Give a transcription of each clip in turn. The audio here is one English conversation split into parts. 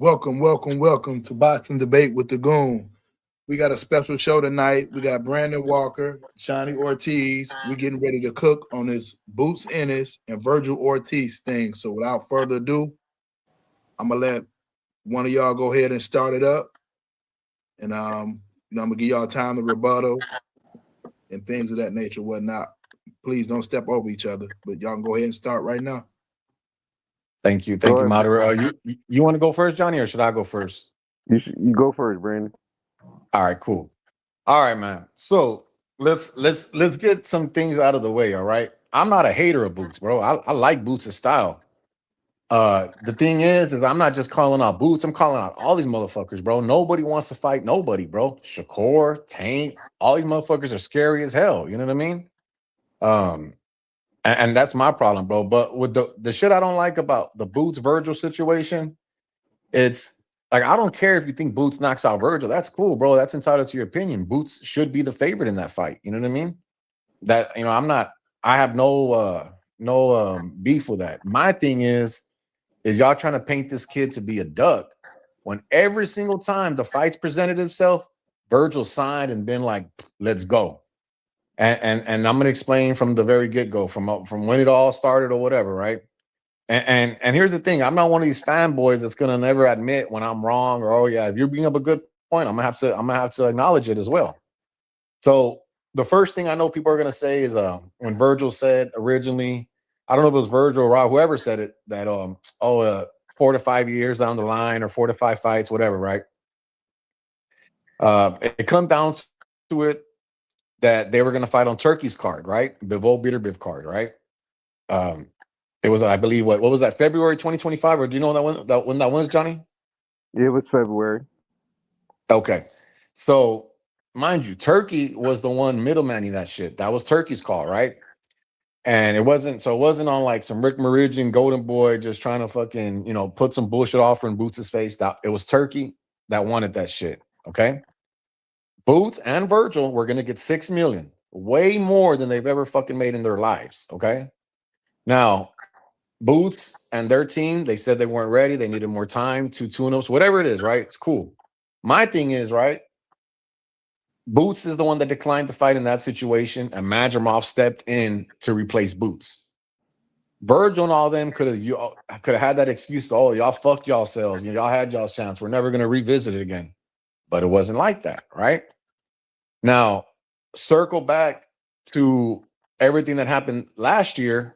Welcome to Boxing Debate with the Goon. We got a special show tonight. We got Brandon Walker, Johnny Ortiz. We're getting ready to cook on this Boots Ennis and Virgil Ortiz thing. So without further ado, I'm gonna let one of y'all go ahead and start it up. And I'm gonna give y'all time to rebuttal and things of that nature, whatnot. Please don't step over each other, but y'all can go ahead and start right now. Thank you, Go ahead. moderator. You want to go first, Johnny, or should I go first? You go first, Brandon. All right, cool. All right, man. So let's get some things out of the way. All right, I'm not a hater of Boots, bro. I like Boots' style. The thing is I'm not just calling out Boots. I'm calling out all these motherfuckers, bro. Nobody wants to fight nobody, bro. Shakur, Tank, all these motherfuckers are scary as hell. You know what I mean? And that's my problem, bro. But with the shit I don't like about the Boots Virgil situation, it's like I don't care if you think Boots knocks out Virgil. That's cool, bro. That's entitled to your opinion. Boots should be the favorite in that fight. You know what I mean? I have no beef with that. My thing is y'all trying to paint this kid to be a duck when every single time the fight's presented itself, Virgil signed and been like, let's go. And I'm gonna explain from the very get-go, from when it all started or whatever, right? And here's the thing: I'm not one of these fanboys that's gonna never admit when I'm wrong, or oh yeah, if you're bringing up a good point, I'm gonna have to acknowledge it as well. So the first thing I know people are gonna say is when Virgil said originally, I don't know if it was Virgil or Rob, whoever said it, that 4 to 5 years down the line or 4 to 5 fights, whatever, right? It comes down to it that they were going to fight on Turkey's card, right? Bivol Bitter Biv card, right? It was, I believe, what was that, February 2025, or do you know when that was, Johnny? It was February. Okay, so mind you, Turkey was the one middlemaning that shit. That was Turkey's call, right? And it wasn't on like some Rick Meridian Golden Boy just trying to fucking put some bullshit offer in Boots' face. That it was Turkey that wanted that shit. Okay. Boots and Virgil were gonna get $6 million, way more than they've ever fucking made in their lives. Okay. Now, Boots and their team, they said they weren't ready, they needed more time, 2 tune-ups, whatever it is, right? It's cool. My thing is, right, Boots is the one that declined to fight in that situation, and Madrimov stepped in to replace Boots. Virgil and all them could have had that excuse, oh, y'all fucked y'allselves, y'all had y'all's chance, we're never gonna revisit it again. But it wasn't like that, right? Now, circle back to everything that happened last year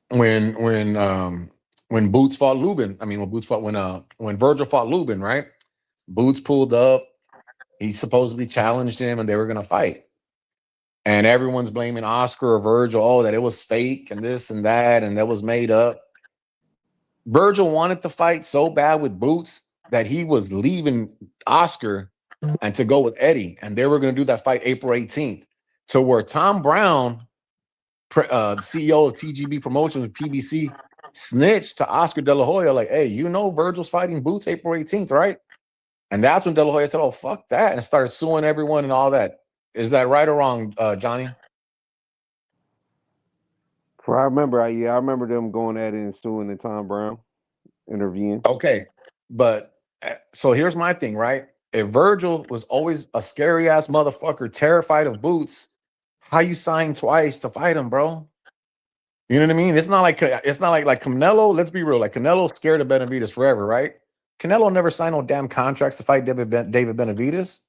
when Boots fought Lubin. I mean, when Virgil fought Lubin, right? Boots pulled up. He supposedly challenged him, and they were gonna fight. And everyone's blaming Oscar or Virgil, oh, that it was fake and this and that, and that was made up. Virgil wanted to fight so bad with Boots that he was leaving Oscar and to go with Eddie, and they were going to do that fight April 18th. To where Tom Brown, the CEO of TGB Promotions, PBC, snitched to Oscar De La Hoya, like, hey, Virgil's fighting Boots April 18th, right? And that's when De La Hoya said, oh, fuck that, and started suing everyone and all that. Is that right or wrong, Johnny? I remember them going at it and suing and Tom Brown interviewing. Okay, but so here's my thing, right? If Virgil was always a scary ass motherfucker, terrified of Boots, how you signed twice to fight him, bro? You know what I mean? It's not like Canelo. Let's be real. Like Canelo's scared of Benavidez forever, right? Canelo never signed no damn contracts to fight David Benavidez.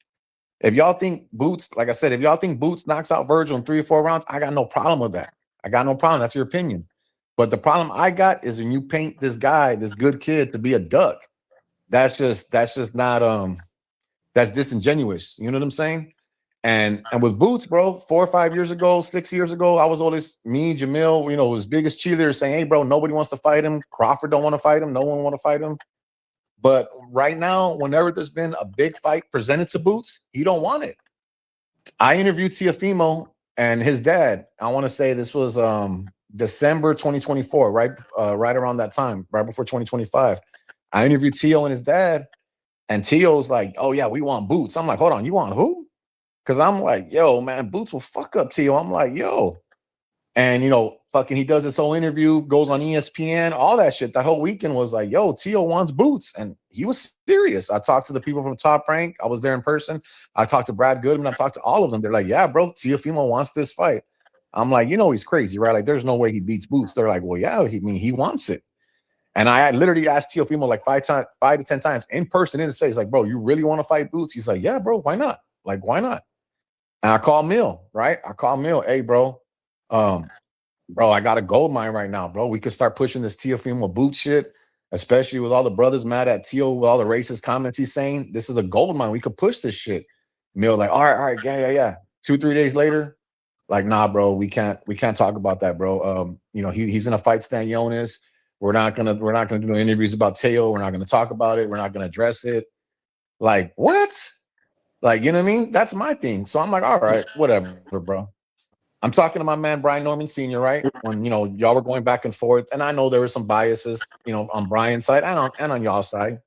If y'all think Boots, like I said, if y'all think Boots knocks out Virgil in 3 or 4 rounds, I got no problem with that. I got no problem. That's your opinion. But the problem I got is when you paint this guy, this good kid, to be a duck. That's just not that's disingenuous. You know what I'm saying? And with Boots, bro, 4 or 5 years ago, 6 years ago, I was always me, Jamil, his biggest cheerleader, saying, hey, bro, nobody wants to fight him. Crawford don't want to fight him. No one want to fight him. But right now, whenever there's been a big fight presented to Boots, he don't want it. I interviewed Tiafimo and his dad. I want to say this was December 2024, right around that time, right before 2025. I interviewed Tio and his dad, and Tio's like, oh yeah, we want Boots. I'm like, hold on, you want who? Because I'm like, yo, man, Boots will fuck up Tio. I'm like, yo, And fucking he does this whole interview, goes on ESPN, all that shit. That whole weekend was like, yo, Tio wants boots. And he was serious. I talked to the people from Top Rank. I was there in person. I talked to Brad Goodman. I talked to all of them. They're like, yeah, bro, Teofimo wants this fight. I'm like, he's crazy, right? Like, there's no way he beats Boots. They're like, well, yeah, he wants it. And I literally asked Teofimo like 5 to 10 times in person in his face, like, bro, you really want to fight Boots? He's like, yeah, bro, why not? Like, why not? And I call Mill, right? I call Mill, hey, bro, bro, I got a gold mine right now, bro. We could start pushing this Teofimo Boots shit, especially with all the brothers mad at Teo with all the racist comments he's saying. This is a gold mine. We could push this shit. Mill's like, all right, yeah. 2-3 days later, like, nah, bro, we can't talk about that, bro. He's gonna fight Stanionis. We're not gonna do no interviews about Teo. We're not gonna talk about it. We're not gonna address it. Like, what? Like, you know what I mean? That's my thing. So I'm like, all right, whatever, bro. I'm talking to my man Brian Norman Sr., right? When y'all were going back and forth, and I know there were some biases, on Brian's side and on y'all side.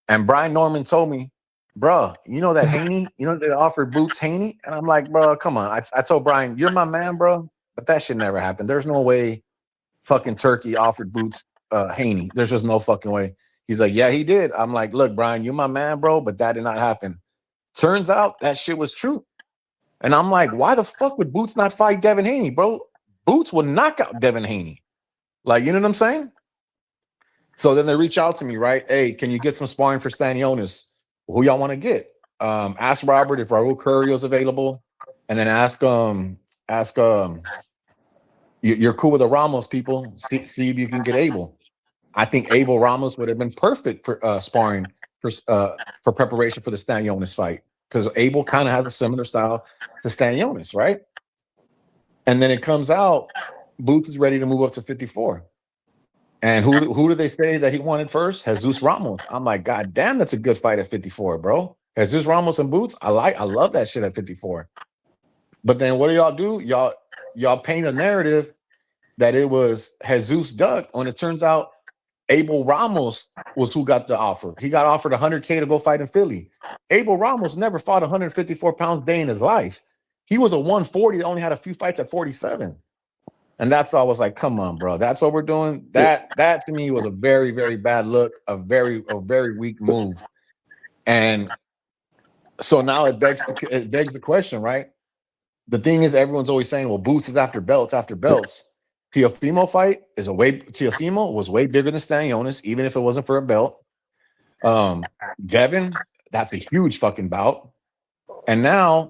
And Brian Norman told me, bro, that Haney, they offered Boots Haney, and I'm like, bro, come on. I told Brian, you're my man, bro, but that shit never happened. There's no way fucking Turkey offered Boots Haney. There's just no fucking way. He's like, yeah, he did. I'm like, look, Brian, you're my man, bro, but that did not happen. Turns out that shit was true. And I'm like, why the fuck would Boots not fight Devin Haney, bro? Boots would knock out Devin Haney. Like, you know what I'm saying? So then they reach out to me, right? Hey, can you get some sparring for Stanionis? Who y'all want to get? Ask Robert if Raul Currio's available. And then ask you're cool with the Ramos people. See if you can get Abel. I think Abel Ramos would have been perfect for sparring for preparation for the Stanionis fight. Because Abel kind of has a similar style to Stanionis, right? And then it comes out, Boots is ready to move up to 54. And who did they say that he wanted first? Jesus Ramos. I'm like, God damn, that's a good fight at 54, bro. Jesus Ramos and Boots, I love that shit at 54. But then what do y'all do? Y'all paint a narrative that it was Jesus ducked when it turns out Abel Ramos was who got the offer. He got offered $100K to go fight in Philly. Abel Ramos never fought 154 pounds day in his life. He was a 140 that only had a few fights at 47. And that's all I was like, come on, bro. That's what we're doing. That to me was a very, very bad look, a very weak move. And so now it begs the question, right? The thing is, everyone's always saying, well, Boots is after belts. Teofimo fight Teofimo was way bigger than Stanionis, even if it wasn't for a belt. Devin, that's a huge fucking bout. And now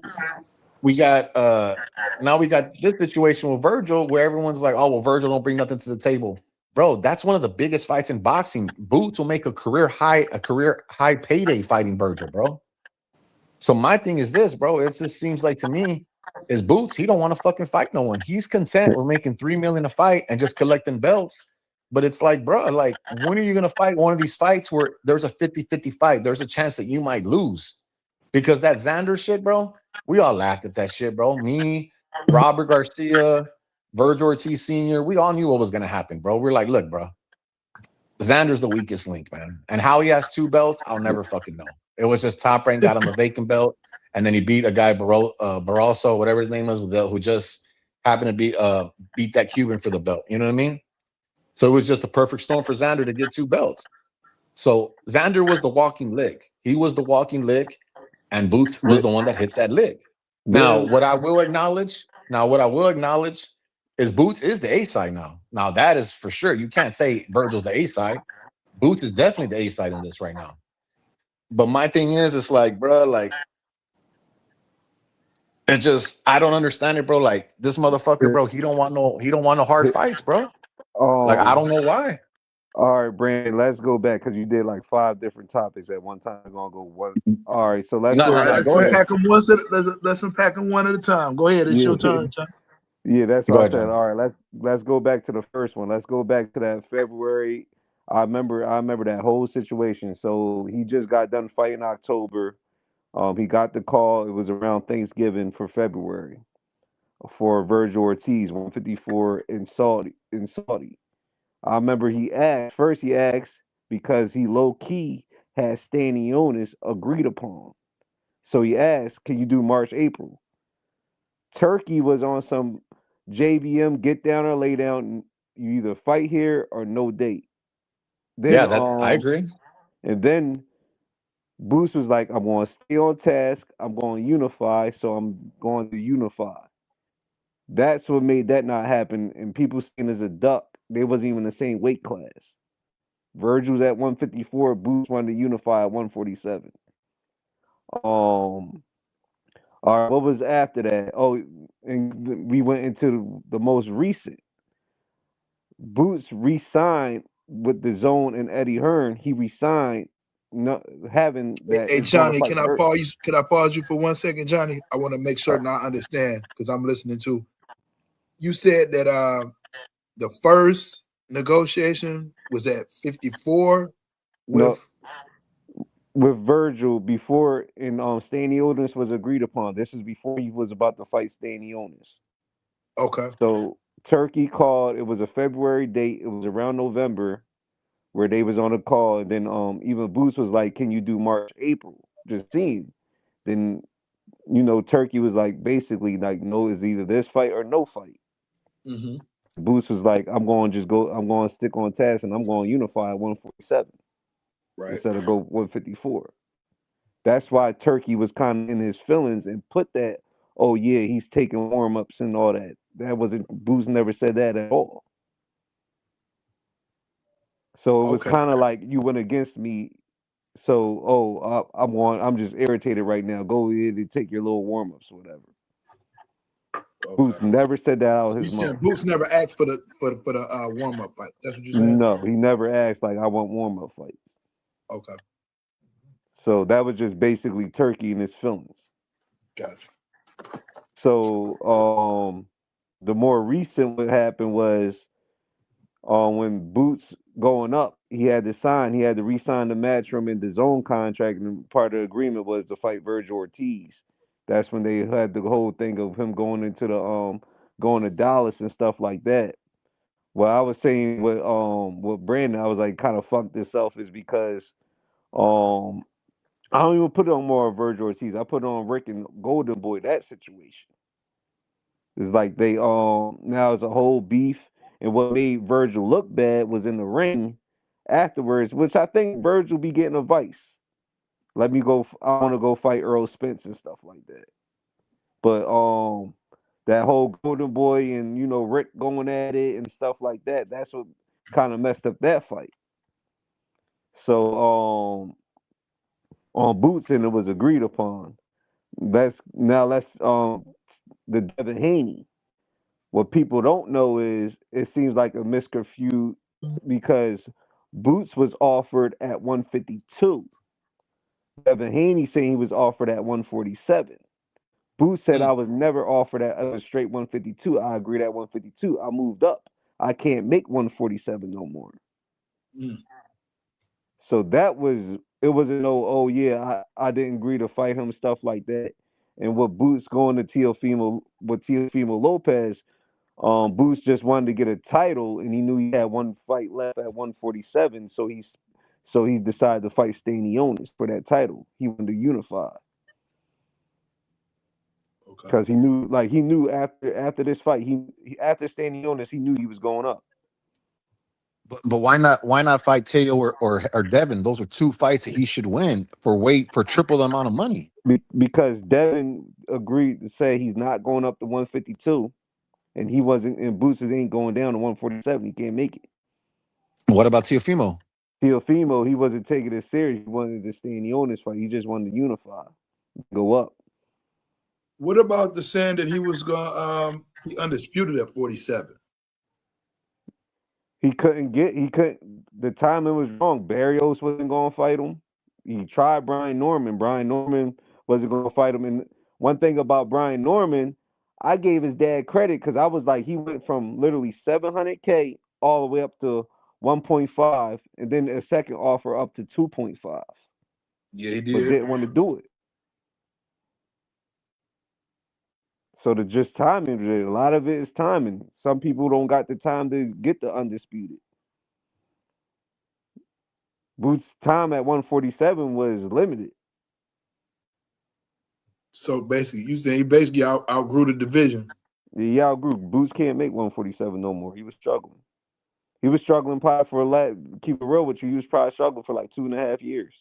we got this situation with Virgil where everyone's like, oh, well, Virgil don't bring nothing to the table. Bro, that's one of the biggest fights in boxing. Boots will make a career high payday fighting Virgil, bro. So my thing is this, bro. It just seems like to me, is Boots, he don't want to fucking fight no one. He's content with making $3 million a fight and just collecting belts. But it's like, bro, like, when are you gonna fight one of these fights where there's a 50-50 fight? There's a chance that you might lose. Because that Xander shit, bro, we all laughed at that shit, bro. Me, Robert Garcia, Virgil Ortiz Sr., we all knew what was gonna happen, bro. We're like, look, bro, Xander's the weakest link, man. And how he has 2 belts, I'll never fucking know. It was just Top Rank got him a vacant belt, and then he beat a guy Barroso, whatever his name was, who just happened to beat that Cuban for the belt. You know what I mean? So it was just a perfect storm for Xander to get 2 belts. So Xander was the walking lick. He was the walking lick, and Boots was the one that hit that lick. Now, what I will acknowledge is Boots is the A side now. Now that is for sure. You can't say Virgil's the A side. Boots is definitely the A side in this right now. But my thing is, it's like, bro, like, it just, I don't understand it, bro. Like, this motherfucker, bro, he don't want no hard fights, bro. Like, I don't know why. All right, Brandon, let's go back because you did like 5 different topics at one time. I'm gonna go one. All right, so let's let's unpack them one at a time. Go ahead, it's your turn. Yeah, that's what I said. All right, let's go back to the first one. Let's go back to that February. I remember that whole situation. So he just got done fighting October. He got the call. It was around Thanksgiving for February for Virgil Ortiz, 154 in Saudi. I remember he asked because he low key had Stanionis agreed upon. So he asked, can you do March, April? Turkey was on some JVM, get down or lay down. You either fight here or no date. Then Yeah, that I agree. and then Boots was like, I'm going to stay on task. I'm going to unify, so I'm going to unify. That's what made that not happen. And people seen as a duck, they wasn't even the same weight class. Virgil's at 154. Boots wanted to unify at 147. All right, what was after that? Oh, and we went into the most recent. Boots re-signed with the Zone and Eddie Hearn. He re-signed, having that Hey it's going to Johnny, fight can I Virgil. pause you? Can I pause you for 1 second, Johnny? I want to make certain I understand because I'm listening too. You said that the first negotiation was at 54 No, with with Virgil before and Stanionis was agreed upon. This is before he was about to fight Stanionis. okay. So Turkey called. It was a February date. It was around November where they was on a call, and then even Boots was like, "Can you do March, April?" Just seeing. Then Turkey was like basically like, "No, it's either this fight or no fight." Mm-hmm. Boots was like, "I'm going to just go. I'm going to stick on task, and I'm going to unify at 147 Right. instead of go 154." That's why Turkey was kind of in his feelings and put that, "Oh yeah, he's taking warm ups and all that." That wasn't Boots never said that at all. So it was Okay. kind of like you went against me. So I'm just irritated right now. Go ahead and take your little warm ups or whatever. Okay. Boots never said that out So of you his mouth. saying Boots never asked for the warm up fight? That's what you're saying? No, he never asked like I want warm up fights. Okay. So that was just basically Turkey and his feelings. Gotcha. So the more recent what happened was when Boots going up, he had to sign. He had to re-sign the Matchroom in the Zone contract, and part of the agreement was to fight Virgil Ortiz. That's when they had the whole thing of him going into the going to Dallas and stuff like that. Well, I was saying with Brandon, I was like kind of fuck this up is because um I don't even put it on more of Virgil Ortiz. I put it on Rick and Golden Boy, that situation. It's like they now it's a whole beef, and what made Virgil look bad was in the ring afterwards, which I think Virgil be getting advice. Let me go. I want to go fight Earl Spence and stuff like that. But that whole Golden Boy and Rick going at it and stuff like that. That's what kind of messed up that fight. So on Boots and it was agreed upon. Let's the Devin Haney. What people don't know is it seems like a misconfused because Boots was offered at 152. Devin Haney saying he was offered at 147. Boots said I was never offered at a straight 152. I agreed at 152. I moved up. I can't make 147 no more. Mm. So that was it wasn't no, oh yeah, I didn't agree to fight him, stuff like that. And what Boots going to Teofimo Lopez, Boots just wanted to get a title, and he knew he had one fight left at 147, so he decided to fight Stanionis for that title. He wanted to unify Okay. because he knew after this fight, after Stanionis, he knew he was going up. But why not fight Teo or Devin? Those are two fights that he should win for triple the amount of money. Because Devin agreed to say he's not going up to 152, and he wasn't, and Boots ain't going down to 147. He can't make it. What about Teofimo? Teofimo, he wasn't taking it serious. He wanted to stay in the honest fight. He just wanted to unify, go up. What about the saying that he was going be undisputed at 47? He couldn't. The timing was wrong. Barrios wasn't going to fight him. He tried Brian Norman. Brian Norman wasn't going to fight him. And one thing about Brian Norman, I gave his dad credit because I was like, he went from literally 700K all the way up to 1.5, and then a second offer up to 2.5. Yeah, he But did. didn't want to do it. So the just timing, a lot of it is timing. Some people don't got the time to get the undisputed. Boots' time at 147 was limited. So basically, you saying he basically outgrew the division. He outgrew. Boots can't make 147 no more. He was struggling. He was struggling probably for keep it real with you. He was probably struggling for like 2.5 years.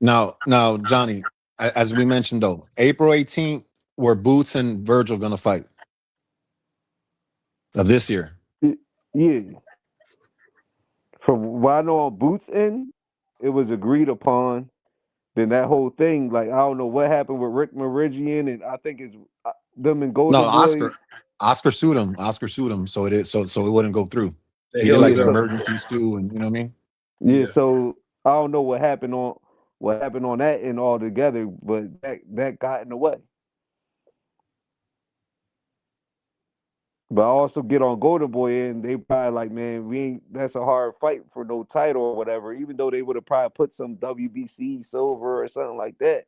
Now, Johnny, as we mentioned though, April 18th, were Boots and Virgil gonna fight of this year? Yeah. From what I know on Boots' end, it was agreed upon. Then that whole thing, like I don't know what happened with Rick Meridian, and I think it's them and No, Golden Boy. Oscar sued him. Oscar sued him, so it wouldn't go through. They He did held like it an up. emergency sue, and you know what I mean? Yeah, so I don't know what happened on that end altogether, but that got in the way. But I also get on Golden Boy and they probably like, man, we ain't. That's a hard fight for no title or whatever. Even though they would have probably put some WBC silver or something like that.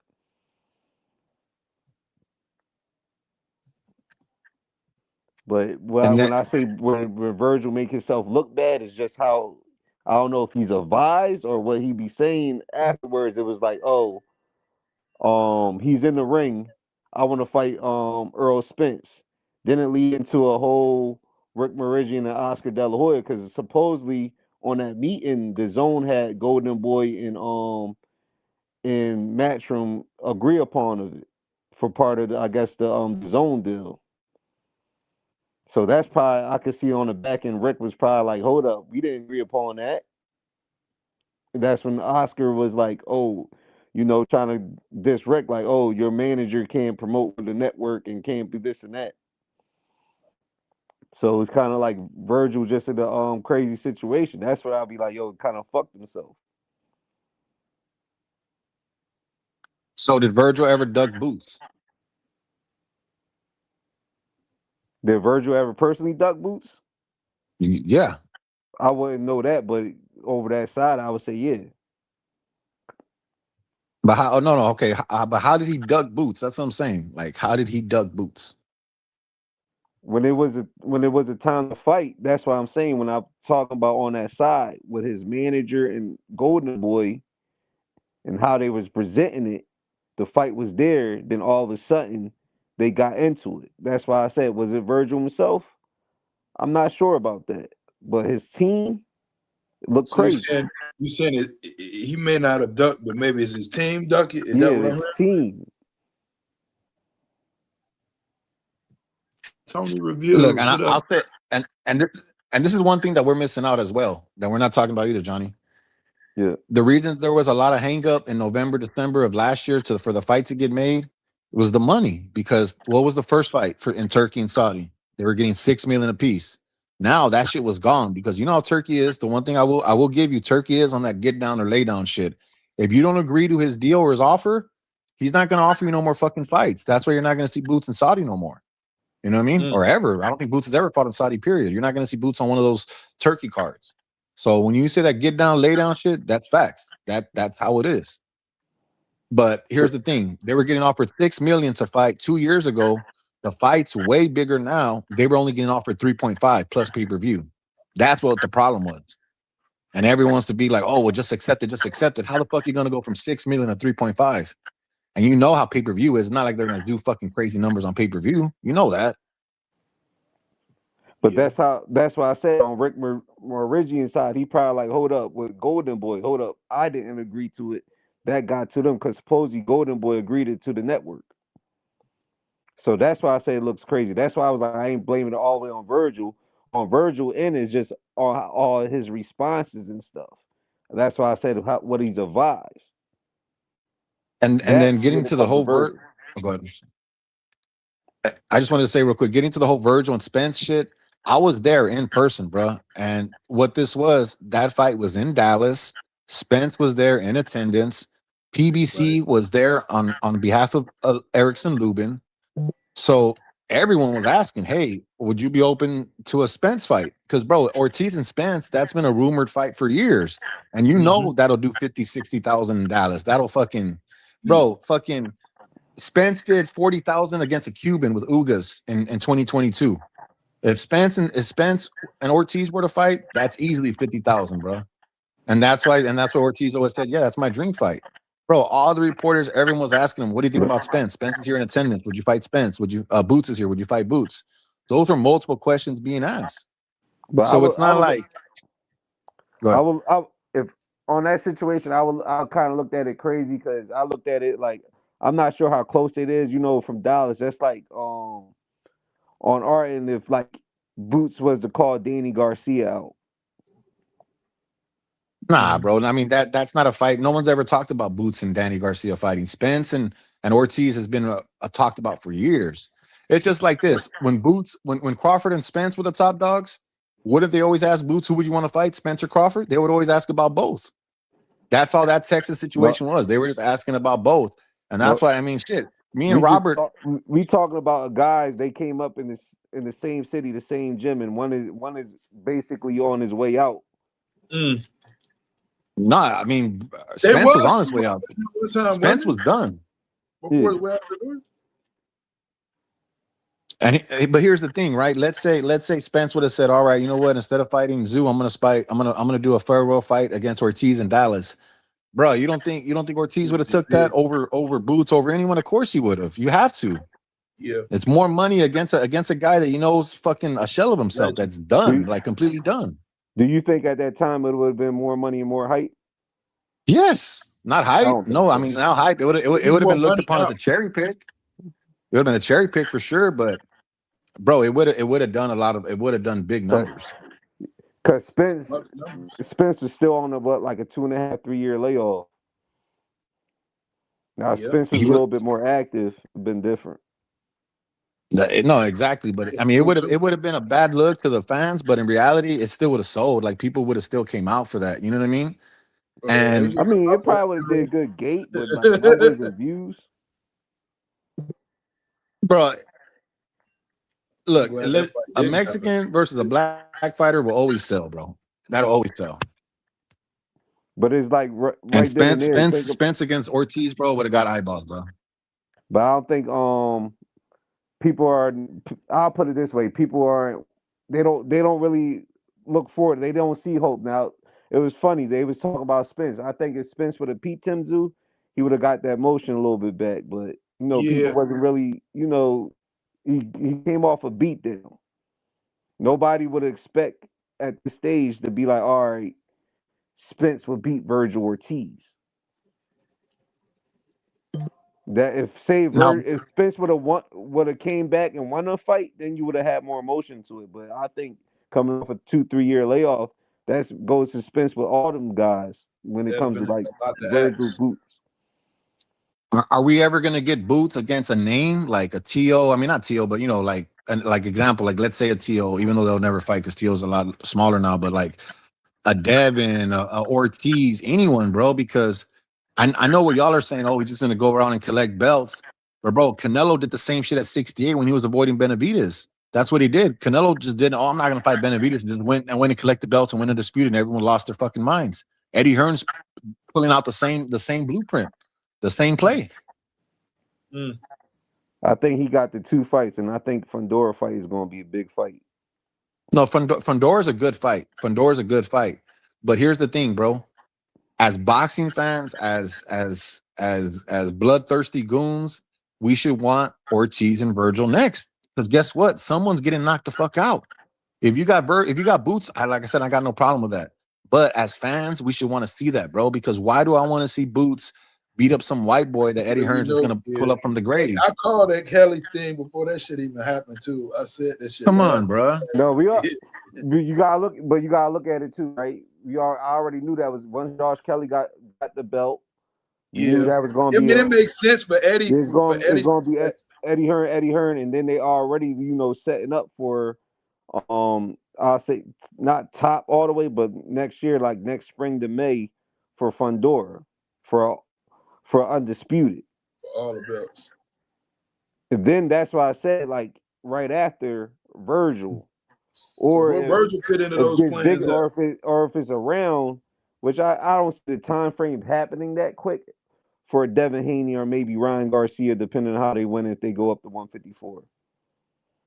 But And when then I say when Virgil make himself look bad, it's just how I don't know if he's advised or what he be saying afterwards. It was like, oh, he's in the ring. I want to fight Earl Spence. Then it lead into a whole Rick Meridian and Oscar De La Hoya because supposedly on that meeting, the Zone had Golden Boy and Matchroom agree upon it for part of the, I guess the Zone deal. So that's probably I could see on the back end. Rick was probably like, "Hold up, we didn't agree upon that." And that's when Oscar was like, "Oh, trying to diss Rick, like, oh, your manager can't promote for the network and can't do this and that." So it's kind of like Virgil just in a crazy situation. That's where I'll be like, "Yo, kind of fucked himself." so did Virgil ever duck Boots? Did Virgil ever personally duck Boots? Yeah, I wouldn't know that, but over that side, I would say yeah. but how? Oh, no, okay. But how did he duck Boots? That's what I'm saying. Like, how did he duck Boots? When it was a time to fight, that's what I'm saying. When I'm talking about on that side with his manager and Golden Boy and how they was presenting it, the fight was there. Then all of a sudden, they got into it. That's why I said, was it Virgil himself? I'm not sure about that, but his team looked So crazy. you saying he may not have ducked, but maybe it's his team duck it? Is that Yeah, what I'm his hearing? team. Tony Look, Review, and put up. I'll say, and this is one thing that we're missing out as well that we're not talking about either, Johnny. Yeah. The reason there was a lot of hang up in November, December of last year for the fight to get made was the money. Because what was the first fight in Turkey and Saudi? They were getting $6 million apiece. Now that shit was gone because you know how Turkey is. The one thing I will give you, Turkey is on that get down or lay down shit. If you don't agree to his deal or his offer, he's not going to offer you no more fucking fights. That's why you're not going to see Boots in Saudi no more. You know what I mean? Or ever. I don't think Boots has ever fought in Saudi, period. You're not going to see Boots on one of those Turkey cards. So when you say that get down, lay down shit, that's facts. That's how it is. But here's the thing. They were getting offered $6 million to fight 2 years ago. The fight's way bigger now. They were only getting offered 3.5 plus pay-per-view. That's what the problem was. And everyone wants to be like, oh, well, just accept it, just accept it. How the fuck are you going to go from 6 million to 3.5? And you know how pay-per-view is. It's not like they're going to do fucking crazy numbers on pay-per-view. You know that. But that's why I said on Rick Meridian side, he probably like, hold up, with Golden Boy, hold up. I didn't agree to it. That got to them because supposedly Golden Boy agreed it to the network. So that's why I say it looks crazy. That's why I was like, I ain't blaming it all the way on Virgil. On Virgil and it's just all his responses and stuff. That's why I said what he's advised. And That then getting when it to the comes to whole Virgil. go ahead. I just wanted to say real quick, getting to the whole Virgil and Spence shit, I was there in person, bro. And what this was, that fight was in Dallas. Spence was there in attendance. PBC was there on behalf of Erickson Lubin. So everyone was asking, hey, would you be open to a Spence fight? Because, bro, Ortiz and Spence, that's been a rumored fight for years. And you know that'll do 50, 60,000 in Dallas. That'll fucking, bro, fucking Spence did 40,000 against a Cuban with Ugas in 2022. If Spence and Ortiz were to fight, that's easily 50,000, bro. And that's why Ortiz always said, yeah, that's my dream fight. Bro, all the reporters, everyone was asking him, "What do you think about Spence? Spence is here in attendance. Would you fight Spence? Would you? Boots is here. Would you fight Boots?" Those were multiple questions being asked. But So it's not like. Go ahead. if on that situation, I kind of looked at it crazy because I looked at it like I'm not sure how close it is. From Dallas, that's like on our end if like Boots was to call Danny Garcia out. Nah, bro. I mean that's not a fight. No one's ever talked about Boots and Danny Garcia fighting. Spence and Ortiz has been a talked about for years. It's just like this. When Crawford and Spence were the top dogs, what if they always ask Boots, who would you want to fight, Spence or Crawford? They would always ask about both. That's all that Texas situation was. They were just asking about both. And that's why, I mean, shit. Me and Robert. We talking about guys, they came up in the same city, the same gym, and one is basically on his way out. Nah, I mean, Spence was on his way out. Spence was done. But here's the thing, right? Let's say Spence would have said, "All right, you know what? Instead of fighting Zoo, I'm gonna do a farewell fight against Ortiz in Dallas." Bro, you don't think Ortiz would have took that over Boots, over anyone? Of course he would have. You have to. Yeah, it's more money against a guy that is fucking a shell of himself. That's done, like completely done. Do you think at that time it would have been more money and more hype? Yes, not hype. No, so. I mean now hype. It would have been looked upon as a cherry pick. It would have been a cherry pick for sure, but bro, it would have done big numbers. Because Spence was still on a 2.5, 3 year layoff. Now Spence was a little bit more active, been different. No, exactly. But I mean, it would have been a bad look to the fans, but in reality, it still would have sold. Like people would have still came out for that. You know what I mean? And I mean, it probably would have did good gate, but like numbers and views. Bro, look, a Mexican versus a black fighter will always sell, bro. That'll always sell. But it's like and Spence against Ortiz, bro, would have got eyeballs, bro. But I don't think people are. I'll put it this way: people aren't. They don't really look forward. They don't see hope. Now it was funny. They was talking about Spence. I think if Spence would have beat Tim Tszyu, he would have got that motion a little bit back. But people wasn't really. He came off a beatdown. Nobody would expect at the stage to be like, all right, Spence would beat Virgil Ortiz. That if Spence would have came back and won a fight, then you would have had more emotion to it. But I think coming off a 2-3 year layoff, that goes to Spence with all them guys when it comes to like Virgil Boots. Are we ever gonna get Boots against a name like a T.O.? I mean, not T.O., but like example, like let's say a T.O., even though they'll never fight because T.O.'s a lot smaller now, but like a Devin, a Ortiz, anyone, bro, because I know what y'all are saying. Oh, he's just gonna go around and collect belts, but bro, Canelo did the same shit at 68 when he was avoiding Benavidez. That's what he did. Canelo just didn't. Oh, I'm not gonna fight Benavidez. Just went and collected belts and went undisputed, and everyone lost their fucking minds. Eddie Hearn's pulling out the same blueprint, the same play. I think he got the 2 fights, and I think Fundora fight is going to be a big fight. No, Fundora's a good fight. Fundora's a good fight. But here's the thing, bro. As boxing fans, as bloodthirsty goons, we should want Ortiz and Virgil next. Because guess what? Someone's getting knocked the fuck out. If you got Boots, like I said, I got no problem with that. But as fans, we should want to see that, bro. Because why do I want to see Boots beat up some white boy that Eddie Hearn's is gonna pull up from the grave? I called that Kelly thing before that shit even happened too. I said that shit. Come on, bro. No, we are. You gotta look at it too, right? I already knew that was once Josh Kelly got the belt. You knew that was going to be. It makes sense for Eddie. It's going to be Eddie Hearn, and then they already setting up for, I'll say not top all the way, but next year, like next spring to May, for Fundora, for undisputed. For all the belts. And then that's why I said like right after Virgil. Or so Virgil fit into those plans, or if it's around, which I don't see the time frame happening that quick for Devin Haney or maybe Ryan Garcia, depending on how they win if they go up to 154.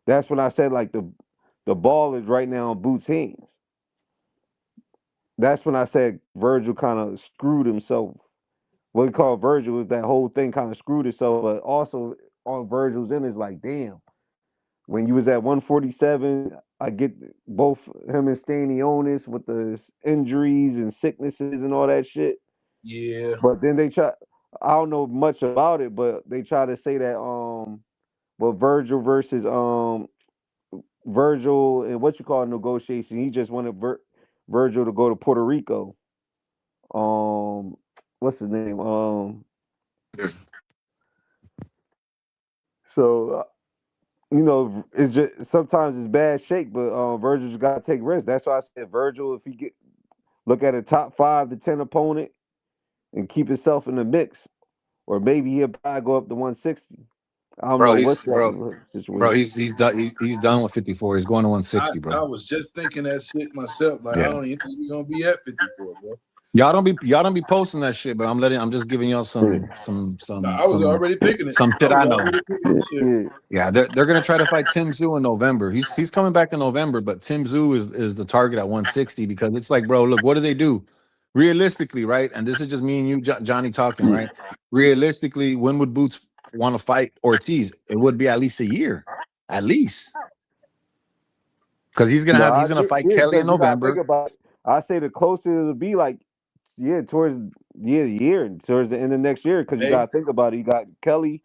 That's when I said like the ball is right now on Boots' hands. That's when I said Virgil kind of screwed himself what we call Virgil is that whole thing kind of screwed itself, but also on Virgil's end is like, damn, when you was at 147, I get both him and Stanionis with the injuries and sicknesses and all that shit. Yeah. But then they try. I don't know much about it, but they try to say that but Virgil versus Virgil and what you call negotiation. He just wanted Virgil to go to Puerto Rico. What's his name? So it's just sometimes it's bad shake, but Virgil's got to take risks. That's why I said Virgil, if he look at a top 5 to 10 opponent and keep himself in the mix, or maybe he'll probably go up to 160. I don't know what's that situation. Bro, he's done with 54. He's going to 160, bro. I was just thinking that shit myself. Like, I don't even think we're gonna be at 54, bro. Y'all don't be posting that shit, but I'm just giving y'all some. No, I was already thinking it. Some shit I know. Yeah, they're gonna try to fight Tim Tszyu in November. He's coming back in November, but Tim Tszyu is the target at 160 because it's like, bro, look, what do they do? Realistically, right? And this is just me and you, Johnny, talking, right? Realistically, when would Boots want to fight Ortiz? It would be at least a year, at least, because he's gonna fight Kelly in November. I say the closer it'll be, like, towards towards the end of next year, because you gotta think about it. You got Kelly,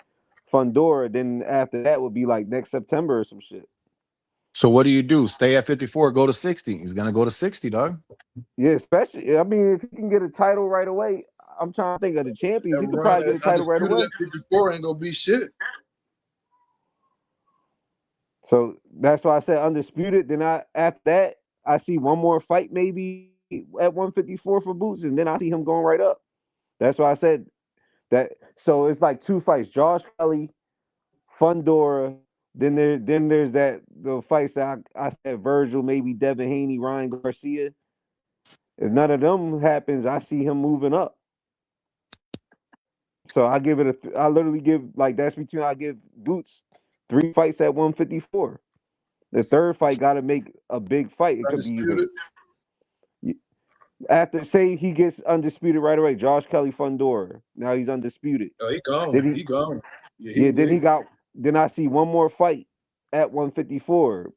Fundora, then after that would be like next September or some shit. So what do you do? Stay at 54, go to 60. He's gonna go to 60, dog. Yeah, especially, I mean, if he can get a title right away, I'm trying to think of the champions. He could probably get a title right away. 54 ain't gonna be shit. So that's why I said undisputed. Then after that, I see one more fight maybe at 154 for Boots, and then I see him going right up. That's why I said that. So it's like 2 fights: Josh Kelly, Fundora. Then there's the fights that I said: Virgil, maybe Devin Haney, Ryan Garcia. If none of them happens, I see him moving up. So I literally give, like, I give Boots 3 fights at 154. The third fight got to make a big fight. It could be either after, say he gets undisputed right away. Josh Kelly, Fundora. Now he's undisputed. Oh, he gone. He gone. Then I see one more fight at 154.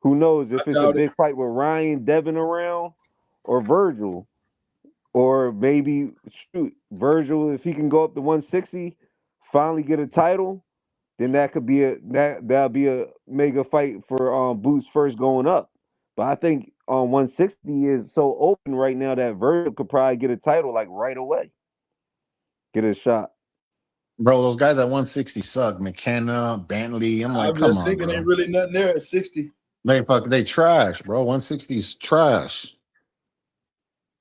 Who knows if it's a big fight with Ryan Devin around or Virgil, or maybe Virgil, if he can go up to 160, finally get a title. Then that could be that'll be a mega fight for Boots first going up. But I think 160 is so open right now that Virgil could probably get a title like right away. Get a shot. Bro, those guys at 160 suck. McKenna, Bentley. I'm like, come on, bro. Ain't really nothing there at 60. They trash, bro. 160's trash.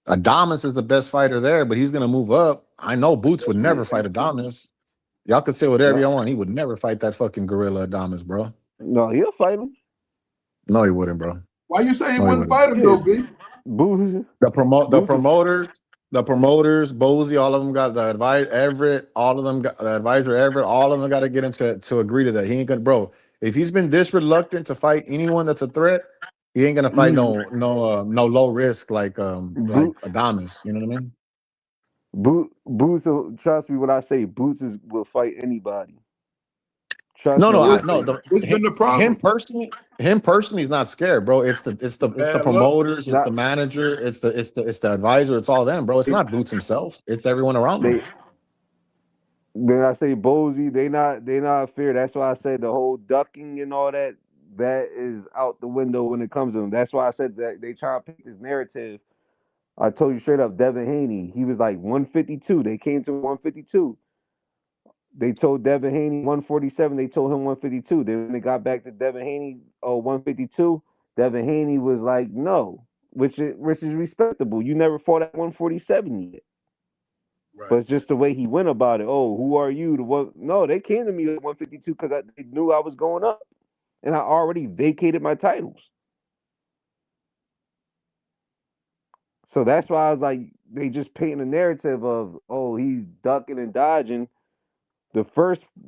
Adamas is the best fighter there, but he's gonna move up. I know Boots would never fight Adamas. Y'all could say whatever y'all want. He would never fight that fucking gorilla Adamas, bro. No, he'll fight him. No, he wouldn't, bro. Why you say he wouldn't fight him, though, B? The promoters, Bozy, all of them got the advisor, Everett, all of them got the advisor, Everett, all of them got to get him to agree to that. He ain't gonna, bro. If he's been this reluctant to fight anyone that's a threat, he ain't gonna fight no low risk like Adamas. You know what I mean? Boots, trust me when I say Boots will fight anybody. What's been the problem? Him personally is not scared, bro. It's the promoters, it's the manager, it's the advisor, it's all them, bro. It's not Boots himself. It's everyone around him. When I say Bozy, they not fair. That's why I said the whole ducking and all that is out the window when it comes to them. That's why I said that they try to pick this narrative. I told you straight up, Devin Haney, he was like 152. They came to 152. They told Devin Haney 147. They told him 152. Then when they got back to Devin Haney, 152, Devin Haney was like, no, which is respectable. You never fought at 147 yet. Right. But it's just the way he went about it. Oh, who are you? No, they came to me at 152 because they knew I was going up. And I already vacated my titles. So that's why I was like, they just painting a narrative of, oh, he's ducking and dodging. The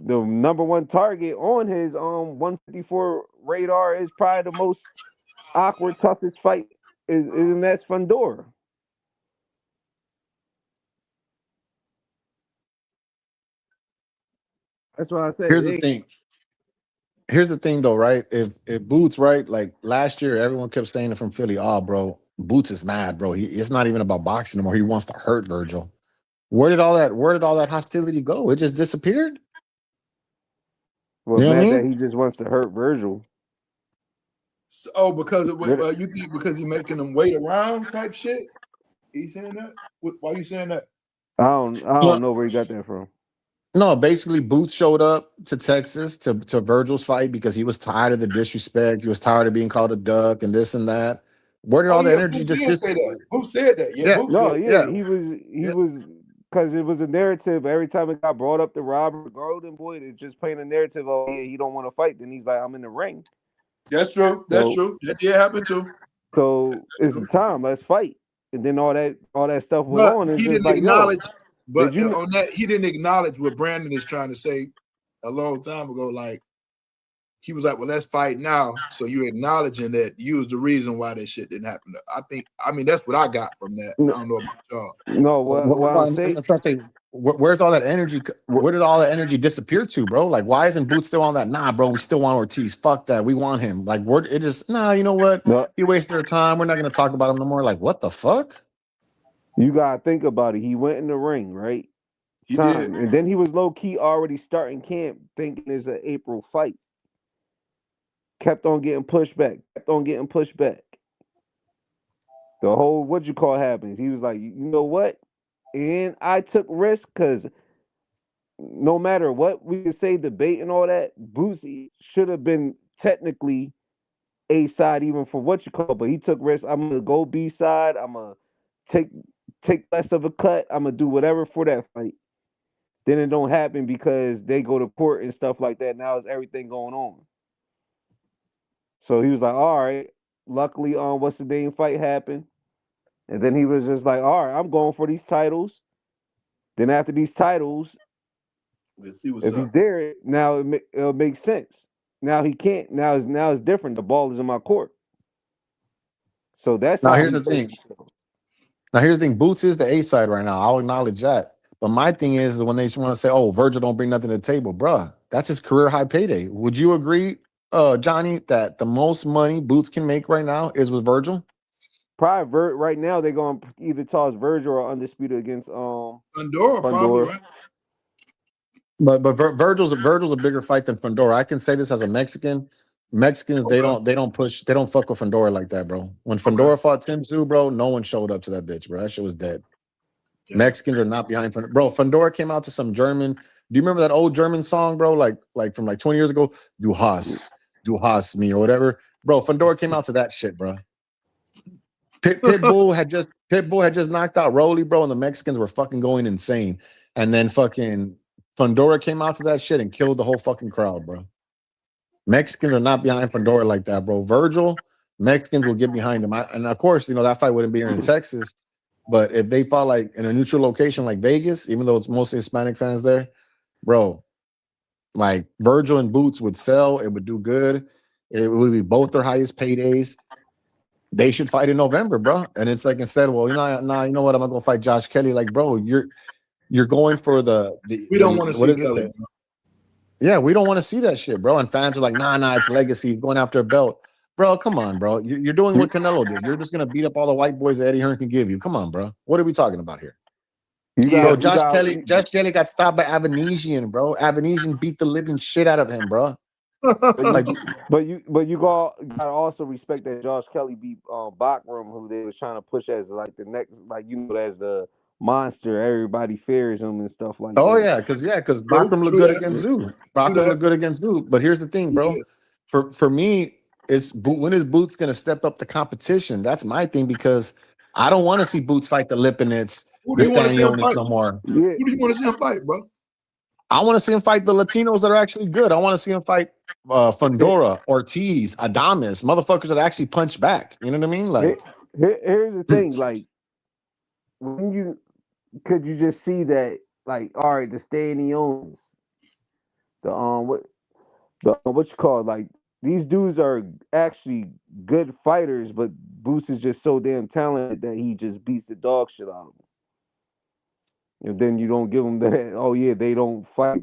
number one target on his 154 radar is probably the most awkward, toughest fight, and that's Fundora. That's why I said. Here's the thing. Here's the thing, though, right? If Boots, right, like last year, everyone kept saying it from Philly. Oh, bro, Boots is mad, bro. It's not even about boxing anymore. He wants to hurt Virgil. Where did all that hostility go? It just disappeared. Well, You know what I mad that mean? he just wants to hurt Virgil. So, because of what you think because he's making them wait around type shit? He's saying that? Why are you saying that? I don't know where he got that from. No, basically, Boots showed up to Texas to Virgil's fight because he was tired of the disrespect. He was tired of being called a duck and this and that. Where did Oh all the yeah, energy Boots just did say that. Boots said that. Yeah, Yeah, Boots No, said yeah, yeah, he was because it was a narrative. Every time it got brought up to Robert Golden Boy, it's just playing a narrative. Oh yeah, he don't want to fight. Then he's like, I'm in the ring. that's true. That's So true. That did happen too. so it's the time. Let's fight. And then all that stuff went But on. It's he just didn't like, yo, acknowledge. did But you? on that, he didn't acknowledge what Brandon is trying to say a long time ago. Like he was like, "Well, let's fight now." So you acknowledging that you was the reason why that shit didn't happen. I mean, that's what I got from that. I don't know about y'all. No, what I'm saying. I'm trying to say, where's all that energy? Where did all that energy disappear to, bro? Like, why isn't Boots still on that? Nah, bro, we still want Ortiz. Fuck that. We want him. Like, it just, nah, you know what? No, He wasted our time. We're not going to talk about him no more. Like, what the fuck? you gotta think about it. He went in the ring, right? He did. Time, and then he was low key already starting camp, thinking it's an April fight. Kept on getting pushed back. Kept on getting pushed back. The whole what you call happens. He was like, you know what? And I took risks because no matter what we could say, debate and all that, Boosie should have been technically A side even for what you call, but he took risks. I'm gonna go B side. I'm gonna take take less of a cut. I'm gonna do whatever for that fight. Then it don't happen because they go to court and stuff like that. Now it's everything going on. So he was like, all right. Luckily, what's the name fight happened. And then he was just like, all right, I'm going for these titles. Then after these titles, We'll see what's if he's up. there, now it'll make sense. Now he can't. Now it's different. The ball is in my court. So that's Now, how here's he the feels. thing. Now, here's the thing. Boots is the A side right now. I'll acknowledge that. But my thing is when they want to say, oh, Virgil don't bring nothing to the table, bruh, that's his career high payday. Would you agree, Johnny, that the most money Boots can make right now is with Virgil? Probably right now they're going to either toss Virgil or Undisputed against Fundora probably Fundora. right. But Virgil's a bigger fight than Fundora. I can say this as a Mexican. Mexicans they Okay. don't fuck with Fundora like that, bro. When Okay. Fundora fought Tim Tszyu, bro, no one showed up to that bitch, bro. That shit was dead. Yeah. Mexicans are not behind Fundora. Bro, Fundora came out to some German. Do you remember that old German song, bro? Like from like 20 years ago? Du hast me or whatever. Bro, Fundora came out to that shit, bro. Pitbull had just knocked out Rolly, bro, and the Mexicans were fucking going insane. And then fucking Fundora came out to that shit and killed the whole fucking crowd, bro. Mexicans are not behind Fundora like that, bro. Virgil, Mexicans will get behind him. And of course, that fight wouldn't be here in Texas. But if they fought like in a neutral location like Vegas, even though it's mostly Hispanic fans there, bro, like Virgil and Boots would sell. It would do good. It would be both their highest paydays. They should fight in November, bro. And it's like instead, well, nah, you know what? I'm gonna go fight Josh Kelly. Like, bro, you're going for the We don't want to what see is Kelly. it? Yeah, we don't want to see that shit, bro. And fans are like, nah, it's legacy. He's going after a belt. Bro, come on, bro. You're doing what Canelo did. You're just gonna beat up all the white boys that Eddie Hearn can give you. Come on, bro. What are we talking about here? Bro, Josh Kelly got stopped by Avanesian, bro. Avanesian beat the living shit out of him, bro. But you gotta also respect that Josh Kelly beat Bachram, who they was trying to push as like the next, like as the monster. Everybody fears him and stuff like that. Oh yeah, because Bachram looked good against Tszyu. Bachram looked good against Tszyu. But here's the thing, bro. For me, when is Boots gonna step up the competition? That's my thing because I don't want to see Boots fight the Lipinets, the Stanionis no more. Yeah. Who do you want to see him fight, bro? I want to see him fight the Latinos that are actually good. I want to see him fight Fundora, Ortiz, Adames, motherfuckers that actually punch back. You know what I mean? Like, here's the thing. Like, when could you just see that? Like, all right, the Stanionis, what you call it? Like, these dudes are actually good fighters, but Boots is just so damn talented that he just beats the dog shit out of them. And then you don't give them that. Oh yeah, they don't fight.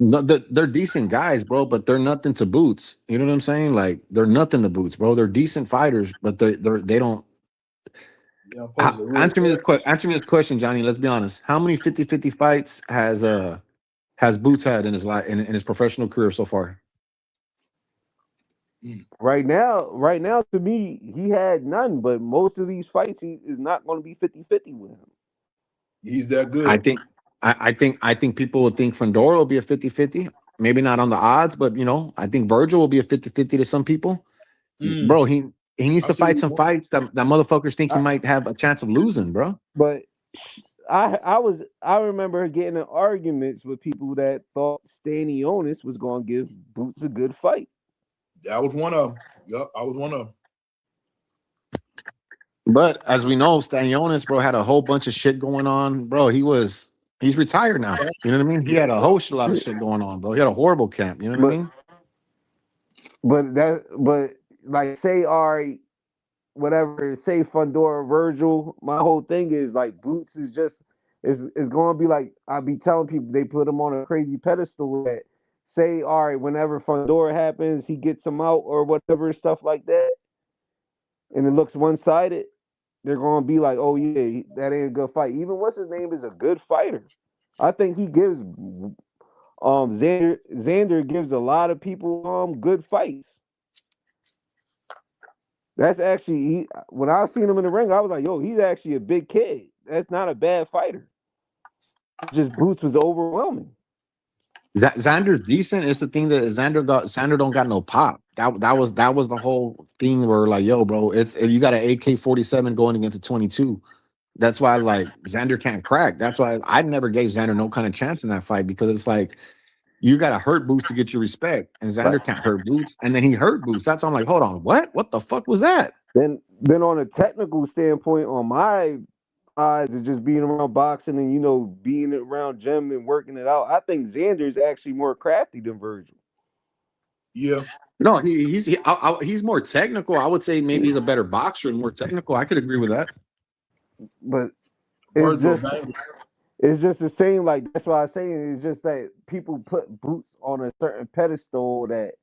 No, they're decent guys, bro, but they're nothing to Boots. You know what I'm saying? Like they're nothing to Boots, bro. They're decent fighters, but they don't. Yeah, pose a real Answer me this threat. question. Answer me this question, Johnny. Let's be honest. How many 50-50 fights has Boots had in his life in his professional career so far? Mm. Right now, to me, he had none. But most of these fights, he is not going to be 50-50 with him. He's that I good. think I think people would think Fandora will be a 50-50. Maybe not on the odds, but I think Virgil will be a 50-50 to some people. Mm. Bro, he needs I to see where fight you some going. fights that motherfuckers think he I, might have a chance of losing, bro. but I remember getting in arguments with people that thought Stanionis was going to give Boots a good fight. I was one of them. Yep, I was one of them. But as we know, Stanionis, bro, had a whole bunch of shit going on. Bro, he's retired now. You know what I mean? He had a Yep. whole lot of shit going on, bro. He had a horrible camp. You know what I But mean? but like say all right, whatever, say Fundora Virgil, my whole thing is like Boots is just is going to be like I be telling people they put him on a crazy pedestal that say all right whenever Fundora happens he gets him out or whatever stuff like that and it looks one sided. They're going to be like, oh yeah, that ain't a good fight. Even what's his name is a good fighter. I think he gives Xander gives a lot of people good fights. That's actually when I seen him in the ring, I was like, yo, he's actually a big kid. That's not a bad fighter. Just Boots was overwhelming. Xander's decent. It's the thing that Xander don't got no pop. That was the whole thing where like, yo, bro, it's you got an AK-47 going against a 22. That's why like Xander can't crack. That's why I never gave Xander no kind of chance in that fight because it's like you got to hurt Boots to get your respect, and Like Xander can't hurt Boots, and then he hurt Boots. That's why I'm like, hold on, what? What the fuck was that? then on a technical standpoint, on my eyes of just being around boxing and being around gym and working it out, I think Xander is actually more crafty than Virgil. Yeah. No, he's more technical. I would say maybe he's a better boxer and more technical. I could agree with that. But it's Virgil just Bang. it's just the same. Like that's why I'm saying it's just that people put Boots on a certain pedestal that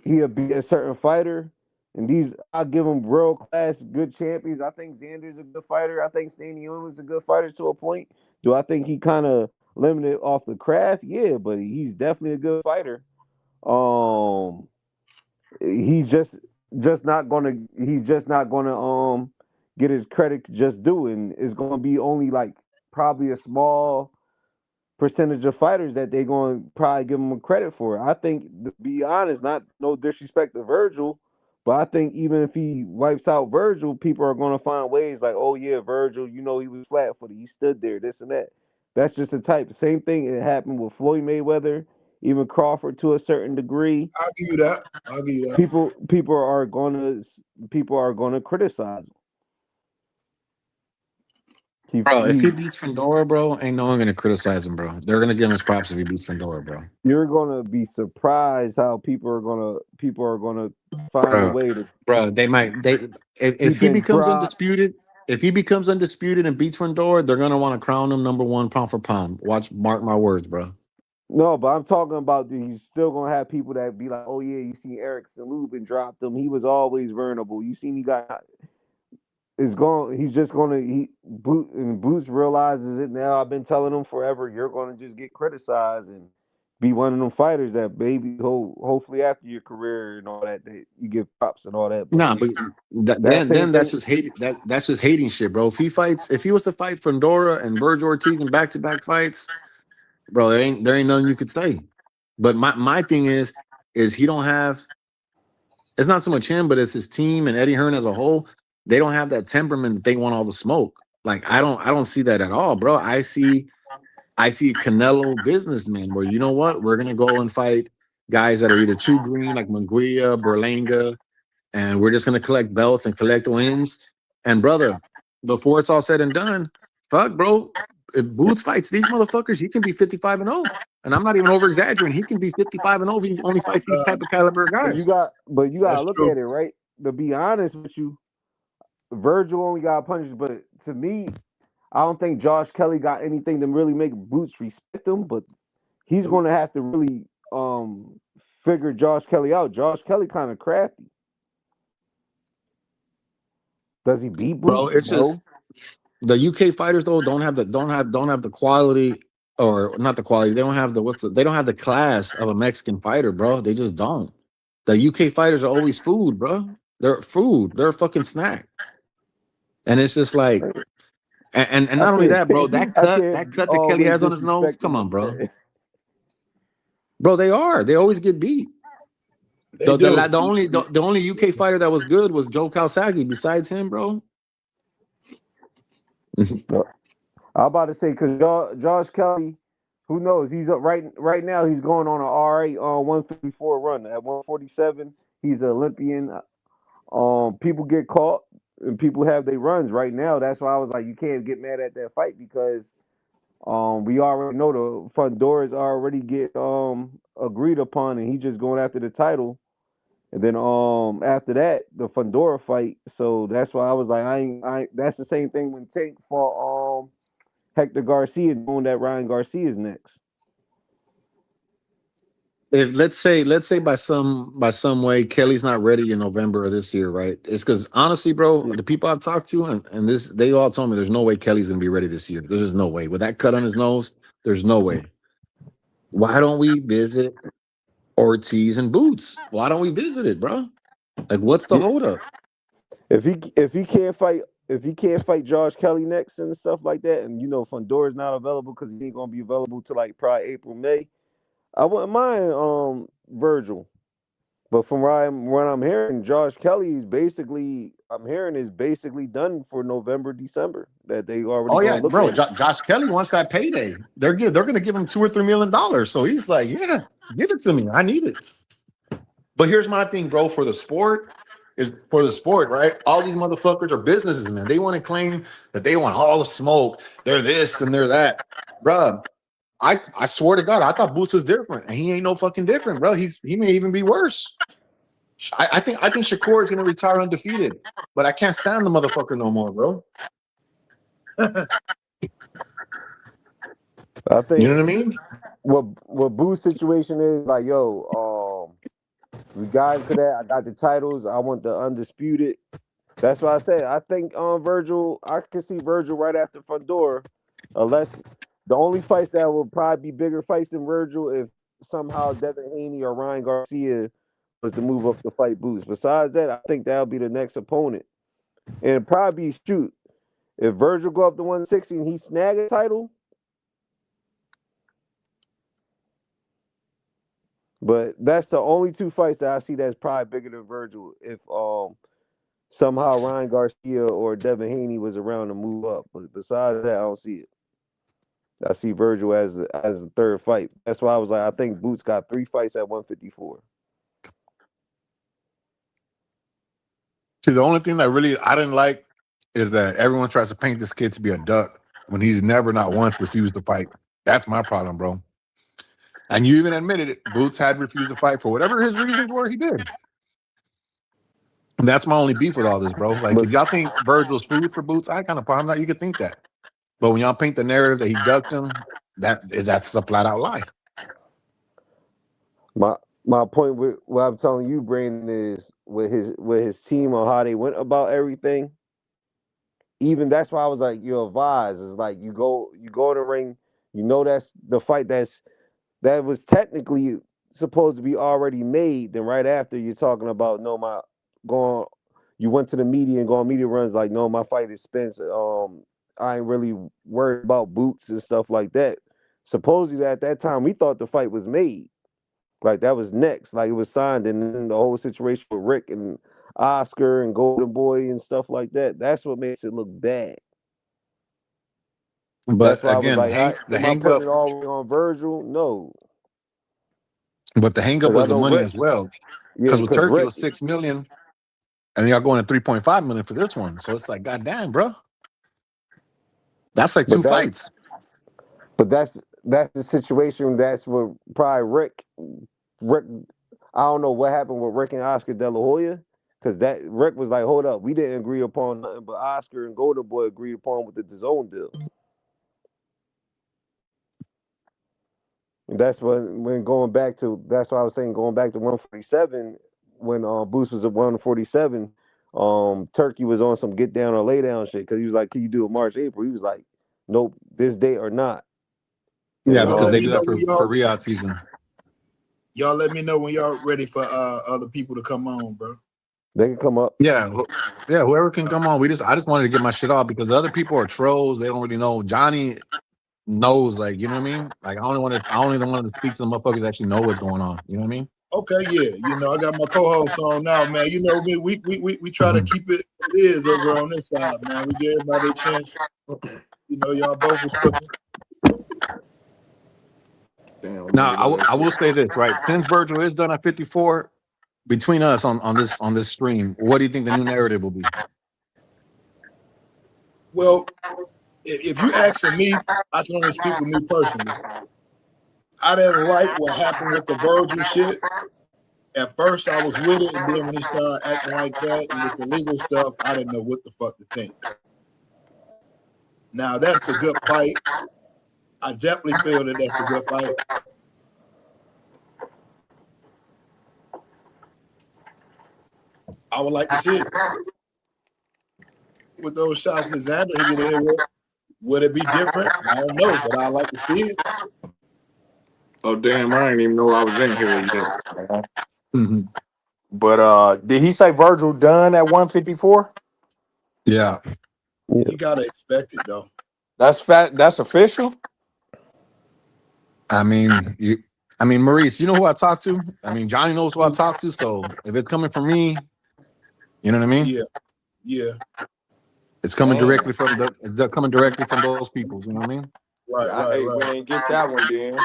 he'll be a certain fighter. And these, I'll give him world class good champions. I think Xander's a good fighter. I think Stanionis a good fighter to a point. Do I think he kind of limited off the craft? Yeah, but he's definitely a good fighter. Um, he's just not gonna get his credit to just do it. And it's gonna be only like probably a small percentage of fighters that they're going to probably give him credit for. I think, to be honest, not no disrespect to Virgil, but I think even if he wipes out Virgil, people are going to find ways like, oh yeah, Virgil, he was flat-footed, he stood there, this and that. That's just the type. Same thing it happened with Floyd Mayweather, even Crawford to a certain degree. I'll give you that. I'll give you that. People are gonna criticize him. Bro, if he beats Fandora, bro, ain't no one gonna criticize him, bro. They're gonna give him his props if he beats Fandora, bro. You're gonna be surprised how people are gonna find a Bro, way to bro, they might if keep he been becomes dropped. undisputed, if he becomes undisputed and beats Fandora, they're gonna want to crown him number one pound for pound. Mark my words, bro. No, but I'm talking about he's still gonna have people that be like, oh yeah, you see Eric Lubin dropped him. He was always vulnerable. You seen he got is going. He's just gonna Boots realizes it now. I've been telling him forever. You're gonna just get criticized and be one of them fighters that maybe hopefully after your career and all that you give props and all that. But Nah, but that same then that's thing. just hate that's just hating shit, bro. If he was to fight Fandora and Virgil Ortiz in back to back fights, bro, there ain't nothing you could say. But my thing is he don't have. It's not so much him, but it's his team and Eddie Hearn as a whole. They don't have that temperament that they want all the smoke. Like I don't see that at all, bro. I see Canelo businessmen where you know what, we're gonna go and fight guys that are either too green like Munguia, Berlanga, and we're just gonna collect belts and collect wins. And brother, before it's all said and done, fuck, bro. If Boots fights these motherfuckers, he can be 55-0. And I'm not even over exaggerating. He can be 55-0 if he only fights these type of caliber of But you guys. got, but you gotta That's look true. at it right. To be honest with you, Virgil only got punished, but to me, I don't think Josh Kelly got anything to really make Boots respect him. But he's going to have to really figure Josh Kelly out. Josh Kelly kind of crafty. Does he beat Bro, Boots? it's just No. the UK fighters though don't have the quality, or not the quality. They don't have they don't have the class of a Mexican fighter, bro. They just don't. The UK fighters are always food, bro. They're food. They're a fucking snack. And it's just like, and I not only can't that, bro. That I cut, can't that Kelly always has on his nose. disrespect Come him on, like bro. that. Bro, they are. They always get beat. They do. The only UK fighter that was good was Joe Calzaghe. Besides him, bro. I'm about to say because Josh Kelly, who knows? He's up right now. He's going on an RA 154 run at 147. He's an Olympian. People get caught and people have their runs right now. That's why I was like, you can't get mad at that fight because we already know the Fundoras already get agreed upon, and he just going after the title. And then after that, the Fundora fight. So that's why I was like, that's the same thing when Tank fought Hector Garcia, knowing that Ryan Garcia is next. If let's say by some way Kelly's not ready in November of this year, right? It's because honestly, bro, the people I've talked to and this they all told me there's no way Kelly's gonna be ready this year. There's just no way. With that cut on his nose, there's no way. Why don't we visit Ortiz and Boots? Why don't we visit it, bro? Like, what's the holdup? If he can't fight Josh Kelly next and stuff like that, and Fundora's not available because he ain't gonna be available till like probably April, May. I wouldn't mind Virgil. But from what I'm hearing, Josh Kelly is basically done for November, December. That they already Oh gonna yeah, look bro. at it. Josh Kelly wants that payday. They're gonna give him $2 or $3 million. So he's like, yeah, give it to me. I need it. But here's my thing, bro. For the sport, right? All these motherfuckers are businesses, man. They want to claim that they want all the smoke. They're this and they're that, bro. I swear to God, I thought Boots was different, and he ain't no fucking different, bro. He may even be worse. I think Shakur is gonna retire undefeated, but I can't stand the motherfucker no more, bro. I You think know what I mean? what Boo's situation is like, we got into that. I got the titles. I want the undisputed. That's why I said I think Virgil. I can see Virgil right after Fundora, unless the only fights that will probably be bigger fights than Virgil if somehow Devin Haney or Ryan Garcia was to move up to fight Boots. Besides that, I think that'll be the next opponent, and it'd probably be shoot if Virgil go up to 160 and he snag a title. But that's the only two fights that I see that's probably bigger than Virgil. If somehow Ryan Garcia or Devin Haney was around to move up, but besides that, I don't see it. I see Virgil as the third fight. That's why I was like, I think Boots got 3 fights at 154. See, the only thing that really I didn't like is that everyone tries to paint this kid to be a duck when he's never, not once, refused to fight. That's my problem, bro. And you even admitted it. Boots had refused to fight for whatever his reasons were. He did. And that's my only beef with all this, bro. Like, But if y'all think Virgil's food for Boots, I kind of problem that you could think that. But when y'all paint the narrative that he ducked him, that's a flat out lie. my point with what I'm telling you, Brandon, is with his team on how they went about everything. Even that's why I was like, you're advised. It's like you go in the ring, that's the fight that was technically supposed to be already made. Then right after you're talking about going, you went to the media and going media runs like, no, my fight is Spencer. I ain't really worried about Boots and stuff like that. Supposedly at that time we thought the fight was made, like that was next, like it was signed, and then the whole situation with Rick and Oscar and Golden Boy and stuff like that. That's what makes it look bad. But That's why I was again, like, the am I hang putting up, it all the way on Virgil? No, but the hang up because I was the know money Rick. as well. Yeah, Because with because Turkey, it Rick. was 6 million, and y'all going to 3.5 million for this one. So it's like, goddamn, bro. That's like But 2 fights. that's the situation. That's what probably Rick. I don't know what happened with Rick and Oscar De La Hoya, because that Rick was like, hold up, we didn't agree upon nothing, but Oscar and Golden Boy agreed upon with the DAZN deal. That's when going back to. That's why I was saying going back to 147 when Boots was at 147. Turkey was on some get down or lay down shit because he was like, "Can you do it March, April?" He was like, "Nope, this date or not." Yeah, And Y'all because let they me do know that when for Riyadh season. y'all let me know when y'all ready for other people to come on, bro. they can come up. Yeah, whoever can come on. I just wanted to get my shit off because the other people are trolls. They don't really know. Johnny knows, like, you know what I mean? Like, I only want to speak to the motherfuckers that actually know what's going on. You know what I mean? Okay, yeah. I got my co-host on now, man. You know me, we try to keep it what it is over on this side, man. We give everybody a chance. Y'all both was cooking. Damn. Now, I will say this, right? Since Virgil is done at 54, between us on this stream, what do you think the new narrative will be? Well, if you asking me, I can only speak with me personally. I didn't like what happened with the Virgil shit. At first, I was with it, and then when he started acting like that and with the legal stuff, I didn't know what the fuck to think. Now, that's a good fight. I definitely feel that that's a good fight. I would like to see it. With those shots that Xander he get in with, would it be different? I don't know, but I like to see it. Oh damn! I didn't even know I was in here yet. Mm-hmm. But did he say Virgil done at 154? Yeah. You gotta expect it though. That's That's official. I mean, Maurice, you know who I talk to? I mean, Johnny knows who I talk to. So if it's coming from me, you know what I mean? Yeah. It's coming directly from those people. You know what I mean? Right. I hate we ain't get that one then.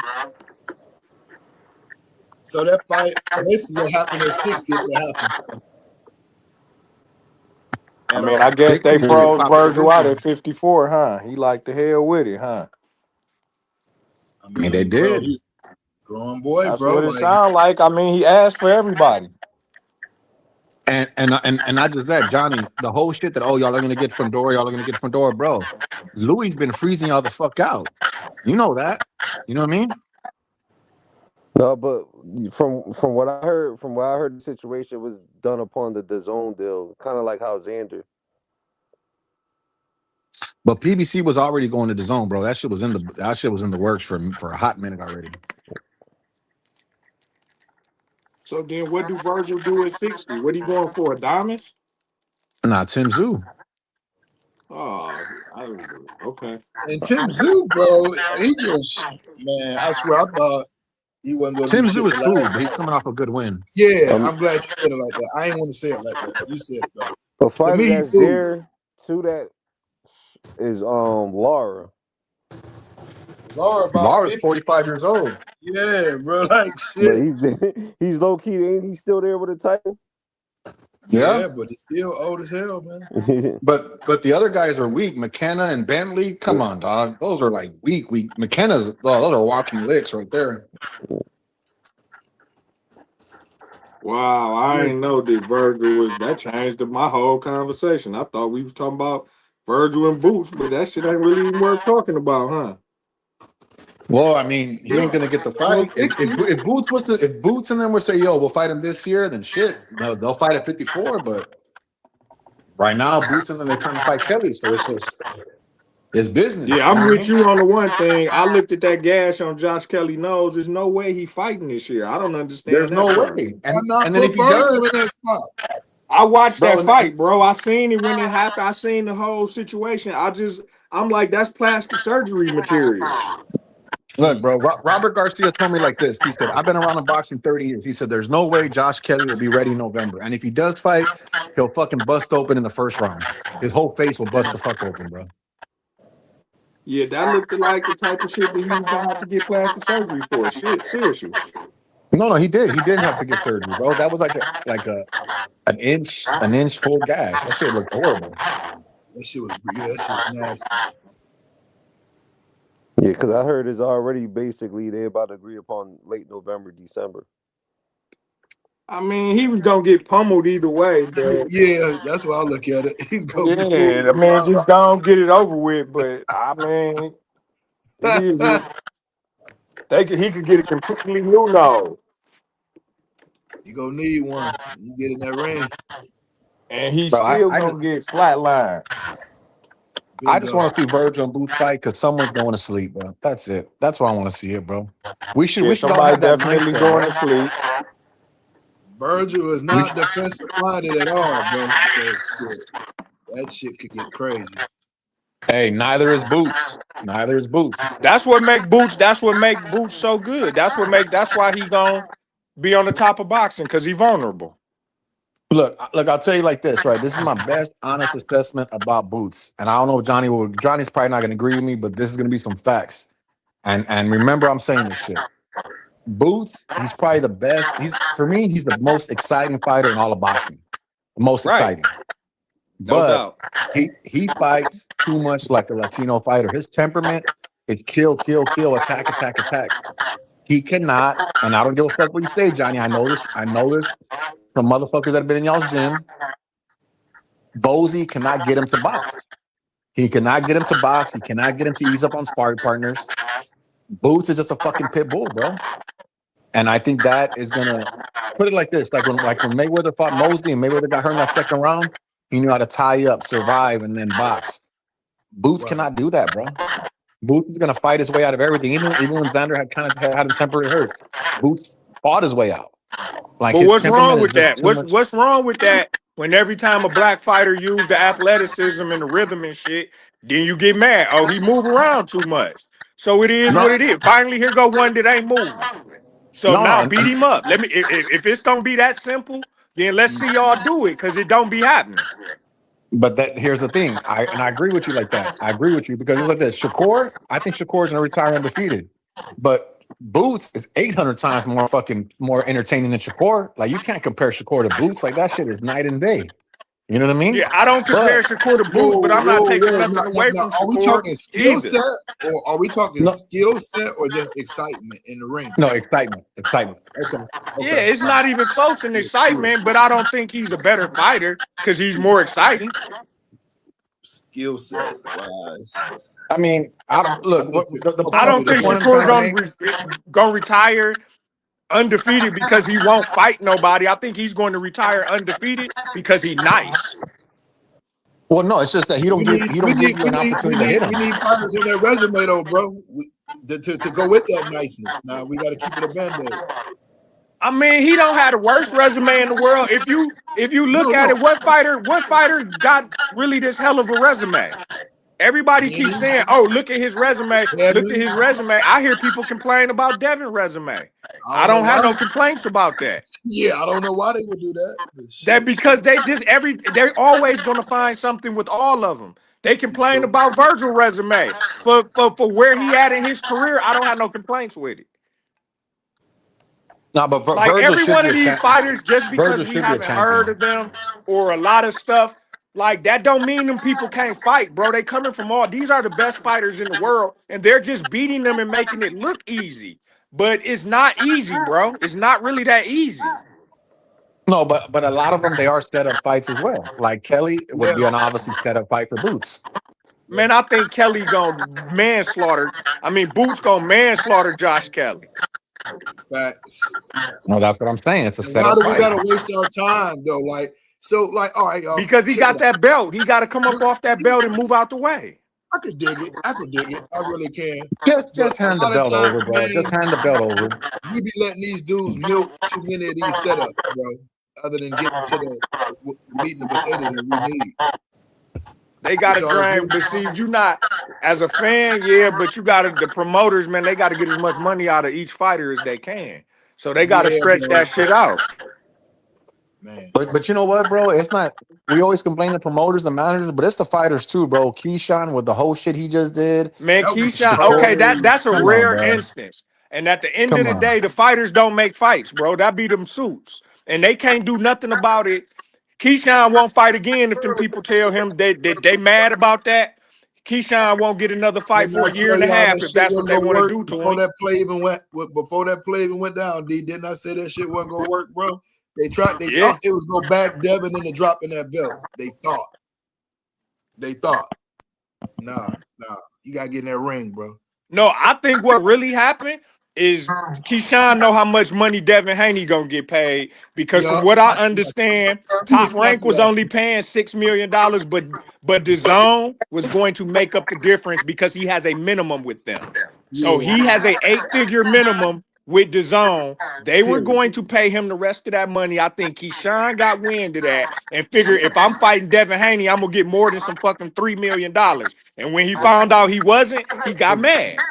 So that fight, basically what happened at 60 to happen. I mean, I guess they froze Virgil out at 54, huh? He like the hell with it, huh? I mean, they did. Bro, he's growing boy, That's bro. what it sounds like. I mean, he asked for everybody. And not just that, Johnny, the whole shit that y'all are gonna get front door, bro. Louis been freezing y'all the fuck out. You know that. You know what I mean? No, but from what I heard, the situation was done upon the DAZN deal, kind of like how Xander. But PBC was already going to DAZN, bro. That shit was in the works for a hot minute already. So then, what do Virgil do at 60? What he going for? Adonis? Nah, Tim Zoo. Oh, okay. And Tim Zoo, bro, he just, man, I swear, I thought he wasn't going to Tim do Zoo shit. is cool, but he's coming off a good win. Yeah, I'm glad you said it like that. I ain't want to say it like that. You said it though. The fighter to me, that's there to that is Lara. Lara's 45 years old. Yeah, bro, like shit. But he's low key. Ain't he still there with a title? Yeah, but he's still old as hell, man. but the other guys are weak. McKenna and Bentley, come on, dog. Those are like weak. McKenna's those are walking licks right there. Wow, I didn't know that Virgil was that changed my whole conversation. I thought we was talking about Virgil and Boots, but that shit ain't really even worth talking about, huh? Well, I mean, he ain't gonna get the fight. If Boots and them would say, "Yo, we'll fight him this year," then shit, they'll fight at 54. But right now, Boots and them they're trying to fight Kelly, so it's business. Yeah, I'm with you on the one thing. I looked at that gash on Josh Kelly's nose. There's no way he fighting this year. I don't understand. There's no way. And then if he does, in that spot. I watched that fight, bro. I seen it when it happened. I seen the whole situation. I'm like, that's plastic surgery material. Look, bro, Robert Garcia told me like this. He said, I've been around in boxing 30 years. He said, there's no way Josh Kelly will be ready in November. And if he does fight, he'll fucking bust open in the first round. His whole face will bust the fuck open, bro. Yeah, that looked like the type of shit that he was gonna have to get plastic surgery for. Shit, seriously. No, he did. He did have to get surgery, bro. That was like an inch full gash. That shit looked horrible. That shit was nasty. Yeah, because I heard it's already basically they're about to agree upon late November, December. I mean, he was gonna get pummeled either way. But yeah, that's why I look at it. He's gonna get pulled. I mean, just don't get it over with. But I mean, it is. He could get a completely new nose. You gonna need one. You get in that ring. And he's Bro, still gonna get flatlined. I just Bingo. want to see Virgil and Boots fight because someone's going to sleep, bro. That's it. That's why I want to see it, bro. We should all Somebody have that definitely mindset, going bro. to sleep. Virgil is not defensive minded at all, bro. So shit, that shit could get crazy. Hey, neither is Boots. Neither is Boots. That's what make Boots. That's what make Boots so good. That's why he gonna be on the top of boxing because he vulnerable. Look, I'll tell you like this, right? This is my best honest assessment about Boots. And I don't know if Johnny's probably not gonna agree with me, but this is gonna be some facts. And remember I'm saying this shit. Boots, he's probably the best. For me, he's the most exciting fighter in all of boxing. The most exciting. No doubt. He fights too much like a Latino fighter. His temperament is kill, kill, kill, attack, attack, attack. He cannot, and I don't give a fuck what you say, Johnny. I know this from motherfuckers that have been in y'all's gym. Bozy cannot get him to box. He cannot get him to box. He cannot get him to ease up on sparring partners. Boots is just a fucking pit bull, bro. And I think that is gonna put it like this: like when Mayweather fought Mosley and Mayweather got hurt in that second round, he knew how to tie up, survive, and then box. Boots cannot do that, bro. Boots is gonna fight his way out of everything. Even when Xander had him temporarily hurt, Boots fought his way out. Like, but what's wrong with that? What's wrong with that? When every time a black fighter used the athleticism and the rhythm and shit, then you get mad. Oh, he move around too much. So it is what it is. Finally, here go one that ain't moving. So now beat him up. Let me. If it's gonna be that simple, then let's see y'all do it because it don't be happening. But here's the thing. I agree with you like that. I agree with you because it's like this. I think Shakur's gonna retire undefeated, but Boots is 800 times more entertaining than Shakur. Like, you can't compare Shakur to Boots. Like, that shit is night and day. You know what I mean? Yeah, I don't compare Shakur to Boots, but I'm not taking nothing away from Shakur. Are we talking skill set, or are we talking skill set, or just excitement in the ring? No, excitement. Okay. Yeah, it's not even close in excitement, but I don't think he's a better fighter because he's more exciting. Skill set wise. I mean, I don't think Shakur gonna retire undefeated because he won't fight nobody. I think he's going to retire undefeated because he's nice. Well, no, it's just that he don't give you an opportunity to hit him. We need fighters on that resume, though, bro, to go with that niceness. Now we got to keep it a band-aid. I mean, he don't have the worst resume in the world. If you look at it, what fighter got really this hell of a resume? Everybody keeps saying, "Oh, look at his resume. Look at his resume." I hear people complain about Devin's resume. I don't have no complaints about that. Yeah, I don't know why they would do that. That because they're always gonna find something with all of them. They complain about Virgil's resume for where he at in his career. I don't have no complaints with it. No, but like Virgil every one of these fighters, just because we haven't heard of them or a lot of stuff, like that don't mean them people can't fight, bro. They coming from these are the best fighters in the world, and they're just beating them and making it look easy. But it's not easy, bro. It's not really that easy. No, but a lot of them, they are set up fights as well. Like Kelly would be an obviously set up fight for Boots. Man, I think Kelly gonna manslaughter. I mean, Boots gonna manslaughter Josh Kelly. Facts. No, that's what I'm saying. It's a setup fight. Why do we gotta waste our time though? All right, y'all. Because he got that belt. He got to come up off that belt and move out the way. I could dig it. I really can. Just hand the belt over, bro. Just hand the belt over. We be letting these dudes milk too many of these setups, bro. Other than getting to the meat and the potatoes that we need. They got to grind, but see, you not as a fan, yeah, but you got to the promoters, man. They got to get as much money out of each fighter as they can, so they got to stretch that shit out. Man. But you know what, bro? It's not. We always complain the promoters, the managers, but it's the fighters too, bro. Keyshawn with the whole shit he just did. Man, Keyshawn. Okay, that's a rare instance. And at the end of the day, the fighters don't make fights, bro. That be them suits, and they can't do nothing about it. Keyshawn won't fight again if them people tell him they mad about that. Keyshawn won't get another fight for a year and a half if that's what they want to do to him. Before that play even went down, D, didn't I say that shit wasn't gonna work, bro? They thought it was gonna back Devin into dropping that belt. They thought. Nah. You gotta get in that ring, bro. No, I think what really happened is Keyshawn know how much money Devin Haney gonna get paid, because from Yeah, what I understand, he was Top Rank talking was about only paying $6 million, but DAZN was going to make up the difference because he has a minimum with them. So yeah, he has a 8-figure minimum with DAZN. They were period. going to pay him the rest of that money. I think Keyshawn got wind of that and figured, if I'm fighting Devin Haney, I'm gonna get more than some fucking $3 million. And when he found out he wasn't, he got mad.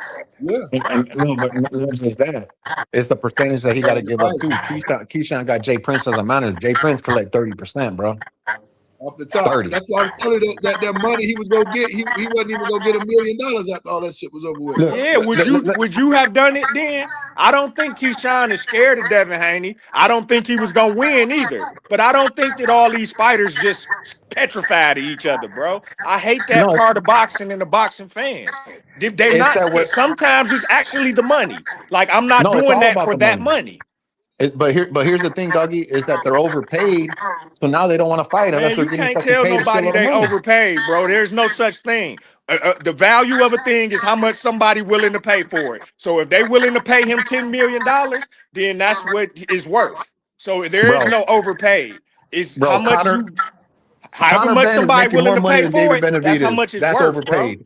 Yeah, And no, but not just that. It's the percentage that he got to give up too. Keyshawn got Jay Prince as a manager. Jay Prince collect 30%, bro. off the top. 30. That's why I was telling you that money he was gonna get, he wasn't even gonna get $1 million after all that shit was over with. Look, Yeah, would you have done it then? I don't think Keyshawn is scared of Devin Haney. I don't think he was gonna win either. But I don't think that all these fighters just petrified of each other, bro. I hate that no, part of boxing and the boxing fans. They're it's not that scared. what? Sometimes it's actually the money. Like, I'm not No, it's doing all that about for the that money. money. But here's the thing, Dougie, is that they're overpaid, so now they don't want to fight unless Man, they're you getting can't fucking tell paid a nobody shitload of they money. overpaid, bro. There's no such thing. The value of a thing is how much somebody willing to pay for it. So if they willing to pay him $10 million, then that's what it's worth. So there is Bro, no overpaid. It's how bro, much Connor you, however Connor much Ben is somebody making willing more to money pay than for David it. That's how Benavidez. much it's That's worth, bro. overpaid.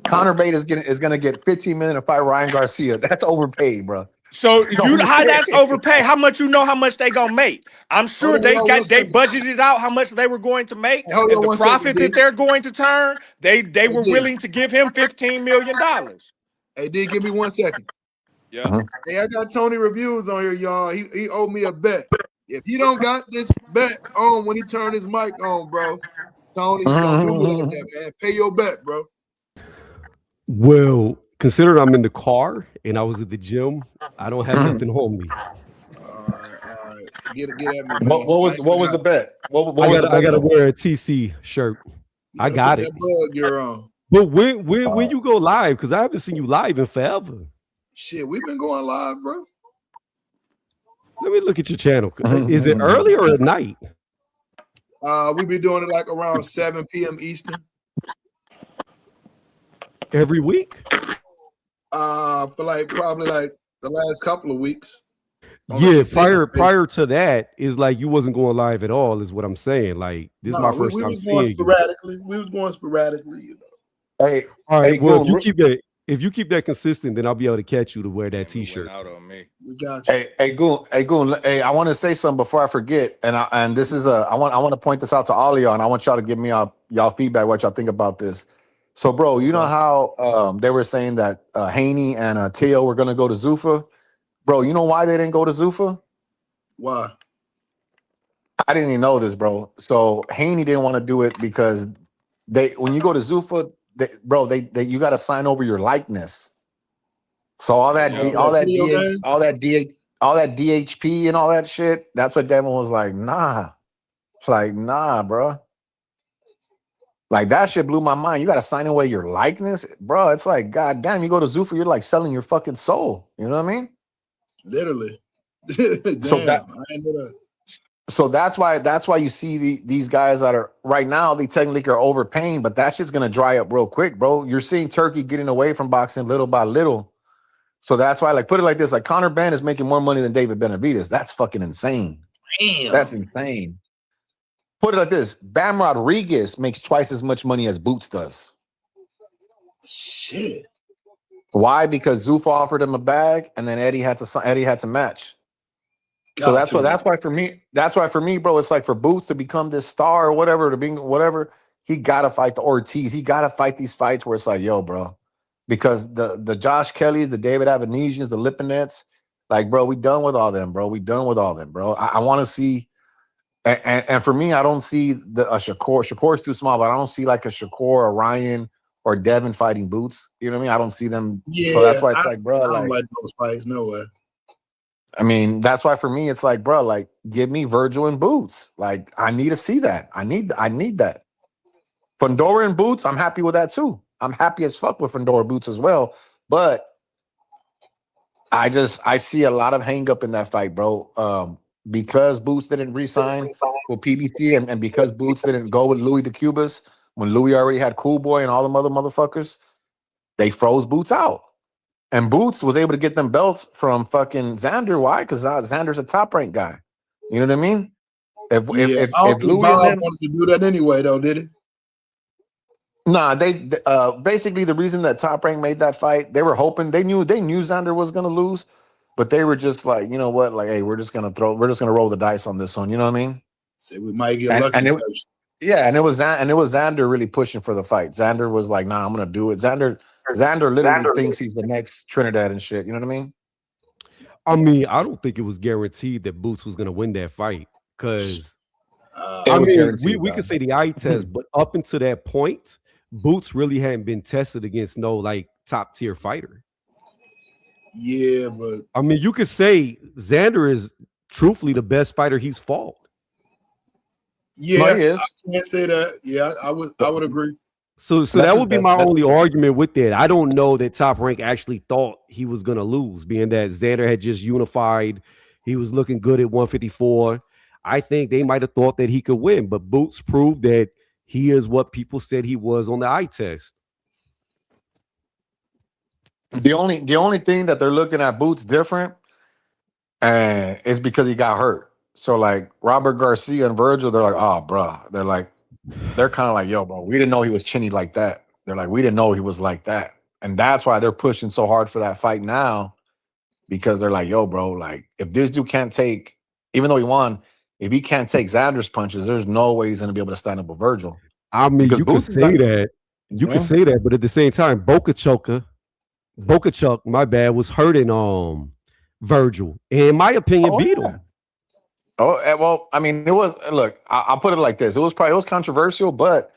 Connor Bate is gonna get 15 million to fight Ryan Garcia. That's overpaid, bro. So It's you how overpaid. that's overpaid? How much you know how much they gonna make? I'm Hold sure on, y'all, one they second. budgeted out how much they were going to make, Hey, hold and on the 1 second, profit that D. they're going to turn. They Hey, were D. willing to give him $15 million. Hey, D, give me 1 second. Yeah. Mhm. Hey, I got Tony Reviews on here, y'all. He owed me a bet. If he don't got this bet on when he turn his mic on, bro, Tony, don't do me like that, man. Pay your bet, bro. Well, considering I'm in the car and I was at the gym, I don't have Mhm. nothing on me. All right. Get at me, What, man. what I was ain't what gonna was the lie. bet? What I was got the I bet got to though? wear a TC shirt. You I gotta put got that it. bug gear on. But when Uh, you go live? Because I haven't seen you live in forever. Shit, we've been going live, bro. Let me look at your channel. Is it mhm. early or at night? We be doing it like around 7 p.m. Eastern. Every week? For like probably like the last couple of weeks on a Yeah, consistent basis. prior to that is like you wasn't going live at all, is what I'm saying. Like this is my No, first we time was going seeing you. sporadically. We was going sporadically, you know. Hey, All hey, right. Well, Goon. if you keep that consistent, then I'll be able to catch you to wear that Damn, it went t-shirt. out on me. We got you. Hey, Goon. Hey, I want to say something before I forget, and this is I want to point this out to all of y'all, and I want y'all to give me y'all feedback, what y'all think about this. So, bro, you know how they were saying that Haney and Teal were gonna go to Zuffa, bro. You know why they didn't go to Zuffa? Why? I didn't even know this, bro. So Haney didn't want to do it because when you go to Zuffa, you got to sign over your likeness. So all that Yep. all that DHP and all that shit. That's what Devin was like. Nah, it's like nah, bro. Like that shit blew my mind. You got to sign away your likeness, bro. It's like, god damn, you go to Zuffa, you're like selling your fucking soul. You know what I mean? Literally. Damn, So that I ain't know that. So that's why you see these guys that are right now, they technically are overpaying, but that shit's gonna dry up real quick, bro. You're seeing Turkey getting away from boxing little by little. So that's why, like, put it like this: like Conor Ben is making more money than David Benavidez. That's fucking insane. Damn. That's insane. Put it like this: Bam Rodriguez makes twice as much money as Boots does. Shit. Why? Because Zuffa offered him a bag, and then Eddie had to match. So that's why for me, bro, it's like for Boots to become this star or whatever, to be whatever, he gotta fight the Ortiz. He gotta fight these fights where it's like, yo, bro, because the Josh Kellys, the David Avenesians, the Lipinets, like, bro, we done with all them, bro. We done with all them, bro. I want to see, and for me, I don't see a Shakur. Shakur's too small, but I don't see like a Shakur, or Ryan, or Devin fighting Boots. You know what I mean? I don't see them. Yeah, So that's why it's like, bro, I don't like those fights. No way. I mean, that's why for me, it's like, bro, like, give me Virgil and Boots. Like, I need to see that. I need that. Fundora and Boots, I'm happy with that too. I'm happy as fuck with Fundora Boots as well. But I see a lot of hang up in that fight, bro. Because Boots didn't re-sign with PBC and because Boots didn't go with Louis DeCubas when Louis already had Cool Boy and all them other motherfuckers, they froze Boots out. And Boots was able to get them belts from fucking Xander. Why? Because Xander's a top ranked guy. You know what I mean? I don't think Louis Bob them, wanted to do that anyway, though, did he? nah, they basically the reason that Top Rank made that fight, they were hoping they knew Xander was gonna lose, but they were just like, you know what, like, hey, we're just gonna roll the dice on this one. You know what I mean? Say we might get lucky. And it was Xander really pushing for the fight. Xander was like, nah, I'm gonna do it. Xander literally thinks he's the next Trinidad and shit. You know what I mean? I mean, I don't think it was guaranteed that Boots was gonna win that fight because I mean, we could say the eye test, but up until that point, Boots really hadn't been tested against no like top tier fighter. Yeah, but I mean, you could say Xander is truthfully the best fighter he's fought. Yeah, I can't say that. Yeah, I would agree. So that would be my only argument with that. I don't know that Top Rank actually thought he was gonna lose, being that Xander had just unified. He was looking good at 154. I think they might have thought that he could win, but Boots proved that he is what people said he was on the eye test. The only thing that they're looking at Boots different is because he got hurt. So like Robert Garcia and Virgil, they're like, oh, bro. They're kind of like, yo, bro, we didn't know he was chinny like that. They're like, we didn't know he was like that. And that's why they're pushing so hard for that fight now, because they're like, yo, bro, like if this dude can't take, even though he won, if he can't take Xander's punches, there's no way he's going to be able to stand up with Virgil. I mean, you could say that. You could say that, but at the same time, Boca Chuck, my bad, was hurting Virgil. And in my opinion, beat him. Oh, well, I mean, it was, look, I'll put it like this. It was controversial, but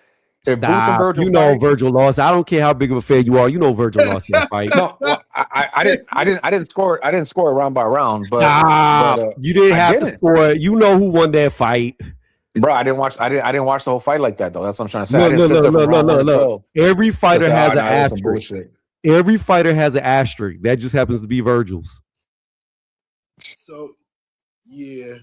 if Boots and Virgil Virgil lost. I don't care how big of a fan you are. You know Virgil lost that fight. No, well, I didn't score it round by round, but, you didn't have to score it. You know who won that fight. Bro, I didn't watch the whole fight like that though. That's what I'm trying to say. Look. Every fighter has an asterisk. Every fighter has an asterisk. That just happens to be Virgil's. So yeah.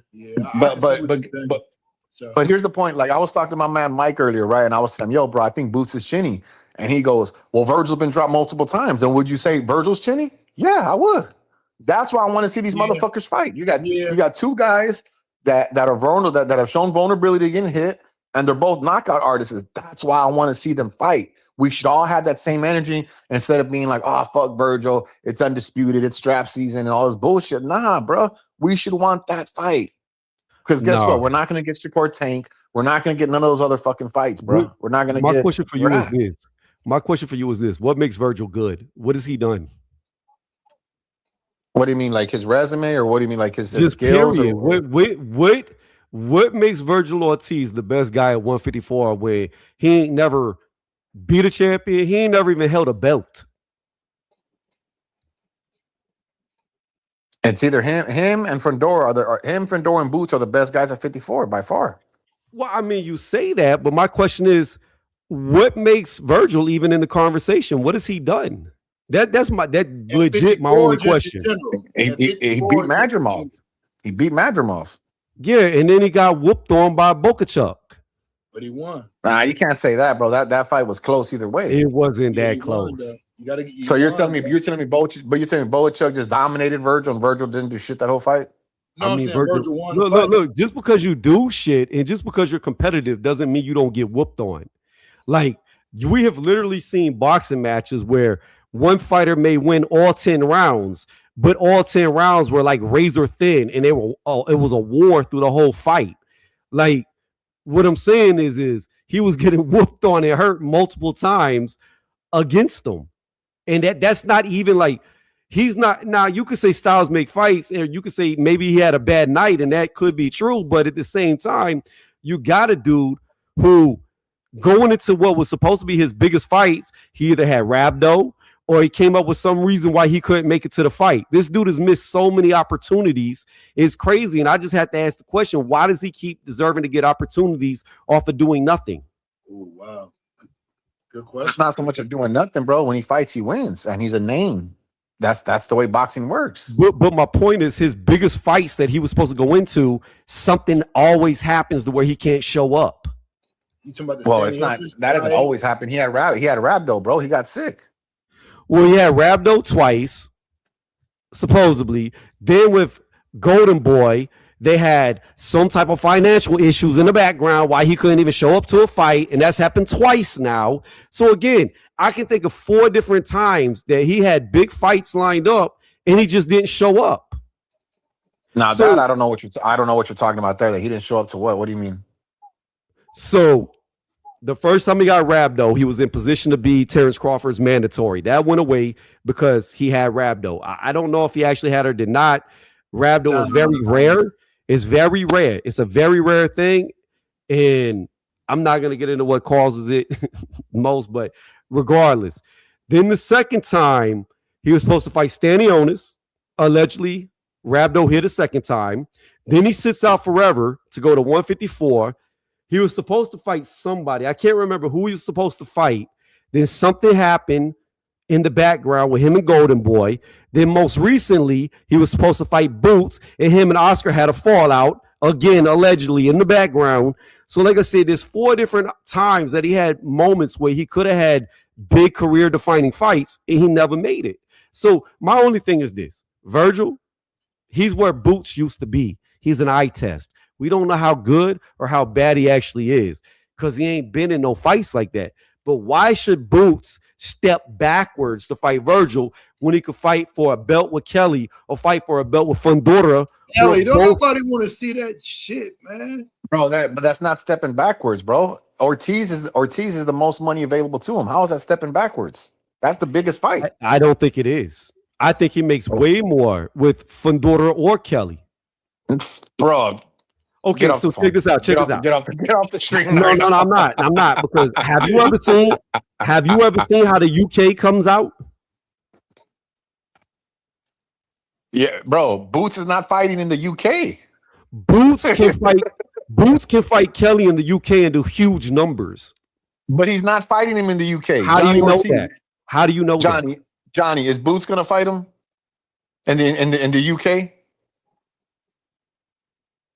But here's the point. Like I was talking to my man Mike earlier, right? And I was saying, yo, bro, I think Boots is chinny. And he goes, well, Virgil's been dropped multiple times. And would you say Virgil's chinny? Yeah, I would. That's why I want to see these motherfuckers fight. You got two guys that are vulnerable, that have shown vulnerability to getting hit, and they're both knockout artists. That's why I want to see them fight. We should all have that same energy instead of being like, oh, fuck Virgil, it's undisputed, it's strap season and all this bullshit. Nah, bro, we should want that fight. Because guess what? We're not going to get Shakur Tank. We're not going to get none of those other fucking fights, bro. We're not going to get. My question for you is this. What makes Virgil good? What has he done? What do you mean, like his resume, or what do you mean, like his skills? Or what makes Virgil Ortiz the best guy at 154 where he ain't never beat a champion? He ain't never even held a belt. It's either him and Fandor Fandor and Boots are the best guys at 54 by far. Well, I mean, you say that, but my question is, what makes Virgil even in the conversation? What has he done? That's legit my only question. He beat Madrimov. He beat Madrimov. Yeah, and then he got whooped on by Boca Chuck. But he won. Nah, you can't say that, bro. That fight was close either way. It wasn't that close. You're telling me Boca Chuck just dominated Virgil and Virgil didn't do shit that whole fight? No, I mean, Virgil won. Look, just because you do shit and just because you're competitive doesn't mean you don't get whooped on. Like, we have literally seen boxing matches where one fighter may win all 10 rounds, but all 10 rounds were like razor thin and it was a war through the whole fight. Like, what I'm saying is he was getting whooped on and hurt multiple times against them. And that's not even like, he's not. Now you could say styles make fights, or you could say maybe he had a bad night, and that could be true. But at the same time, you got a dude who, going into what was supposed to be his biggest fights, he either had rhabdo or he came up with some reason why he couldn't make it to the fight. This dude has missed so many opportunities. It's crazy. And I just have to ask the question, why does he keep deserving to get opportunities off of doing nothing? Oh, wow. Good question. It's not so much of doing nothing, bro. When he fights, he wins, and he's a name. That's the way boxing works. But my point is, his biggest fights that he was supposed to go into, something always happens to where he can't show up. You talking about the it's not. That doesn't always happen. He had rhabdo, bro. He got sick. Well, yeah, Rabdo twice, supposedly. Then with Golden Boy, they had some type of financial issues in the background why he couldn't even show up to a fight, and that's happened twice now. So again, I can think of 4 different times that he had big fights lined up and he just didn't show up. Now that I don't know what you're talking about there. That he didn't show up to what? What do you mean? So the first time he got Rabdo, he was in position to be Terrence Crawford's mandatory. That went away because he had Rabdo. I don't know if he actually had or did not. Rabdo is very rare. It's very rare. It's a very rare thing. And I'm not going to get into what causes it most, but regardless. Then the second time, he was supposed to fight Stanionis. Allegedly, Rabdo hit a second time. Then he sits out forever to go to 154. He was supposed to fight somebody. I can't remember who he was supposed to fight. Then something happened in the background with him and Golden Boy. Then most recently, he was supposed to fight Boots, and him and Oscar had a fallout, again, allegedly, in the background. So like I said, there's 4 different times that he had moments where he could have had big career-defining fights, and he never made it. So my only thing is this. Virgil, he's where Boots used to be. He's an eye test. We don't know how good or how bad he actually is because he ain't been in no fights like that. But why should Boots step backwards to fight Virgil when he could fight for a belt with Kelly or fight for a belt with Fundora? Kelly, don't nobody want to see that shit, man. Bro, but that's not stepping backwards, bro. Ortiz is the most money available to him. How is that stepping backwards? That's the biggest fight. I don't think it is. I think he makes way more with Fundora or Kelly. Bro. Okay, so check this out. Check this out. Get off the stream. No, I'm not. Because have you ever seen how the UK comes out? Yeah, bro. Boots is not fighting in the UK. Boots can fight Kelly in the UK and do huge numbers. But he's not fighting him in the UK. How do you know that? How do you know that? Johnny, is Boots gonna fight him in the UK?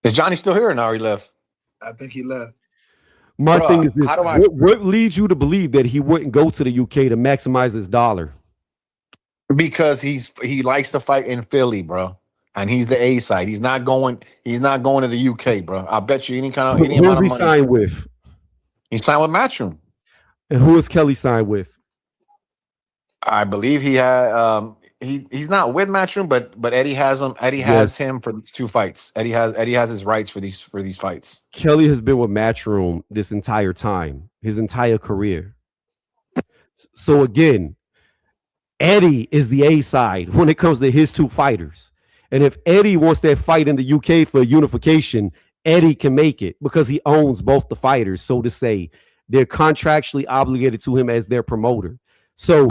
Is Johnny still here or now he left? I think he left. My thing is this. What leads you to believe that he wouldn't go to the UK to maximize his dollar? Because he likes to fight in Philly, bro. And he's the A side. He's not going to the UK, bro. I bet you any amount of money. Who's he signed with? He signed with Matchroom. And who is Kelly signed with? I believe he had he's not with Matchroom, but Eddie has him. Eddie has him for these 2 fights. Eddie has his rights for these fights. Kelly has been with Matchroom this entire time, his entire career. So again, Eddie is the A side when it comes to his 2 fighters. And if Eddie wants that fight in the UK for unification, Eddie can make it because he owns both the fighters, so to say. They're contractually obligated to him as their promoter. So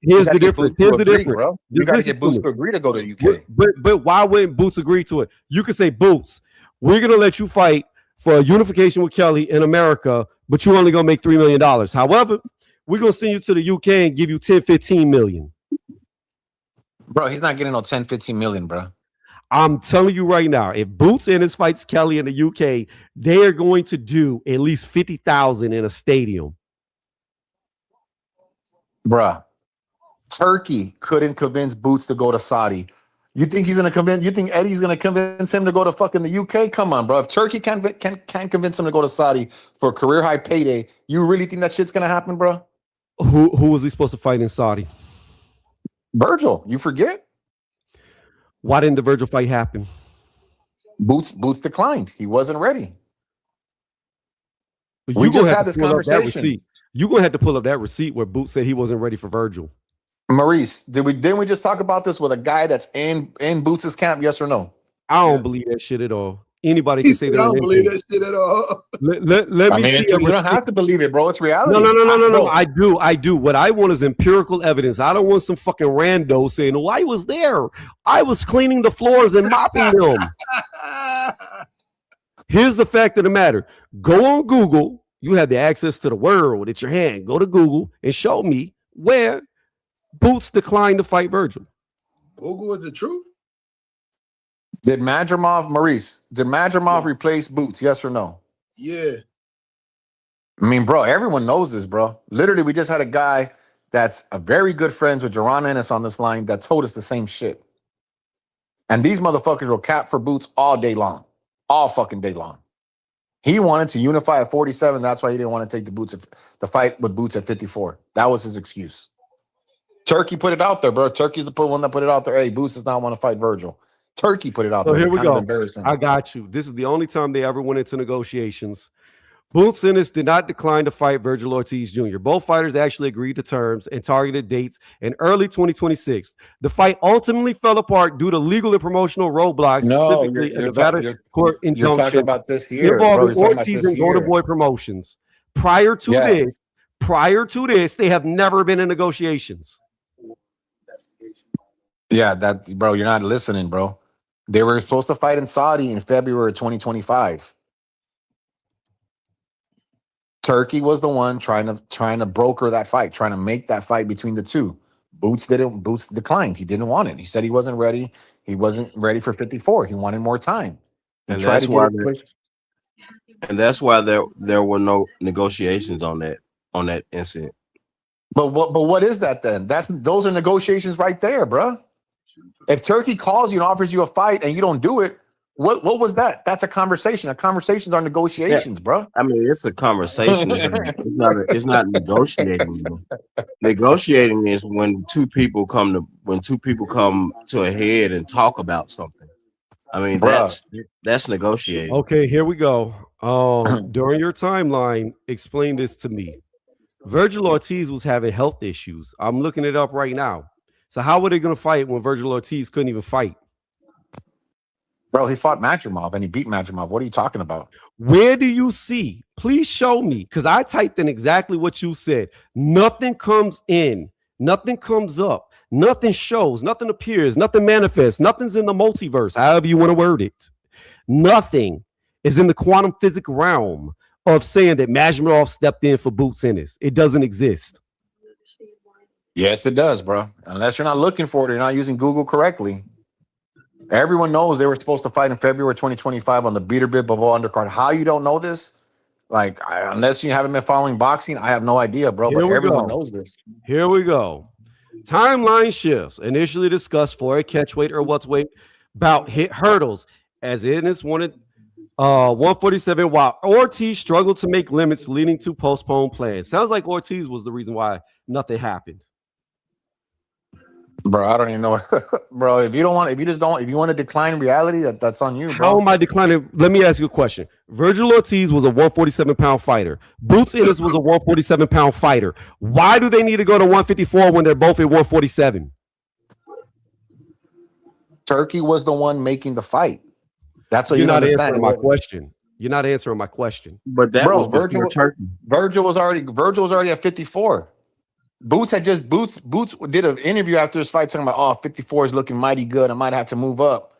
here's the difference. You got to get Boots to agree to go to the UK. But why wouldn't Boots agree to it? You could say, Boots, we're going to let you fight for a unification with Kelly in America, but you're only going to make $3 million. However, we're going to send you to the UK and give you 10, 15 million. Bro, he's not getting no 10, 15 million, bro. I'm telling you right now, if Boots Ennis fights Kelly in the UK, they are going to do at least 50,000 in a stadium. Bruh, Turkey couldn't convince Boots to go to Saudi. You think he's gonna convince? You think Eddie's gonna convince him to go to fucking the UK? Come on, bro. If Turkey can't convince him to go to Saudi for a career high payday, you really think that shit's gonna happen, bro? Who was he supposed to fight in Saudi? Virgil. You forget? Why didn't the Virgil fight happen? Boots declined. He wasn't ready. We just had this conversation. You're gonna have to pull up that receipt where Boots said he wasn't ready for Virgil. Maurice, didn't we just talk about this with a guy that's in Boots' camp? Yes or no? I don't believe that shit at all. Anybody can say that. I don't believe that shit at all. Let me see. You don't have to believe it, bro. It's reality. No. I do. What I want is empirical evidence. I don't want some fucking rando saying, "Oh, I was there. I was cleaning the floors and mopping them." Here's the fact of the matter. Go on Google. You have the access to the world at your hand. Go to Google and show me where Boots declined to fight Virgil. Google is the truth. Did Madrimov replace Boots? Yes or no? Yeah. I mean, bro, everyone knows this, bro. Literally, we just had a guy that's a very good friends with Jaron Ennis on this line that told us the same shit. And these motherfuckers will cap for Boots all day long. All fucking day long. He wanted to unify at 47. That's why he didn't want to take the fight with Boots at 54. That was his excuse. Turkey put it out there, bro. Turkey's the one that put it out there. Hey, Boots does not want to fight Virgil. Turkey put it out there. Here we go. Embarrassing. I got you. This is the only time they ever went into negotiations. Boots Ennis did not decline to fight Virgil Ortiz Jr. Both fighters actually agreed to terms and targeted dates in early 2026. The fight ultimately fell apart due to legal and promotional roadblocks, specifically a Nevada court injunction. You're talking about this year, involving Ortiz and Golden Boy Promotions. Prior to this, they have never been in negotiations. Yeah, bro, you're not listening, bro. They were supposed to fight in Saudi in February 2025. Turkey was the one trying to broker that fight, trying to make that fight between the two. Boots declined. He didn't want it. He said he wasn't ready. He wasn't ready for 54. He wanted more time. And that's why there were no negotiations on that incident. But what is that then? Those are negotiations right there, bro. If Turkey calls you and offers you a fight and you don't do it, what was that? That's a conversation. Conversations are negotiations, bro. I mean, it's a conversation. It's not negotiating. Negotiating is when two people come to a head and talk about something. I mean, that's negotiating. Okay, here we go. During your timeline, explain this to me. Virgil Ortiz was having health issues. I'm looking it up right now. So how were they going to fight when Virgil Ortiz couldn't even fight? Bro, he fought Matrimov and he beat Matrimov. What are you talking about? Where do you see? Please show me, because I typed in exactly what you said. Nothing comes in. Nothing comes up. Nothing shows. Nothing appears. Nothing manifests. Nothing's in the multiverse, however you want to word it. Nothing is in the quantum physics realm of saying that Majmarov stepped in for Boots Ennis. It doesn't exist. Yes, it does, bro. Unless you're not looking for it, you're not using Google correctly. Everyone knows they were supposed to fight in February 2025 on the beater bib of all undercard. How you don't know this? Like, unless you haven't been following boxing, I have no idea, bro. But everyone knows this. Here we go. Timeline shifts. Initially discussed for a catchweight or what's weight bout hit hurdles as Ennis wanted 147, while Ortiz struggled to make limits, leading to postponed plans. Sounds like Ortiz was the reason why nothing happened. Bro, I don't even know. Bro, if you want to decline reality, that's on you, bro. How am I declining? Let me ask you a question. Virgil Ortiz was a 147-pound fighter. Boots Ennis was a 147-pound fighter. Why do they need to go to 154 when they're both at 147? Turkey was the one making the fight. That's what you're not understand. Answering my question. You're not answering my question. But that was Virgil. Virgil was already at 54. Boots did an interview after his fight talking about, 54 is looking mighty good. I might have to move up.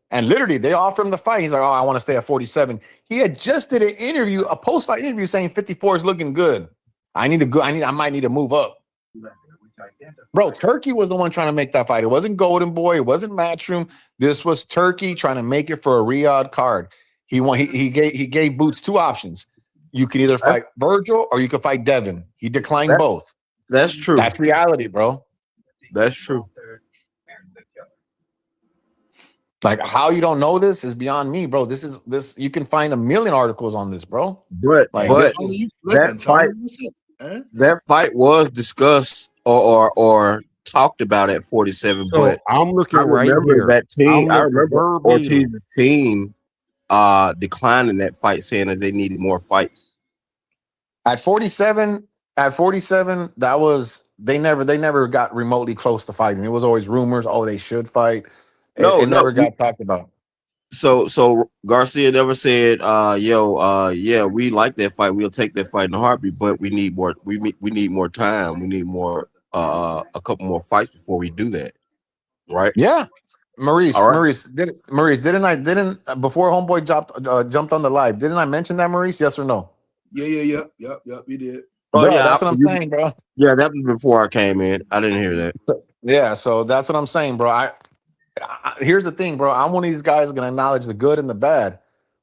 And literally, they offered him the fight. He's like, I want to stay at 47. He had just did an interview, a post-fight interview saying 54 is looking good. I might need to move up. Bro, Turkey was the one trying to make that fight. It wasn't Golden Boy. It wasn't Matchroom. This was Turkey trying to make it for a Riyadh card. He gave Boots two options. You can either fight Virgil or you could fight Devin. He declined both. That's true. That's reality, bro. That's true. Like, how you don't know this is beyond me, bro. This you can find a million articles on this, bro. But that fight was discussed or talked about at 47. So but I'm looking right here. That team. I remember Ortiz's team declining that fight, saying that they needed more fights. At 47, that was they never got remotely close to fighting. It was always rumors. Oh, they should fight. It never got talked about. So Garcia never said, yeah, we like that fight. We'll take that fight in a heartbeat, but we need more. We need more time. We need more, a couple more fights before we do that. Right? Yeah. Maurice, didn't before Homeboy jumped on the live? Didn't I mention that, Maurice? Yes or no? Yeah. You did. Oh, yeah, that's what I'm saying, bro. Yeah, that was before I came in. I didn't hear that. So that's what I'm saying, bro. Here's the thing, bro. I'm one of these guys who's gonna acknowledge the good and the bad.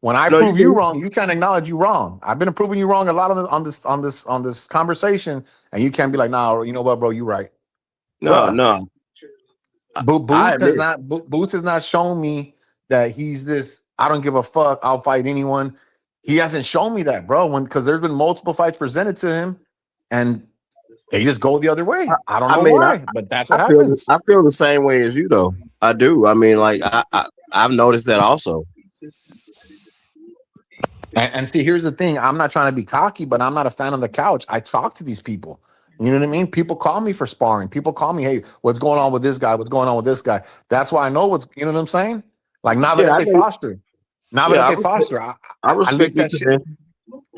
When I prove you wrong, you can't acknowledge you wrong. I've been proving you wrong a lot on this conversation, and you can't be like, nah, you know what, bro, you right. No. Boots has not shown me that he's this. I don't give a fuck. I'll fight anyone. He hasn't shown me that, bro. Because there's been multiple fights presented to him, and they just go the other way. I don't know why, but that's what happens. I feel the same way as you, though. I do. I mean, like I've noticed that also. And see, here's the thing. I'm not trying to be cocky, but I'm not a fan on the couch. I talk to these people. You know what I mean? People call me for sparring. People call me, hey, what's going on with this guy? What's going on with this guy? That's why I know you know what I'm saying? Like Navarrete Foster. Navarrete Foster. I leaked that shit.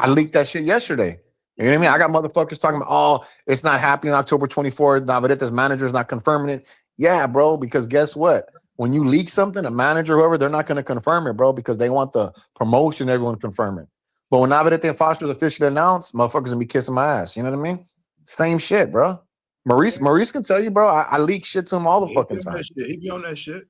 I leaked that shit yesterday. You know what I mean? I got motherfuckers talking about, oh, it's not happening October 24th. Navarrete's manager is not confirming it. Yeah, bro, because guess what? When you leak something, a manager, whoever, they're not going to confirm it, bro, because they want the promotion, everyone confirm it. But when Navarrete and Foster's officially announced, motherfuckers going to be kissing my ass. You know what I mean? Same shit, bro. Maurice can tell you, bro. I leak shit to him all the fucking time. He be on that shit.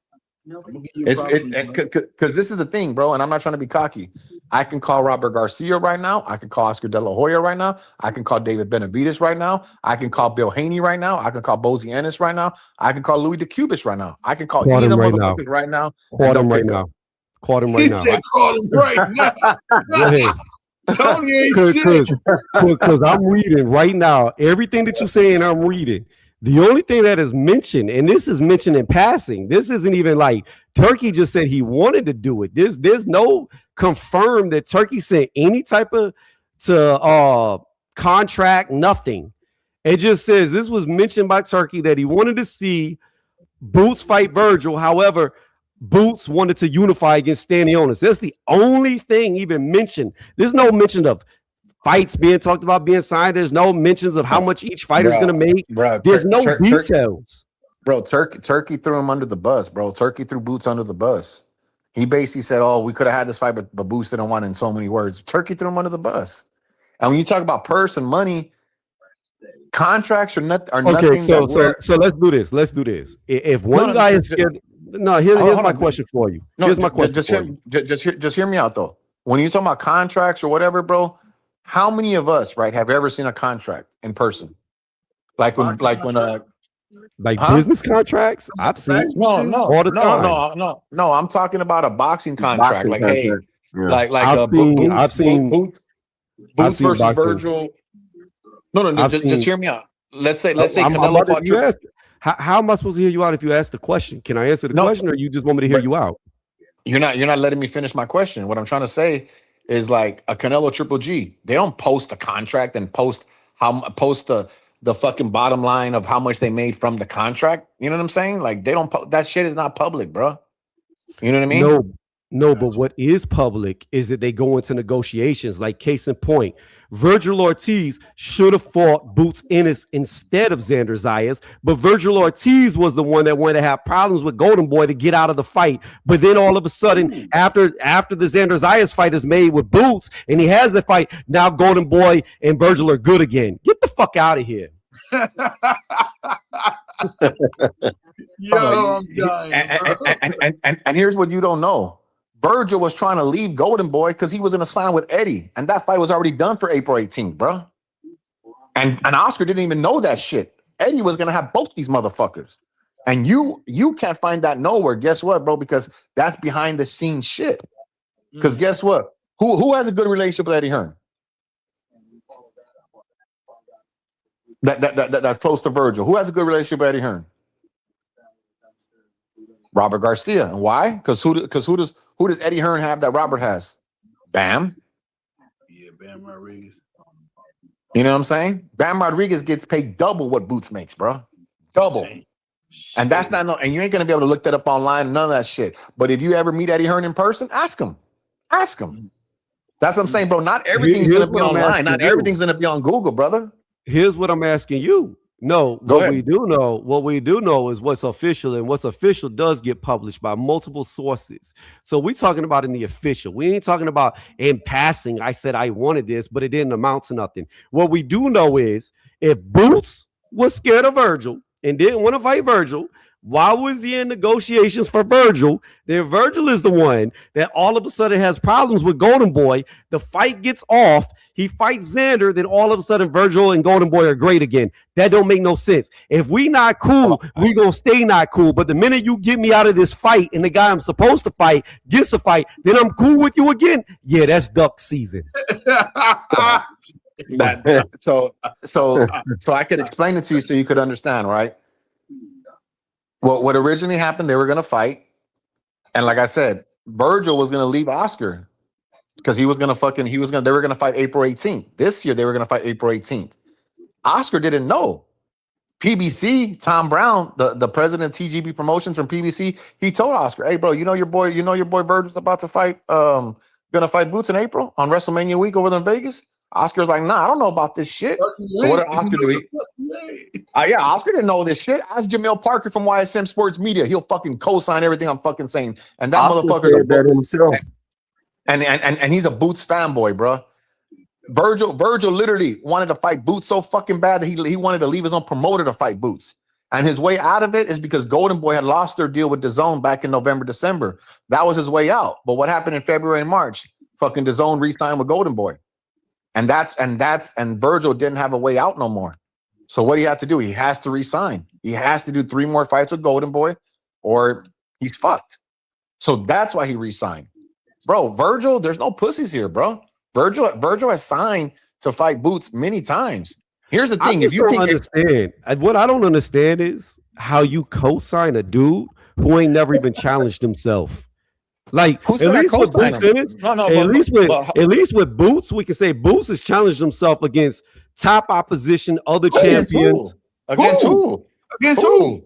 Because this is the thing, bro, and I'm not trying to be cocky. I can call Robert Garcia right now. I can call Oscar De La Hoya right now. I can call David Benavidez right now. I can call Bill Haney right now. I can call Bozy Ennis right now. I can call Louis DeCubis right now. I can call any of the motherfuckers right now. Call him right now. Call him right now. He said call him right now. Go ahead. Tony ain't shit. Because I'm reading right now. Everything that you're saying, I'm reading. The only thing that is mentioned, and this is mentioned in passing, this isn't even like Turkey just said he wanted to do it. There's no confirmed that Turkey sent any type of contract, nothing. It just says this was mentioned by Turkey that he wanted to see Boots fight Virgil. However, Boots wanted to unify against Stanionis. That's the only thing even mentioned. There's no mention of fights being talked about being signed. There's no mentions of how much each fighter's going to make. Bro, there's no details. Bro, Turkey threw him under the bus, bro. Turkey threw Boots under the bus. He basically said, oh, we could have had this fight, but Boots didn't want it in so many words. Turkey threw him under the bus. And when you talk about purse and money, contracts are nothing. So let's do this. Let's do this. If one guy is scared, here's my question for you. Here's my question. Just hear me out though. When you talk about contracts or whatever, bro, how many of us, right, have ever seen a contract in person? Business contracts? I've seen all the time. No. I'm talking about a boxing contract. I've seen Boots versus boxing. Virgil. No. Just hear me out. Let's say Canelo fought. How am I supposed to hear you out if you ask the question? Can I answer the question, or you just want me to hear you out? You're not letting me finish my question. What I'm trying to say is like a Canelo Triple G. They don't post the contract and post the fucking bottom line of how much they made from the contract. You know what I'm saying? Like they don't. That shit is not public, bro. You know what I mean? No. But what is public is that they go into negotiations. Like case in point, Virgil Ortiz should have fought Boots Ennis instead of Xander Zayas, but Virgil Ortiz was the one that wanted to have problems with Golden Boy to get out of the fight. But then all of a sudden, after the Xander Zayas fight is made with Boots and he has the fight, now Golden Boy and Virgil are good again. Get the fuck out of here. Yo, I'm dying. And here's what you don't know. Virgil was trying to leave Golden Boy because he was in a sign with Eddie, and that fight was already done for April 18th, bro. And Oscar didn't even know that shit. Eddie was gonna have both these motherfuckers, and you can't find that nowhere. Guess what, bro? Because that's behind the scenes shit. Because guess what? Who has a good relationship with Eddie Hearn? That's close to Virgil. Who has a good relationship with Eddie Hearn? Robert Garcia. And why? Because who does Eddie Hearn have that Robert has? Bam. Yeah, Bam Rodriguez. You know what I'm saying? Bam Rodriguez gets paid double what Boots makes, bro. Double. And that's not and you ain't gonna be able to look that up online, none of that shit. But if you ever meet Eddie Hearn in person, ask him. Ask him. That's what I'm saying, bro. Not everything's gonna be online. Not everything's gonna be on Google, brother. Here's what I'm asking you. What we do know is what's official, and what's official does get published by multiple sources. So we're talking about in the official. We ain't talking about in passing. I said I wanted this, but it didn't amount to nothing. What we do know is if Boots was scared of Virgil and didn't want to fight Virgil, Why was he in negotiations for Virgil? Then Virgil is the one that all of a sudden has problems with Golden Boy. The fight gets off. He fights Xander. Then all of a sudden Virgil and Golden Boy are great again. That don't make no sense. If we not cool, we gonna stay not cool. But the minute you get me out of this fight and the guy I'm supposed to fight gets a fight, then I'm cool with you again. Yeah, that's duck season. So I could explain it to you so you could understand, right? Well, what originally happened, they were gonna fight, and like I said, Virgil was gonna leave Oscar because they were gonna fight April 18th. This year they were gonna fight April 18th. Oscar didn't know. PBC, Tom Brown, the president of TGB Promotions from PBC, he told Oscar, "Hey, bro, you know your boy Virgil's about to fight, gonna fight Boots in April on WrestleMania week over there in Vegas." Oscar's like, "Nah, I don't know about this shit." So what did Oscar do? Yeah, Oscar didn't know this shit. Ask Jamil Parker from YSM Sports Media. He'll fucking co-sign everything I'm fucking saying. And that Oscar motherfucker that himself. And he's a Boots fanboy, bro. Virgil literally wanted to fight Boots so fucking bad that he wanted to leave his own promoter to fight Boots. And his way out of it is because Golden Boy had lost their deal with DAZN back in November, December. That was his way out. But what happened in February and March? Fucking DAZN re-signed with Golden Boy. And Virgil didn't have a way out no more. So what do you have to do? He has to resign. He has to do 3 more fights with Golden Boy, or he's fucked. So that's why he resigned. Bro, Virgil, there's no pussies here, bro. Virgil has signed to fight Boots many times. Here's the thing: what I don't understand is how you co-sign a dude who ain't never even challenged himself. Like at least with Boots, at least with Boots, we can say Boots has challenged himself against top opposition, other champions. Against who? Against who?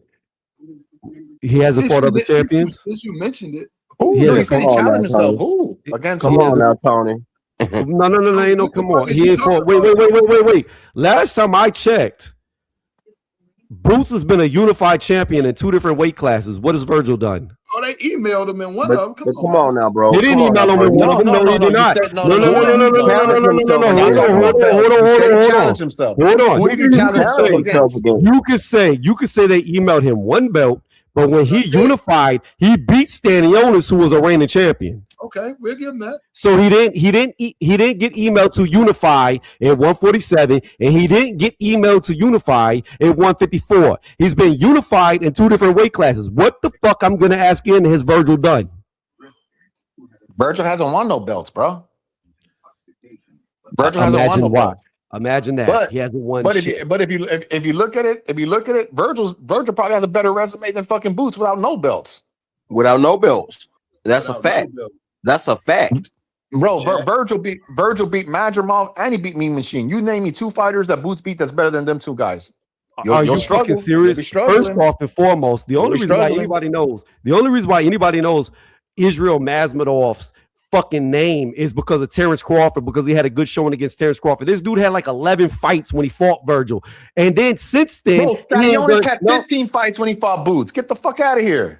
He hasn't fought other champions. Since you mentioned it, he said he challenged himself. Who? Against come on now, Tony. No, ain't no come on. He ain't fought. Wait. Last time I checked, Boots has been a unified champion in 2 different weight classes. What has Virgil done? Oh, they emailed him in one of them. Come on now, bro. They didn't email him in one of them. No, he did not. No. Hold on. Who did he challenge himself against? You could say they emailed him 1 belt, but when he unified, he beat Stanionis, who was a reigning champion. Okay, we'll give him that. So he didn't get emailed to unify at 147, and he didn't get emailed to unify at 154. He's been unified in 2 different weight classes. What the fuck, I'm gonna ask you, has Virgil done? Virgil hasn't won no belts, bro. Virgil hasn't won no belts. Imagine that. But he hasn't won. But if you look at it, Virgil probably has a better resume than fucking Boots without no belts. Without no belts. That's a fact. That's a fact. Bro, Virgil beat Madrimov and he beat Mean Machine. You name me 2 fighters that Boots beat that's better than them 2 guys. Are you fucking serious? First off and foremost, the only reason why anybody knows Israel Mazmadov's fucking name is because of Terrence Crawford, because he had a good showing against Terrence Crawford. This dude had like 11 fights when he fought Virgil. And then since then, Stanionis had 15 fights when he fought Boots. Get the fuck out of here.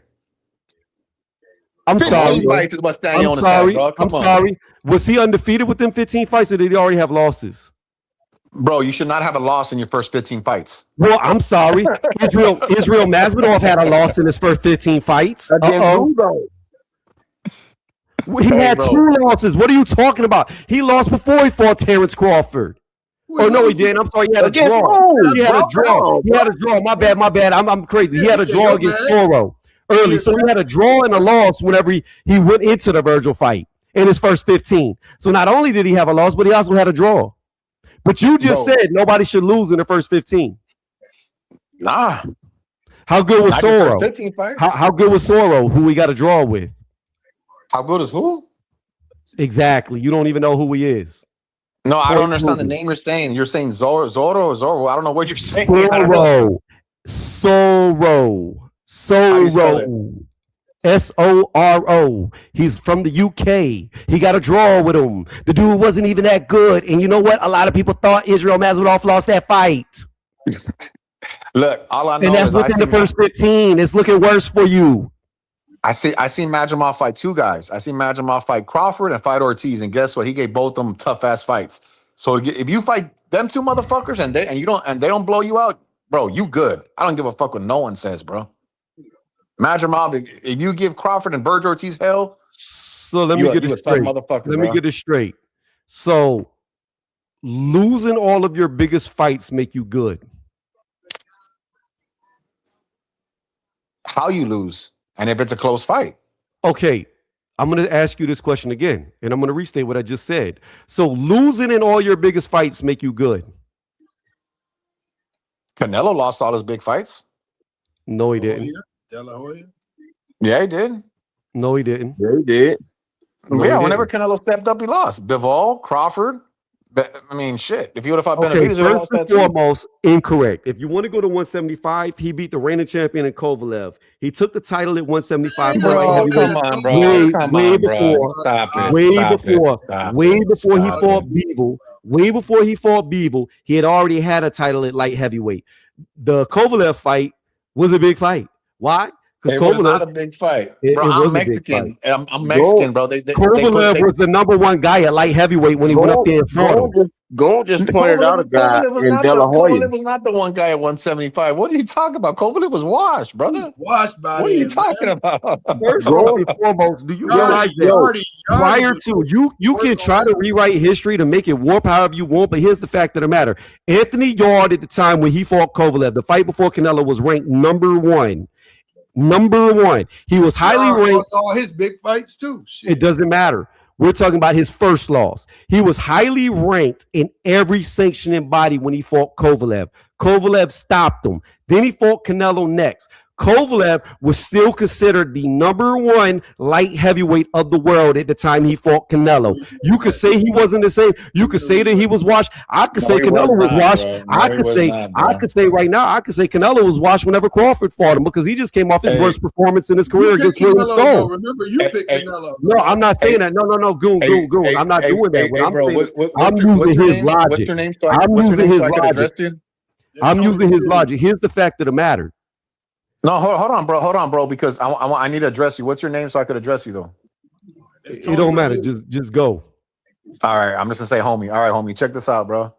I'm sorry. Fights is what Stanionis had, bro. I'm sorry. Was he undefeated with them 15 fights, or did he already have losses? Bro, you should not have a loss in your first 15 fights. Well, I'm sorry. Israel Mazmadov had a loss in his first 15 fights. He had 2 losses. What are you talking about? He lost before he fought Terrence Crawford. Oh no, he didn't. I'm sorry. He had a draw. He had a draw. My bad. I'm crazy. He had a draw against Toro early. So he had a draw and a loss whenever he went into the Virgil fight in his first 15. So not only did he have a loss, but he also had a draw. But you just said nobody should lose in the first 15. Nah. How good was Soro? How good was Soro, who we got a draw with? How good is who? Exactly. You don't even know who he is. No, I don't understand the name you're saying. You're saying Zoro or Zoro. I don't know what you're saying. Soro. Soro. He's from the UK. He got a draw with him. The dude wasn't even that good. And you know what? A lot of people thought Israel Mazmadov lost that fight. Look, all I know and that's within the first 15. It's looking worse for you. I see Madrimov fight 2 guys. I see Madrimov fight Crawford and fight Ortiz. And guess what? He gave both of them tough ass fights. So if you fight them 2 motherfuckers and they don't blow you out, bro, you good. I don't give a fuck what no one says, bro. Madrimov, if you give Crawford and Virgil Ortiz hell, so let me get it straight. Let me get it straight. So losing all of your biggest fights make you good. How you lose, and if it's a close fight. Okay, I'm going to ask you this question again, and I'm going to restate what I just said. So losing in all your biggest fights make you good. Canelo lost all his big fights. No, he didn't. De La Hoya? Yeah, he did. No, he didn't. Yeah, he did. No, yeah, he whenever didn't. Canelo stepped up, he lost. Bivol, Crawford. I mean, shit. If you would have fought Okay, Benavidez, first and foremost, incorrect. If you want to go to 175, he beat the reigning champion in Kovalev. He took the title at 175. Bro, come on, bro. Way before. Stop it. Way before he fought Bevel. Way before he fought Bevel, he had already had a title at light heavyweight. The Kovalev fight was a big fight. Why? It was not a big fight. Bro, I'm Mexican. I'm Mexican, bro. Kovalev was the number one guy at light heavyweight when he went up there and fought him. Goon just pointed out a guy in De La Hoya. Kovalev was not the one guy at 175. What are you talking about? Kovalev was washed, brother. Washed by What are you talking about? First and foremost, do you realize that prior to you can try to rewrite history to make it warp however you want, but here's the fact of the matter. Anthony Yard at the time when he fought Kovalev, the fight before Canelo, was ranked number one. Number one. He was highly ranked. All his big fights too. Shit. It doesn't matter. We're talking about his first loss. He was highly ranked in every sanctioning body when he fought Kovalev. Kovalev stopped him. Then he fought Canelo next. Kovalev was still considered the number one light heavyweight of the world at the time he fought Canelo. You could say he wasn't the same. You could say that he was washed. I could say Canelo was washed. I could say right now, I could say Canelo was washed whenever Crawford fought him because he just came off his worst performance in his career against William Stone. Remember, you picked Canelo. No, I'm not saying that. No. Goon. I'm not doing that. I'm using his logic. What's your name? I'm using his logic. I'm using his logic. Here's the fact of the matter. No, hold on, bro, because I need to address you. What's your name so I could address you, though? It don't matter. Just go. All right, I'm just going to say homie. All right, homie, check this out, bro.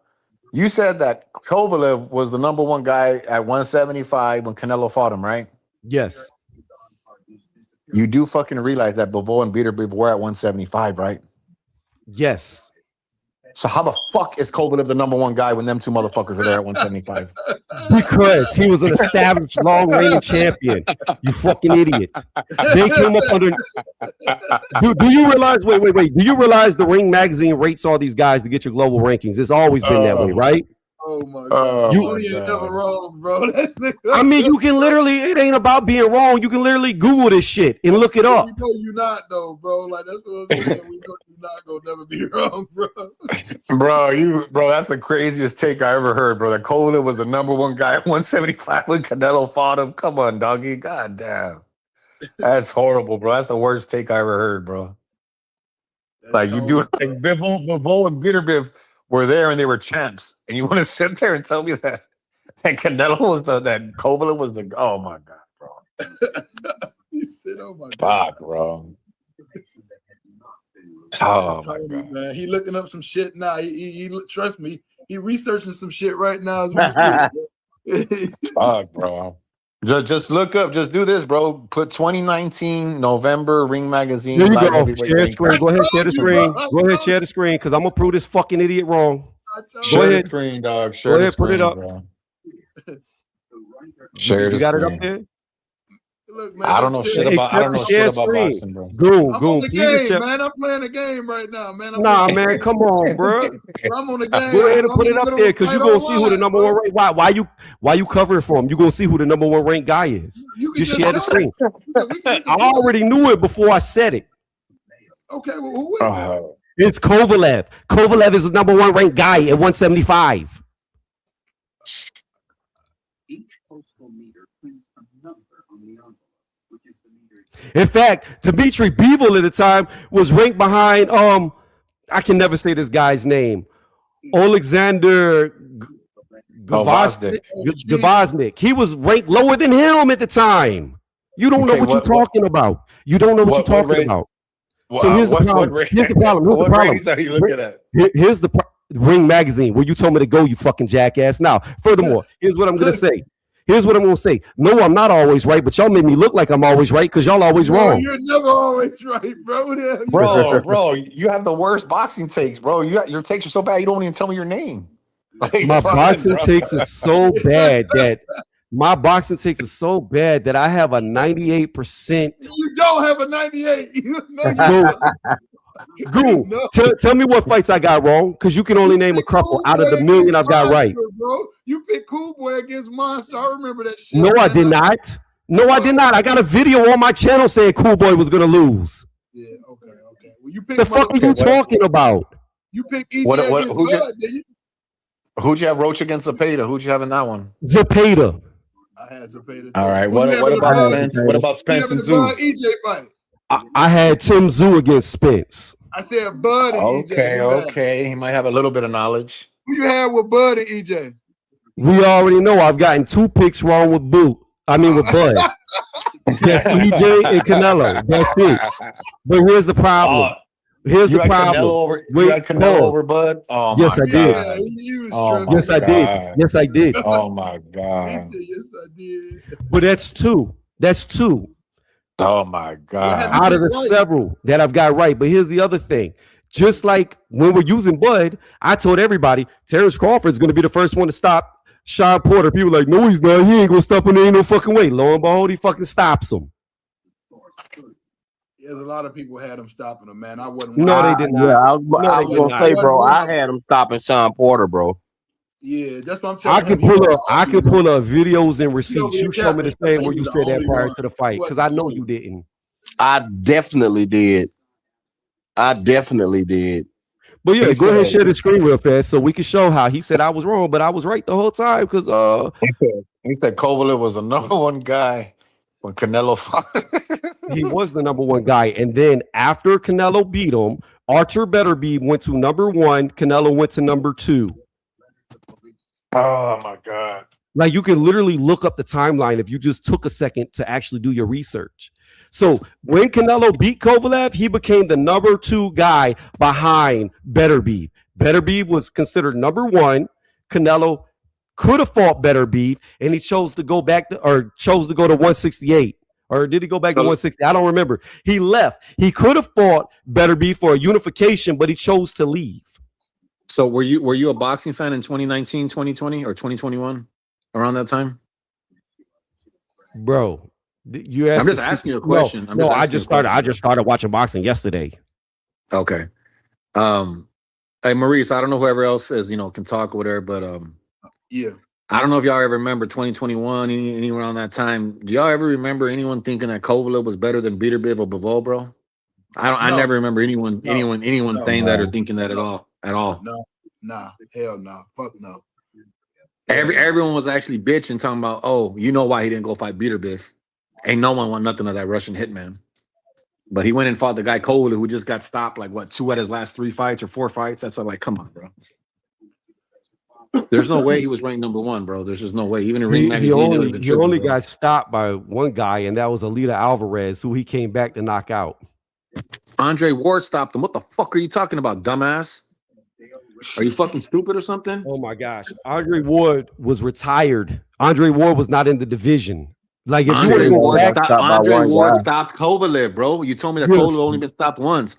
You said that Kovalev was the number one guy at 175 when Canelo fought him, right? Yes. You do fucking realize that Bivol and Beterbiev were at 175, right? Yes. So how the fuck is Kovalev the number one guy when them two motherfuckers were there at 175? Because he was an established long-reigning champion. You fucking idiot. They came up under. Do you realize? Wait. Do you realize the Ring magazine rates all these guys to get your global rankings? It's always been that way, right? Oh my god! You ain't never wrong, bro. I mean, you can literally. It ain't about being wrong. You can literally Google this shit and look it up. We know you're not though, bro. Like that's what I'm saying. We know you're not gonna never be wrong, bro. Bro, that's the craziest take I ever heard, bro. That Kovalev was the number one guy at 175 when Canelo fought him. Come on, doggy. God damn. That's horrible, bro. That's the worst take I ever heard, bro. Like you do it like Bivol and Beterbiev were there and they were champs, and you want to sit there and tell me that Canelo was that Kovalev was the oh my god, bro. He said, "Oh my god, fuck, bro." Oh my god, man, he looking up some shit now. He trust me, he researching some shit right now as we speak. Fuck, bro. Just look up. Just do this, bro. Put 2019 November Ring Magazine. There you go. Share the screen. Go ahead, share the screen. Go ahead, share the screen, because I'm gonna prove this fucking idiot wrong. Share the screen, dog. Share the screen, put it up. Bro. Share the you got screen. it up there? Look, man, I don't know shit about boxing, bro. Goon. I'm on the game, man. I'm playing the game right now, man. Man, come on, bro. I'm on the game. Go ahead and put it up there because you're gonna see who the number one rank. Why you covering for him? You're gonna see who the number one ranked guy is. Just share the screen. I already knew it before I said it. Okay, well, who is it? It's Kovalev. Kovalev is the number one ranked guy at 175. Each postal meter prints a number on the envelope, which is the meter. In fact, Dmitry Bivol at the time was ranked behind I can never say this guy's name. Alexander Gvozdyk. He was ranked lower than him at the time. You don't know what you're talking about. You don't know what you're talking about. So here's the problem. Here's the problem. What ratings are you looking at? Here's the Ring Magazine, where you told me to go, you fucking jackass. Now, furthermore, here's what I'm gonna say. Here's what I'm gonna say. No, I'm not always right, but y'all make me look like I'm always right because y'all always wrong. You're never always right, bro. Bro, you have the worst boxing takes, bro. Your takes are so bad you don't even tell me your name. Like, my boxing takes are so bad that I have a 98%. You don't have a 98. Goon, tell me what fights I got wrong, because you can only name a couple out of the million I've got right. Bro, you picked Cool Boy against Monster. I remember that shit. No, I did not. No, I did not. I got a video on my channel saying Cool Boy was gonna lose. Yeah, okay. Well, you picked the fuck are you talking about? You picked EJ against Bud, did you? Who'd you have Roach against Zepeda? Who'd you have in that one? Zepeda. I had Zepeda. All right. What about Spence? What about Spence and Zoo? EJ fight. I had Tim Zoo against Spence. I said Bud and EJ. Okay. He might have a little bit of knowledge. Who you had with Bud and EJ? We already know I've gotten 2 picks wrong with Bud. That's EJ and Canelo. That's it. But here's the problem. You had Canelo over Bud? Oh, yes, I did. Yes, I did. Yes, I did. Oh, my God. He said, yes, I did. But that's 2. That's 2. Oh, my God. Out of the several that I've got right. But here's the other thing. Just like when we're using Bud, I told everybody, Terrence Crawford's going to be the first one to stop Sean Porter. People like, no, he's not. He ain't going to stop him. There ain't no fucking way. Lo and behold, he fucking stops him. There's a lot of people had him stopping him, man. I wasn't. No, they did not. Yeah, I was gonna say, bro, I had him stopping Sean Porter, bro. Yeah, that's what I'm saying. I can pull up videos and receipts. You show me the same where you said that prior to the fight, because I know you didn't. I definitely did. But yeah, go ahead and share the screen real fast so we can show how he said I was wrong, but I was right the whole time, because he said Kovalev was the number one guy when Canelo fought. He was the number one guy. And then after Canelo beat him, Arthur Beterbiev went to number 1. Canelo went to number 2. Oh, my God. Like, you can literally look up the timeline if you just took a second to actually do your research. So when Canelo beat Kovalev, he became the number 2 guy behind Beterbiev. Beterbiev was considered number 1. Canelo could have fought Beterbiev, and he chose to go to 168. Or did he go back to 160? I don't remember. He left. He could have fought Beterbiev for a unification, but he chose to leave. So were you a boxing fan in 2019, 2020, or 2021? Around that time? Bro, you asked. I'm just asking you a question. I just started watching boxing yesterday. Okay. Hey, Maurice, I don't know whoever else says, can talk or whatever, but yeah. I don't know if y'all ever remember 2021, anyone around that time. Do y'all ever remember anyone thinking that Kovalev was better than Beterbiev or Bivol, bro? I never remember anyone saying that or thinking that at all. No, nah, hell no, fuck no. Everyone was actually bitching, talking about, oh, you know why he didn't go fight Beterbiev? Ain't no one want nothing of that Russian hitman. But he went and fought the guy Kovalev, who just got stopped 2 out of his last 3 fights or 4 fights. That's come on, bro. There's no way he was ranked number 1, bro. There's just no way. Even in Ring Magazine, he only got stopped by one guy, and that was Alida Alvarez, who he came back to knock out. Andre Ward stopped him. What the fuck are you talking about, dumbass? Are you fucking stupid or something? Oh my gosh. Andre Ward was retired. Andre Ward was not in the division. Like, if Andre Ward stopped Kovalev, bro. You told me that Kovalev only been stopped once.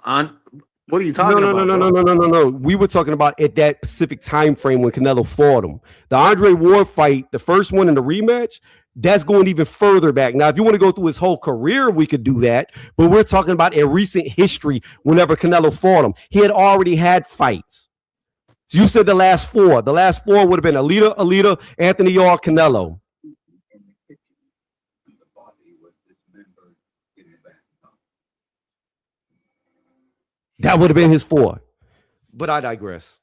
What are you talking about? No. We were talking about at that specific time frame when Canelo fought him. The Andre Ward fight, the first one in the rematch, that's going even further back. Now, if you want to go through his whole career, we could do that. But we're talking about in recent history whenever Canelo fought him. He had already had fights. So you said the last 4. The last 4 would have been Alida, Anthony Yarde, Canelo. That would have been his 4. But I digress.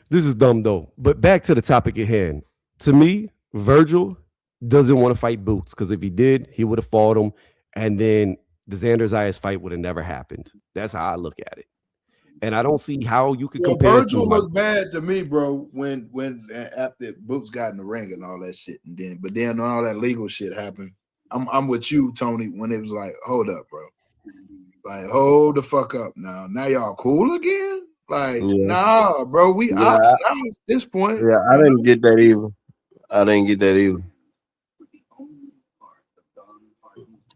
This is dumb though. But back to the topic at hand. To me, Virgil doesn't want to fight Boots, because if he did, he would have fought him, and then the Xander Zayas fight would have never happened. That's how I look at it. And I don't see how you could Well, compare Virgil somebody. looked bad to me, bro, when after Boots got in the ring and all that shit, but then all that legal shit happened. I'm with you, Tony, when it was like, hold up, bro. Like, hold the fuck up now. Now y'all cool again? Like, nah, bro, we ops now at this point. Yeah, I didn't get that either.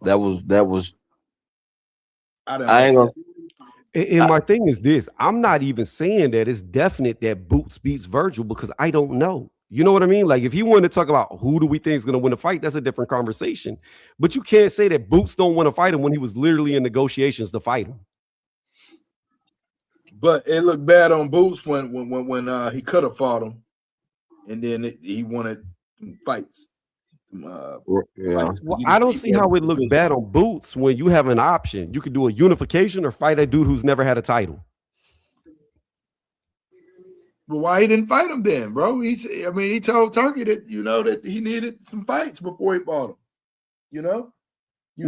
That was I ain't gonna. And my thing is this: I'm not even saying that it's definite that Boots beats Virgil because I don't know. You know what I mean? Like, if you want to talk about who do we think is going to win a fight, that's a different conversation. But you can't say that Boots don't want to fight him when he was literally in negotiations to fight him. But it looked bad on Boots when he could have fought him, and then he wanted fights. Well, I don't see how it looks bad on Boots when you have an option. You could do a unification or fight a dude who's never had a title. But why he didn't fight him then, bro? He told Turkey that that he needed some fights before he fought him. You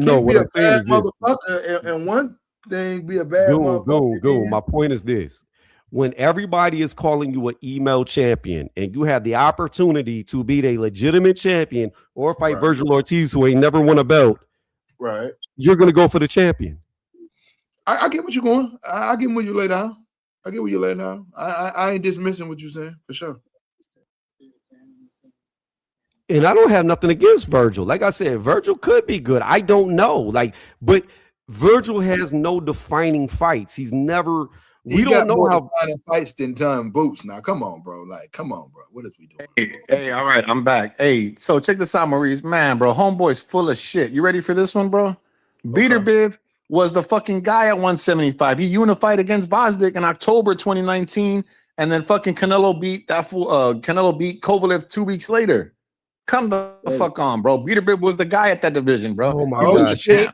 can't be a bad motherfucker and one thing be a bad motherfucker. Goon. My point is this: when everybody is calling you an email champion and you have the opportunity to beat a legitimate champion or fight Virgil Ortiz, who ain't never won a belt, right? You're gonna go for the champion. I get what you're going. I get what you lay down. I ain't dismissing what you're saying for sure. And I don't have nothing against Virgil. Like I said, Virgil could be good. I don't know. But Virgil has no defining fights. He's never. We don't know how defining fights than Tom Boots. Now, come on, bro. What is we doing? Hey, all right, I'm back. Hey, so check this out, Maurice. Man, bro, homeboy's full of shit. You ready for this one, bro? Beater Biv was the fucking guy at 175. He unified against Vosdick in October 2019, and then fucking Canelo beat Kovalev 2 weeks later. Come the fuck on, bro. Beater Biv was the guy at that division, bro. Oh my God. Shit.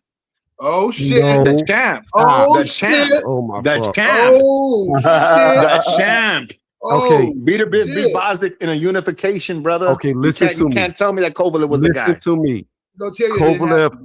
Oh shit! No. The champ. Oh the shit! Champ. Oh my the fuck. champ. Oh shit! The champ. Okay. Beater Biv beat Vosdick in a unification, brother. Okay, listen to me. You can't tell me that Kovalev was the guy. Listen to me. Kovalev.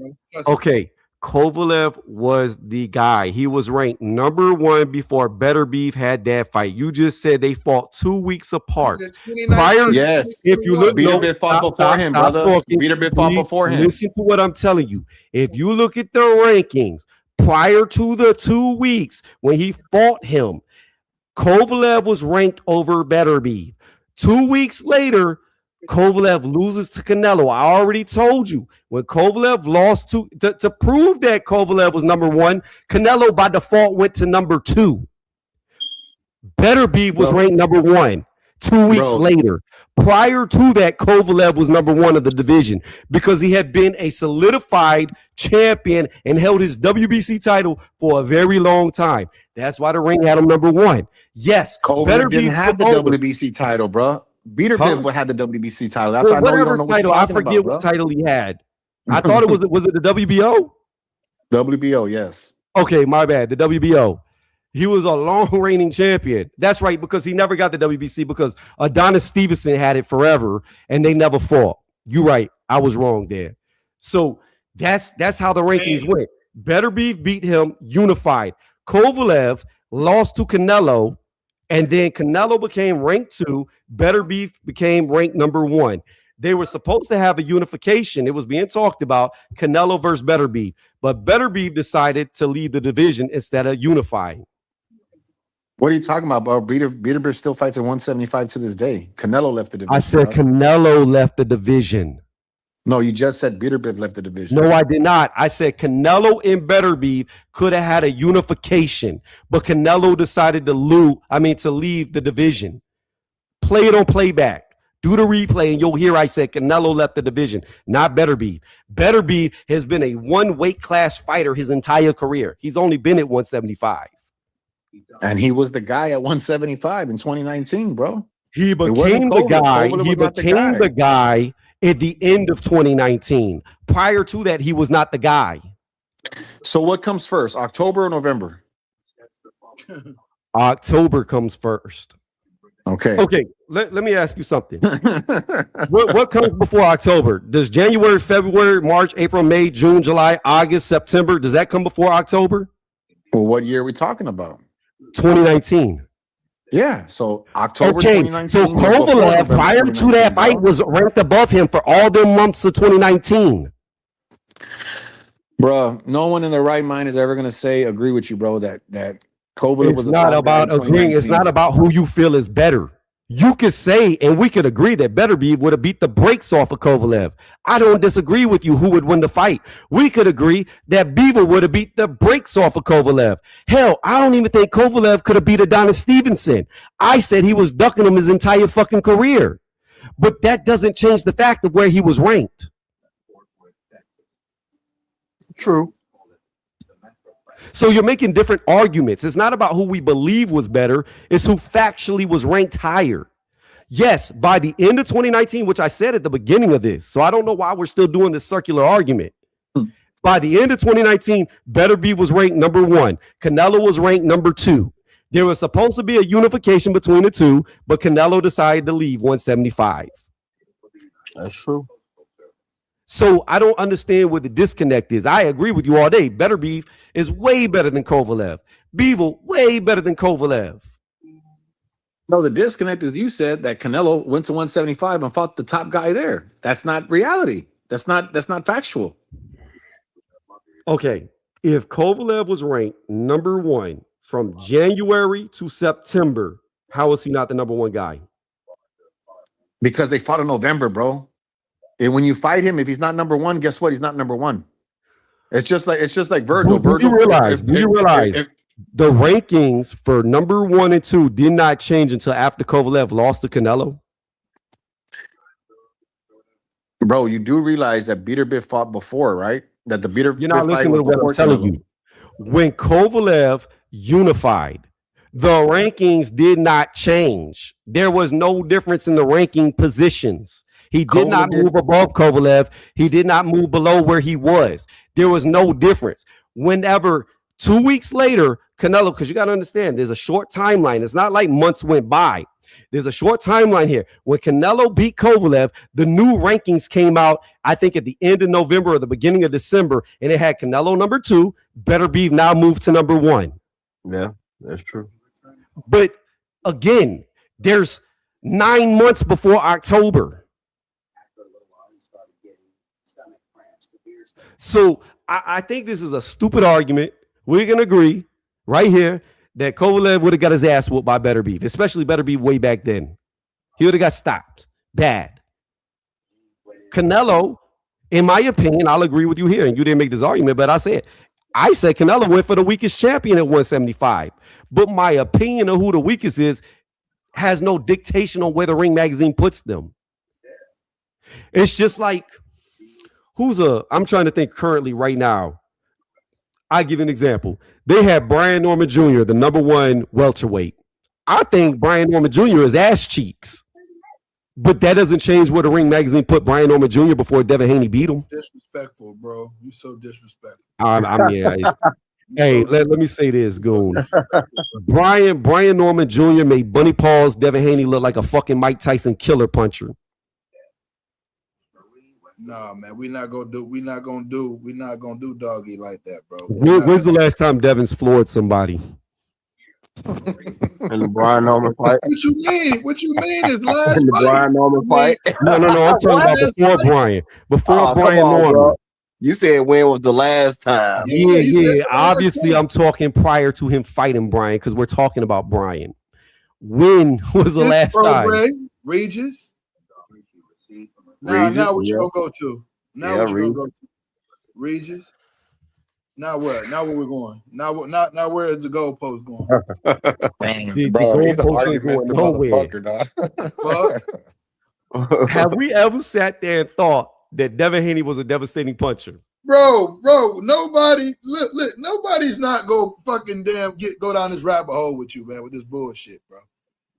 Okay. Kovalev was the guy. He was ranked number 1 before Better Beef had that fight. You just said they fought 2 weeks apart. Prior, yes. If you look, Beater Biv fought before him, brother. Beater Biv fought before him. Listen to what I'm telling you. If you look at the rankings prior to the 2 weeks when he fought him, Kovalev was ranked over Better Beef. 2 weeks later, Kovalev loses to Canelo. I already told you when Kovalev lost to prove that Kovalev was number 1, Canelo by default went to number 2. Better Beef was ranked number 1 2 weeks later. Prior to that, Kovalev was number 1 of the division because he had been a solidified champion and held his WBC title for a very long time. That's why the ring had him number 1. Yes, Kovalev didn't have the WBC title, bro. Beater Biv had the WBC title. That's why I know you don't know what you're talking about, bro. What title he had. I thought it was it the WBO? WBO, yes. Okay, my bad. The WBO. He was a long reigning champion. That's right, because he never got the WBC because Adonis Stevenson had it forever and they never fought. You're right. I was wrong there. So that's how the rankings went. Better Beef beat him unified. Kovalev lost to Canelo, and then Canelo became ranked 2. Better Beef became ranked number 1. They were supposed to have a unification. It was being talked about, Canelo versus Better Beef. But Better Beef decided to leave the division instead of unifying. What are you talking about, bro? Beater Biv still fights at 175 to this day. Canelo left the division. I said Canelo left the division. No, you just said Beater Biv left the division. No, I did not. I said Canelo and Better Beef could have had a unification, but Canelo decided to leave the division. Play it on playback. Do the replay, and you'll hear I said Canelo left the division, not Better Beef. Better Beef has been a 1 weight class fighter his entire career. He's only been at 175. And he was the guy at 175 in 2019, bro. He became the guy. He became the guy at the end of 2019. Prior to that, he was not the guy. So what comes first, October or November? October comes first. Okay. Let me ask you something. What comes before October? Does January, February, March, April, May, June, July, August, September, does that come before October? Well, what year are we talking about? 2019. Yeah, so October Okay, 2019. so Kovalev prior to that fight was ranked above him for all them months of 2019. Bro, no one in their right mind is ever going to agree with you, bro, that Kovalev was It's not about agreeing. It's not about who you feel is better. You could say, and we could agree that Beterbiev would have beat the brakes off of Kovalev. I don't disagree with you who would win the fight. We could agree that Beaver would have beat the brakes off of Kovalev. Hell, I don't even think Kovalev could have beat Adonis Stevenson. I said he was ducking him his entire fucking career. But that doesn't change the fact of where he was ranked. True. So you're making different arguments. It's not about who we believe was better. It's who factually was ranked higher. Yes, by the end of 2019, which I said at the beginning of this, so I don't know why we're still doing this circular argument. By the end of 2019, Beterbiev was ranked number 1. Canelo was ranked number 2. There was supposed to be a unification between the two, but Canelo decided to leave 175. That's true. So I don't understand what the disconnect is. I agree with you all day. Beterbiev is way better than Kovalev. Beaver, way better than Kovalev. No, the disconnect is you said that Canelo went to 175 and fought the top guy there. That's not reality. That's not factual. Okay, if Kovalev was ranked number 1 from January to September, how is he not the number 1 guy? Because they fought in November, bro. And when you fight him, if he's not number 1, guess what? He's not number 1. It's just like Virgil. Do you realize the rankings for number 1 and 2 did not change until after Kovalev lost to Canelo? Bro, you do realize that Beterbiev fought before, right? That the Beterbiev. You're not listening to what I'm telling you. When Kovalev unified, the rankings did not change. There was no difference in the ranking positions. He did not move above Kovalev. He did not move below where he was. There was no difference. Whenever 2 weeks later, Canelo, because you got to understand, there's a short timeline. It's not like months went by. There's a short timeline here. When Canelo beat Kovalev, the new rankings came out, I think, at the end of November or the beginning of December, and it had Canelo number 2, Beterbiev now moved to number 1. Yeah, that's true. But again, there's 9 months before October. So I think this is a stupid argument. We can agree right here that Kovalev would have got his ass whooped by Beterbiev, especially Beterbiev way back then. He would have got stopped. Bad. Canelo, in my opinion, I'll agree with you here, and you didn't make this argument, but I said Canelo went for the weakest champion at 175. But my opinion of who the weakest is has no dictation on where the Ring magazine puts them. It's just like, I'm trying to think currently right now. I give you an example. They had Brian Norman Jr., the number 1 welterweight. I think Brian Norman Jr. is ass cheeks. But that doesn't change where the Ring magazine put Brian Norman Jr. before Devin Haney beat him. Disrespectful, bro. You so disrespectful. Hey, let me say this, Goon. Brian Norman Jr. made Bunny Paws, Devin Haney look like a fucking Mike Tyson killer puncher. Nah, man, we're not gonna do doggy like that, bro. When's the last time Devin's floored somebody? In the Brian Norman fight. What you mean is last in the fight? Brian Norman fight? No. I'm talking about before Brian. Before Brian Norman. Bro. You said when was the last time? Yeah. Obviously, I'm talking prior to him fighting Brian because we're talking about Brian. When was the last time? Regis. Now what you gonna go to? What you gonna go to? Regis. Now what? Now where we're going? Now where is the goalpost going? The goalpost ain't going nowhere. Have we ever sat there and thought that Devin Haney was a devastating puncher? Bro, nobody look, nobody's not go fucking go down this rabbit hole with you, man, with this bullshit, bro.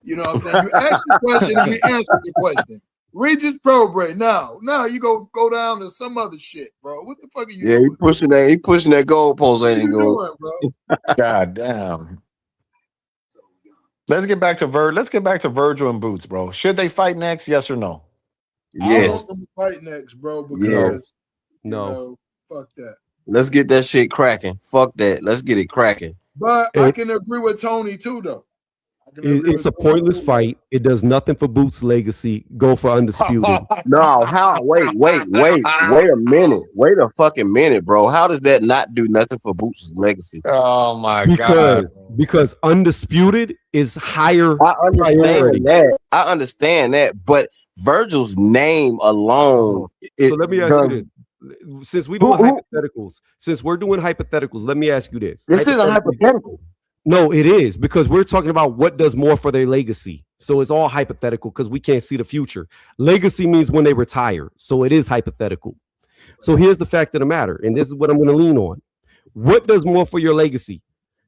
You know what I'm saying? You asked the question and we answered the question. Regis Probray. Now you go down to some other shit, bro. What the fuck are you doing? Yeah, he pushing that goalpost, ain't he, doing, bro? God damn. Let's get back to Virgil and Boots, bro. Should they fight next? Yes or no? Yes. I want them to fight next, bro. Because no, fuck that. Let's get that shit cracking. Fuck that. Let's get it cracking. But I can agree with Tony too, though. It's a pointless fight. It does nothing for Boots' legacy. Go for undisputed. No, how? Wait a minute. Wait a fucking minute, bro. How does that not do nothing for Boots' legacy? Oh my god! Because undisputed is higher. I understand that, but Virgil's name alone. So let me ask you this. Since we're doing hypotheticals, let me ask you this. This isn't hypothetical. No, it is, because we're talking about what does more for their legacy. So it's all hypothetical because we can't see the future. Legacy means when they retire. So it is hypothetical. So here's the fact of the matter, and this is what I'm going to lean on. What does more for your legacy?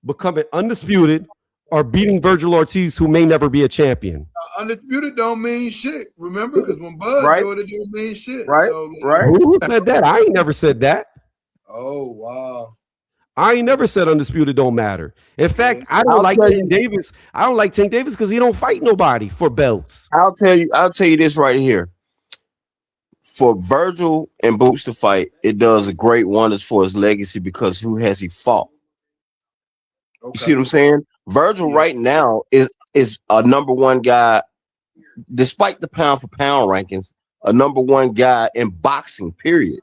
Becoming undisputed or beating Virgil Ortiz, who may never be a champion? Undisputed don't mean shit. Remember, because when Bud do it don't mean shit. Right, so, right. Who said that? I ain't never said that. Oh, wow. I ain't never said undisputed don't matter. In fact, I don't like Tank Davis. I don't like Tank Davis because he don't fight nobody for belts. I'll tell you this right here. For Virgil and Boots to fight, it does great wonders for his legacy because who has he fought? Okay. You see what I'm saying? Virgil right now is a number one guy, despite the pound for pound rankings, a number one guy in boxing, period.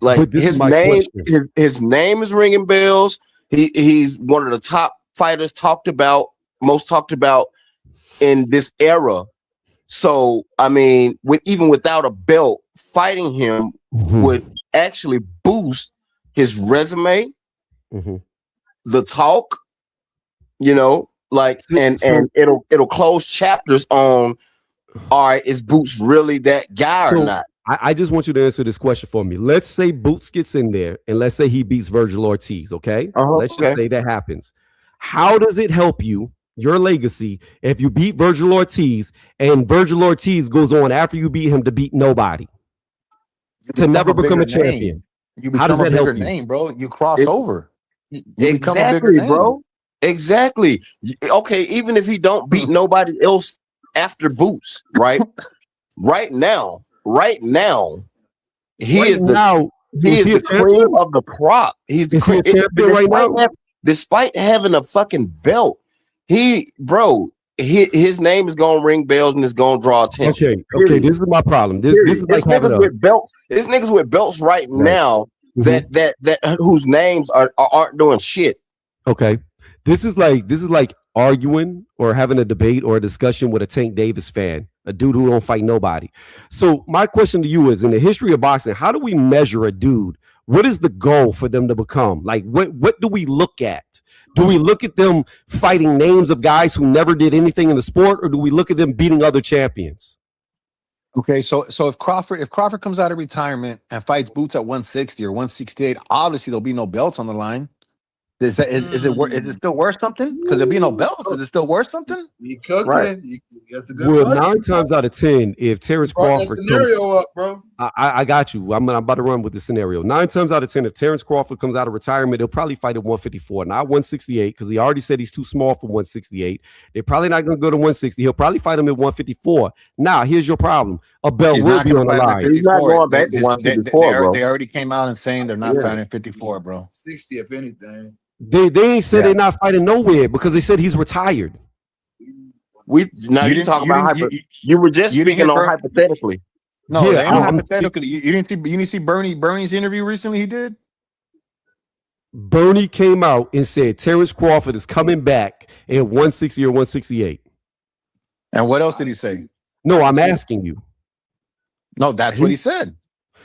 Like his name is ringing bells. He's one of the top fighters most talked about in this era. So I mean, even without a belt, fighting him would actually boost his resume, the talk, and it'll close chapters on. All right, is Boots really that guy or not? I just want you to answer this question for me. Let's say Boots gets in there and let's say he beats Virgil Ortiz, okay? Let's just say that happens. How does it help you, your legacy, if you beat Virgil Ortiz and Virgil Ortiz goes on after you beat him to beat nobody? To never become a champion. You become a bigger name, bro. You cross over. You become a bigger name, bro. Exactly. Okay, even if he don't beat nobody else after Boots, right? Right now, he is the cream of the crop. He's the cream. Despite having a fucking belt, his name is gonna ring bells and it's gonna draw attention. Okay, this is my problem. This is like niggas with belts. There's niggas with belts right now that whose names aren't doing shit. Okay, this is like arguing or having a debate or a discussion with a Tank Davis fan, a dude who don't fight nobody. So my question to you is, in the history of boxing, how do we measure a dude? What is the goal for them to become? Like, what do we look at? Do we look at them fighting names of guys who never did anything in the sport, or do we look at them beating other champions? Okay, so if Crawford comes out of retirement and fights Boots at 160 or 168, obviously there'll be no belts on the line. Is it still worth something? Because there'll be no belts. Is it still worth something? You cooking? Right. That's a good well, question. 9 times out of 10, if Terrence Crawford scenario up, bro. I got you. I'm about to run with the scenario. 9 times out of 10, if Terrence Crawford comes out of retirement, he'll probably fight at 154, not 168, because he already said he's too small for 168. They're probably not going to go to 160. He'll probably fight him at 154. Now, here's your problem. A belt will be on the line. He's not going back to 154, bro. They already came out and saying they're not fighting 54, bro. 60, if anything. They ain't said they're not fighting nowhere because they said he's retired. You were just speaking on hypothetically. No, hypothetically. You didn't see Bernie's interview recently he did? Bernie came out and said Terrence Crawford is coming back at 160 or 168. And what else did he say? No, I'm asking you. No, that's what he said.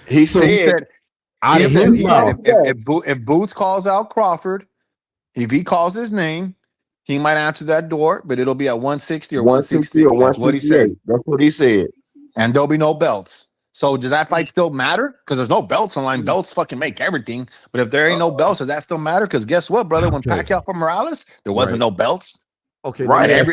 He said if Boots calls out Crawford, if he calls his name, he might answer that door, but it'll be at 160 or 160. That's what he said. That's what he said. And there'll be no belts. So does that fight still matter? Because there's no belts online. Belts fucking make everything. But if there ain't no belts, does that still matter? Because guess what, brother? When Pacquiao fought Morales, there wasn't no belts. Okay, right. No.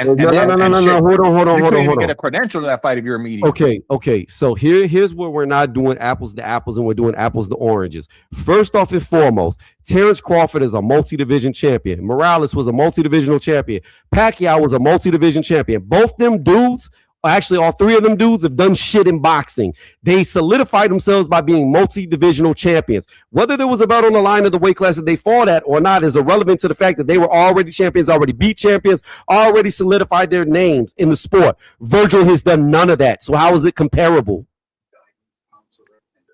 Hold on. Get a credential to that fight if you're a media. Okay. So here's where we're not doing apples to apples and we're doing apples to oranges. First off and foremost, Terrence Crawford is a multi-division champion. Morales was a multi-divisional champion. Pacquiao was a multi-division champion. Both them dudes Actually, all three of them dudes have done shit in boxing. They solidified themselves by being multi-divisional champions. Whether there was a belt on the line of the weight class that they fought at or not is irrelevant to the fact that they were already champions, already beat champions, already solidified their names in the sport. Virgil has done none of that. So how is it comparable?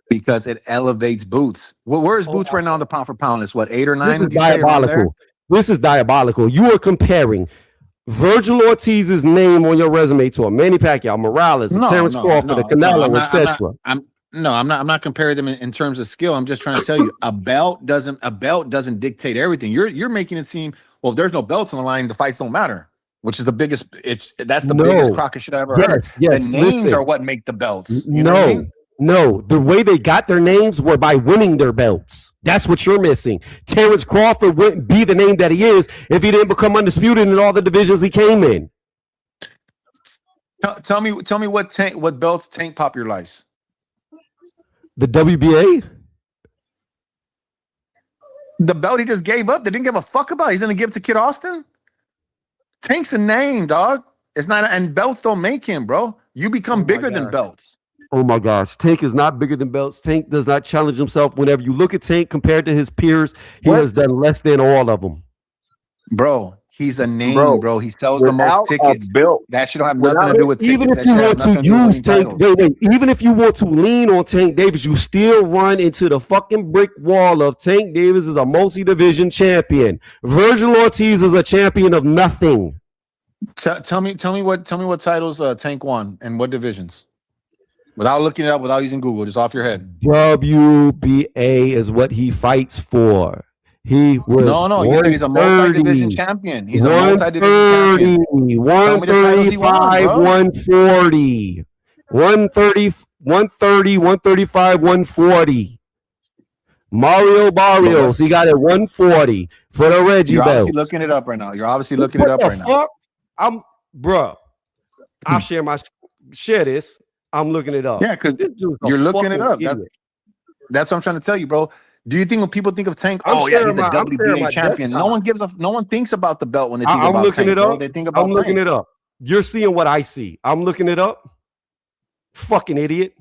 Because it elevates Boots. Well, where is Boots right now on the pound for pound? It's what, 8 or 9? This is diabolical. This is diabolical. You are comparing Virgil Ortiz's name on your resume to a Manny Pacquiao, Morales, Terrence Crawford, Canelo, etc. I'm not comparing them in terms of skill. I'm just trying to tell you a belt doesn't dictate everything. You're making it seem, well, if there's no belts on the line, the fights don't matter, which is the biggest. That's the biggest crock of shit I ever heard. Yes, the names are what make the belts. You know no. what I mean? No, the way they got their names were by winning their belts. That's what you're missing. Terrence Crawford wouldn't be the name that he is if he didn't become undisputed in all the divisions he came in. Tell me what belts Tank popularized? The WBA? The belt he just gave up. They didn't give a fuck about. He's gonna give it to Kid Austin. Tank's a name, dog. It's not, and belts don't make him, bro. You become bigger than belts. Oh my gosh, Tank is not bigger than belts. Tank does not challenge himself. Whenever you look at Tank compared to his peers, he has done less than all of them. Bro, he's a name, bro. He sells the most tickets. That shit don't have nothing to do with tickets. Even if you want to use Tank, even if you want to lean on Tank Davis, you still run into the fucking brick wall of Tank Davis is a multi-division champion. Virgil Ortiz is a champion of nothing. Tell me what titles Tank won and what divisions. Without looking it up, without using Google, just off your head. WBA is what he fights for. He was he's a multi-division champion. He's a multi-division champion. 135, 140. 130, 130, 135, 140. Mario Barrios, he got it 140 for the Reggie belt. You're obviously looking it up right now. I'll share this. I'm looking it up. Yeah, because you're looking it up. That's what I'm trying to tell you, bro. Do you think when people think of Tank, he's the WBA champion? No one thinks about the belt when they think about Tank. Bro. They think about I'm looking it up. You're seeing what I see. I'm looking it up. Fucking idiot.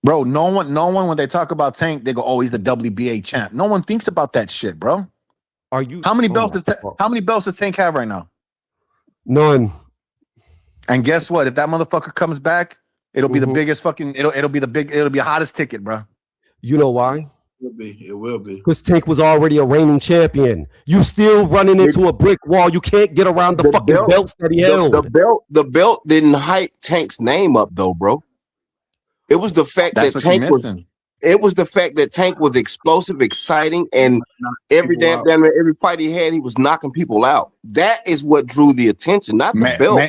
Bro, no one when they talk about Tank, they go, "Oh, he's the WBA champ." No one thinks about that shit, bro. Are you? How many belts does Tank have right now? None. And guess what? If that motherfucker comes back, it'll be the biggest fucking. It'll be the hottest ticket, bro. You know why? It will be. Because Tank was already a reigning champion. You still running into a brick wall. You can't get around the fucking belts that he held. The belt didn't hype Tank's name up though, bro. It was the fact that Tank was. It was the fact that Tank was explosive, exciting, and every fight he had, he was knocking people out. That is what drew the attention, not the belt.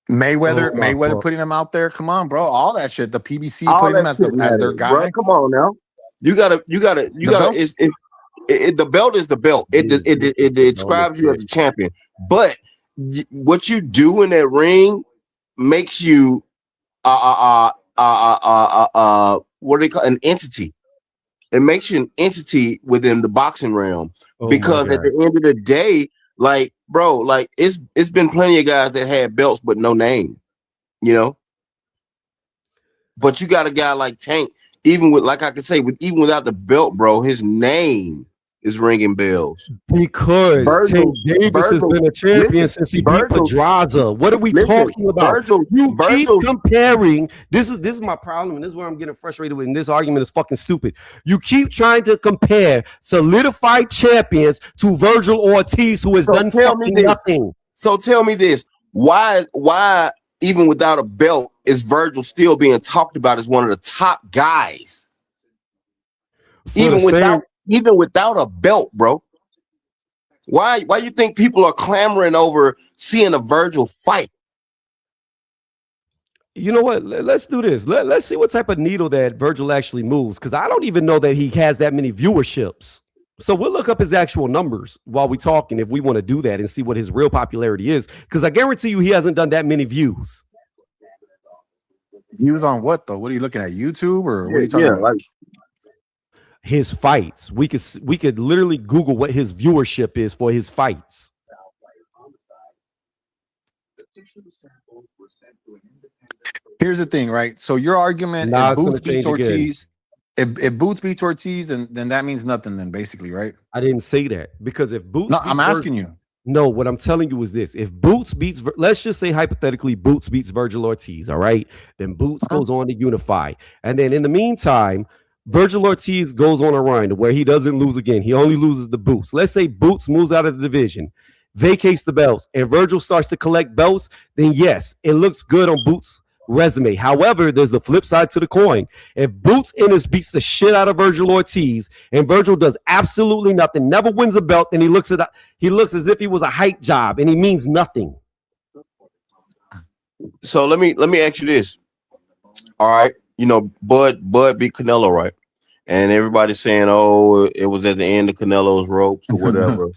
Mayweather putting him out there. Come on, bro. All that shit. The PBC putting him as their guy. Bro, come on now. You gotta. The belt is the belt. It describes you as a champion. But what you do in that ring makes you what do they call an entity? It makes you an entity within the boxing realm. Because at the end of the day, like, bro, like it's been plenty of guys that had belts but no name, you know. But you got a guy like Tank, even even without the belt, bro, his name is ringing bells. Because Tank Davis has been a champion since he beat Pedraza. What are we talking about? You keep comparing. This is my problem, and this is where I'm getting frustrated with. And this argument is fucking stupid. You keep trying to compare solidified champions to Virgil Ortiz, who has done fucking nothing. So tell me this: why even without a belt is Virgil still being talked about as one of the top guys? Even without a belt, bro. Why you think people are clamoring over seeing a Virgil fight? You know what? Let's do this. Let's see what type of needle that Virgil actually moves, because I don't even know that he has that many viewerships. So we'll look up his actual numbers while we're talking if we want to do that and see what his real popularity is, because I guarantee you he hasn't done that many views. Views on what, though? What are you looking at? YouTube or what are you talking about? Like, his fights. We could literally Google what his viewership is for his fights. Here's the thing, right? So your argument, Nah, if it's gonna Boots beats change again. Ortiz, if Boots beats Ortiz, then that means nothing. Then basically, right? I didn't say that because if Boots, No, beats I'm asking you. No, what I'm telling you is this: if Boots beats, let's just say hypothetically, Boots beats Virgil Ortiz, all right? Then Boots goes on to unify, and then in the meantime, Virgil Ortiz goes on a run where he doesn't lose again. He only loses the Boots. Let's say Boots moves out of the division, vacates the belts, and Virgil starts to collect belts. Then yes, it looks good on Boots' resume. However, there's the flip side to the coin. If Boots Ennis beats the shit out of Virgil Ortiz and Virgil does absolutely nothing, never wins a belt, then he looks as if he was a hype job and he means nothing. So let me ask you this. All right, you know, Bud beat Canelo, right? And everybody's saying, oh, it was at the end of Canelo's ropes or whatever.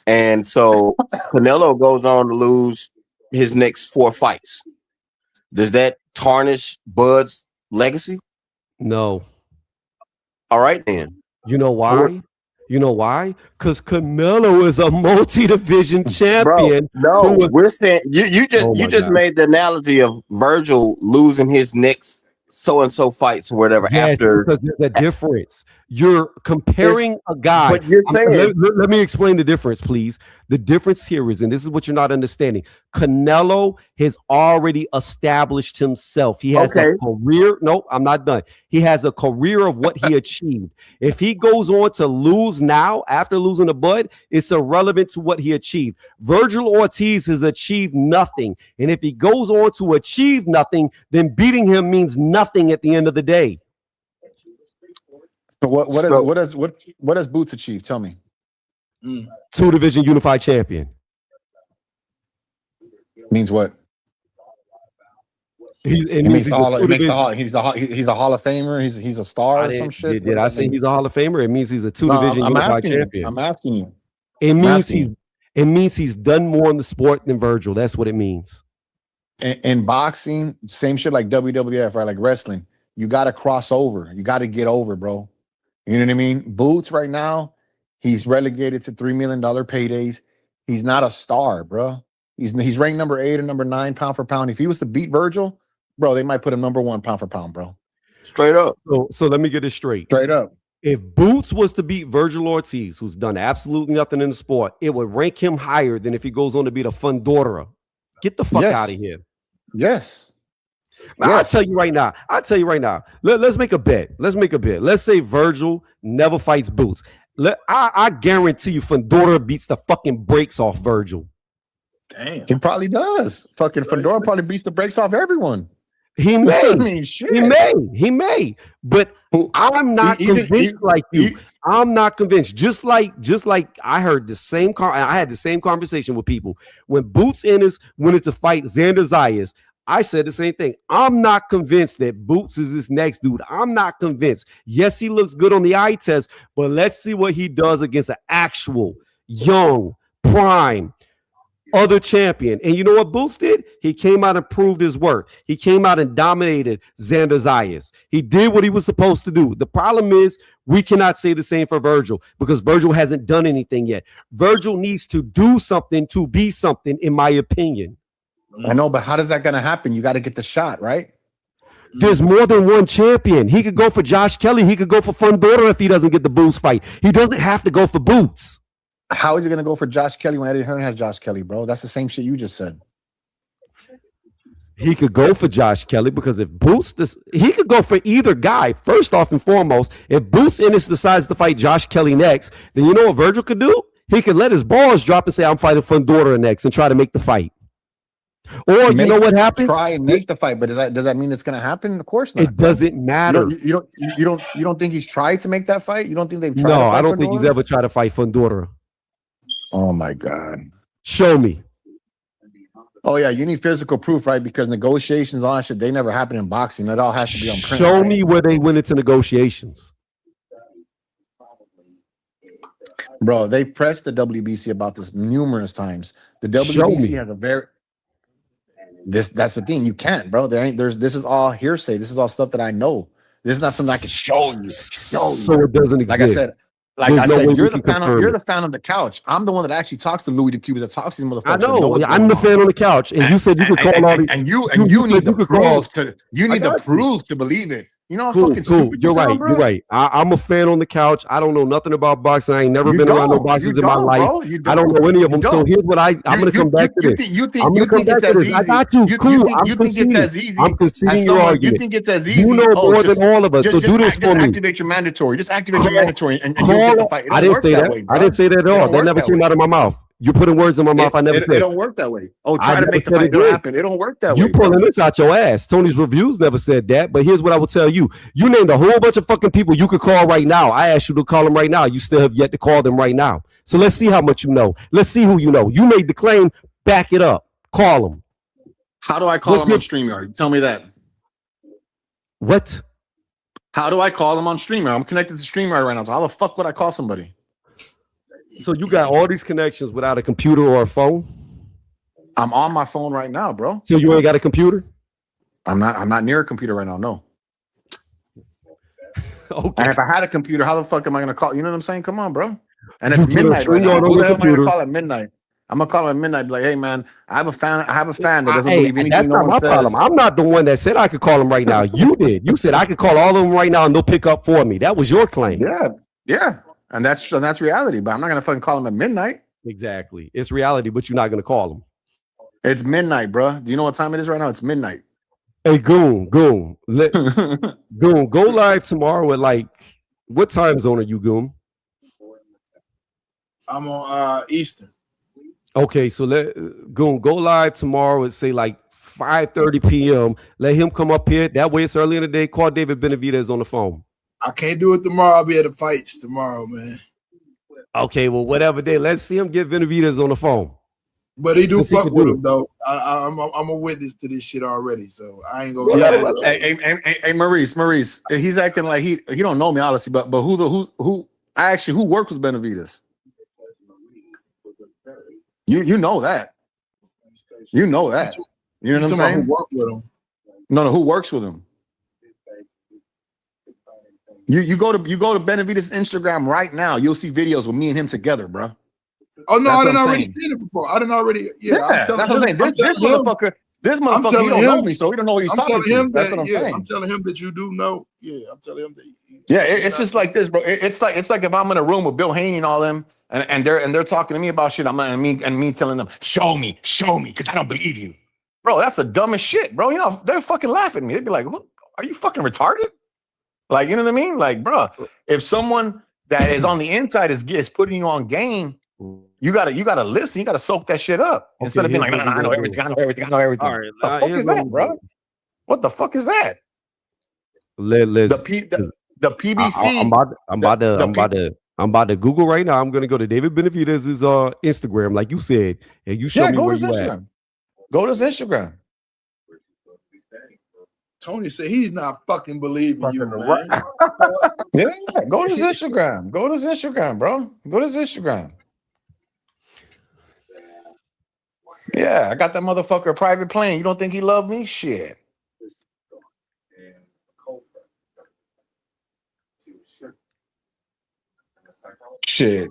And so Canelo goes on to lose his next 4 fights. Does that tarnish Bud's legacy? No. All right, then. You know why? You know why? Because Canelo is a multi-division champion. Bro, no, we're saying you just made the analogy of Virgil losing his next so-and-so fights or whatever after. Because there's a difference. You're comparing a guy. But you're saying, let me explain the difference, please. The difference here is, and this is what you're not understanding, Canelo has already established himself. He has a career. No, I'm not done. He has a career of what he achieved. If he goes on to lose now, after losing to Bud, it's irrelevant to what he achieved. Virgil Ortiz has achieved nothing. And if he goes on to achieve nothing, then beating him means nothing at the end of the day. So what does Boots achieve? Tell me. 2-division unified champion. Means what? He's a Hall of Famer. He's a star or some shit. Did I say he's a Hall of Famer? It means he's a 2-division unified champion. I'm asking you. It means he's done more in the sport than Virgil. That's what it means. In boxing, same shit like WWF, right? Like wrestling. You got to cross over. You got to get over, bro. You know what I mean? Boots right now, he's relegated to $3 million paydays. He's not a star, bro. He's ranked number 8 or number 9 pound for pound. If he was to beat Virgil, bro, they might put him number 1 pound for pound, bro. Straight up. So let me get this straight. Straight up. If Boots was to beat Virgil Ortiz, who's done absolutely nothing in the sport, it would rank him higher than if he goes on to beat a Fundora. Get the fuck out of here. Yes. I'll tell you right now. Let's make a bet. Let's say Virgil never fights Boots. I guarantee you Fundora beats the fucking brakes off Virgil. Damn. He probably does. Fucking Fundora probably beats the brakes off everyone. He may. I mean, shit. He may. But I'm not convinced like you. I'm not convinced. Just like I heard the same I had the same conversation with people when Boots Ennis went to fight Xander Zayas. I said the same thing. I'm not convinced that Boots is this next dude. I'm not convinced. Yes, he looks good on the eye test, but let's see what he does against an actual young prime other champion. And you know what Boots did? He came out and proved his worth. He came out and dominated Xander Zayas. He did what he was supposed to do. The problem is we cannot say the same for Virgil because Virgil hasn't done anything yet. Virgil needs to do something to be something, in my opinion. I know, but how does that gonna happen? You got to get the shot, right? There's more than one champion. He could go for Josh Kelly. He could go for Fundora if he doesn't get the Boots fight. He doesn't have to go for Boots. How is he gonna go for Josh Kelly when Eddie Hearn has Josh Kelly, bro? That's the same shit you just said. He could go for Josh Kelly because if Boots, he could go for either guy. First off and foremost, if Boots Ennis decides to fight Josh Kelly next, then you know what Virgil could do? He could let his balls drop and say, "I'm fighting Fundora next," and try to make the fight. Or you know what happens? Try and make the fight, but does that mean it's going to happen? Of course not. It doesn't matter. You don't think he's tried to make that fight? You don't think they've tried? No, I don't think he's ever tried to fight Fundora. Oh my God! Show me. Oh yeah, you need physical proof, right? Because negotiations, all that shit, they never happen in boxing. It all has to be on print. Show me where they went into negotiations. Bro, they pressed the WBC about this numerous times. The WBC has a very that's the thing. You can't, bro. This is all hearsay. This is all stuff that I know. This is not something I can show you. So it doesn't exist. Like I said, you're the fan of the couch. I'm the one that actually talks to Louis the Cubans, that talks to these motherfuckers. I know. I'm the fan on the couch, and you said you could call all these. And you need the proof to believe it. You know how fucking stupid you're right. You're right. I'm a fan on the couch. I don't know nothing about boxing. I ain't never been around no boxers in my life. I don't know any of them. So here's what I'm going to come back to this. I'm going to come back to this. I got you. Cool. I'm conceding your argument. You think it's as easy? You know more than all of us. So do this for me. Activate your mandatory. Just activate your mandatory and you'll get the fight. I didn't say that. I didn't say that at all. That never came out of my mouth. You're putting words in my mouth. I never said. It don't work that way. Oh, try to make the fight don't happen. It don't work that way. You pulling this out your ass. Tony's reviews never said that. But here's what I will tell you. You named a whole bunch of fucking people you could call right now. I asked you to call them right now. You still have yet to call them right now. So let's see how much you know. Let's see who you know. You made the claim. Back it up. Call them. How do I call them on StreamYard? Tell me that. What? How do I call them on StreamYard? I'm connected to StreamYard right now. So how the fuck would I call somebody? So you got all these connections without a computer or a phone? I'm on my phone right now, bro. So you ain't got a computer? I'm not near a computer right now, no. Okay. And if I had a computer, how the fuck am I gonna call? You know what I'm saying? Come on, bro. And it's midnight right now. Who the hell am I gonna call at midnight? I'm gonna call him at midnight, be like, hey man, I have a fan that doesn't believe anything. That's not my problem. I'm not the one that said I could call him right now. You did. You said I could call all of them right now and they'll pick up for me. That was your claim. Yeah. And that's reality, but I'm not gonna fucking call him at midnight. Exactly. It's reality, but you're not gonna call him. It's midnight, bro. Do you know what time it is right now? It's midnight. Hey, Goon, Goon, go live tomorrow at like what time zone are you, Goon? I'm on Eastern. Okay, so go live tomorrow at say like 5:30 p.m. Let him come up here. That way it's early in the day. Call David Benavidez on the phone. I can't do it tomorrow. I'll be at the fights tomorrow, man. Okay, well, whatever day. Let's see him get Benavidez on the phone. But he do fuck with him though. I'm a witness to this shit already, so I ain't gonna. Hey, Maurice, he's acting like he don't know me honestly, but who worked with Benavidez? You know that. You know that. You know what I'm saying? Who worked with him? No, who works with him? You go to Benavidez' Instagram right now. You'll see videos with me and him together, bro. Oh no, I didn't already seen it before. I didn't already. Yeah, that's what I'm saying. This motherfucker, he don't know me, so we don't know what he's talking to. That's what I'm saying. I'm telling him that you do know. Yeah, I'm telling him that. Yeah, it's just like this, bro. It's like if I'm in a room with Bill Haney and all them, and they're talking to me about shit. Me telling them, show me, because I don't believe you, bro. That's the dumbest shit, bro. You know they're fucking laughing at me. They'd be like, "Are you fucking retarded?" Like, you know what I mean? Like, bro, if someone that is on the inside is putting you on game, you gotta listen. You gotta soak that shit up instead of being like, no, I know everything. All right, what the fuck is that, bro? What the fuck is that? The PBC. I'm about to Google right now. I'm gonna go to David Benavidez's Instagram, like you said, and you show me where you at. Go to his Instagram. Tony said he's not fucking believing you, man. Yeah, go to his Instagram. Go to his Instagram, bro. Go to his Instagram. Yeah, I got that motherfucker a private plane. You don't think he loved me? Shit. Shit.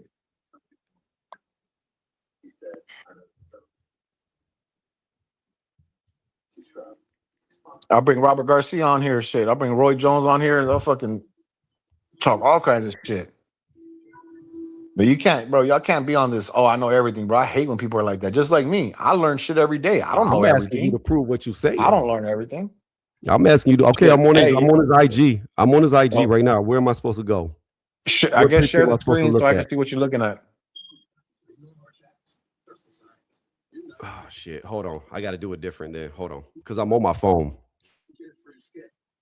I'll bring Robert Garcia on here, shit. I'll bring Roy Jones on here. They'll fucking talk all kinds of shit. But you can't, bro. Y'all can't be on this. Oh, I know everything, bro. I hate when people are like that. Just like me, I learn shit every day. I don't know everything. I'm asking you to prove what you say. I don't learn everything. I'm asking you to. Okay, I'm on his IG. I'm on his IG right now. Where am I supposed to go? I guess share the screen so I can see what you're looking at. Oh shit! Hold on. I got to do it different then. Hold on, because I'm on my phone.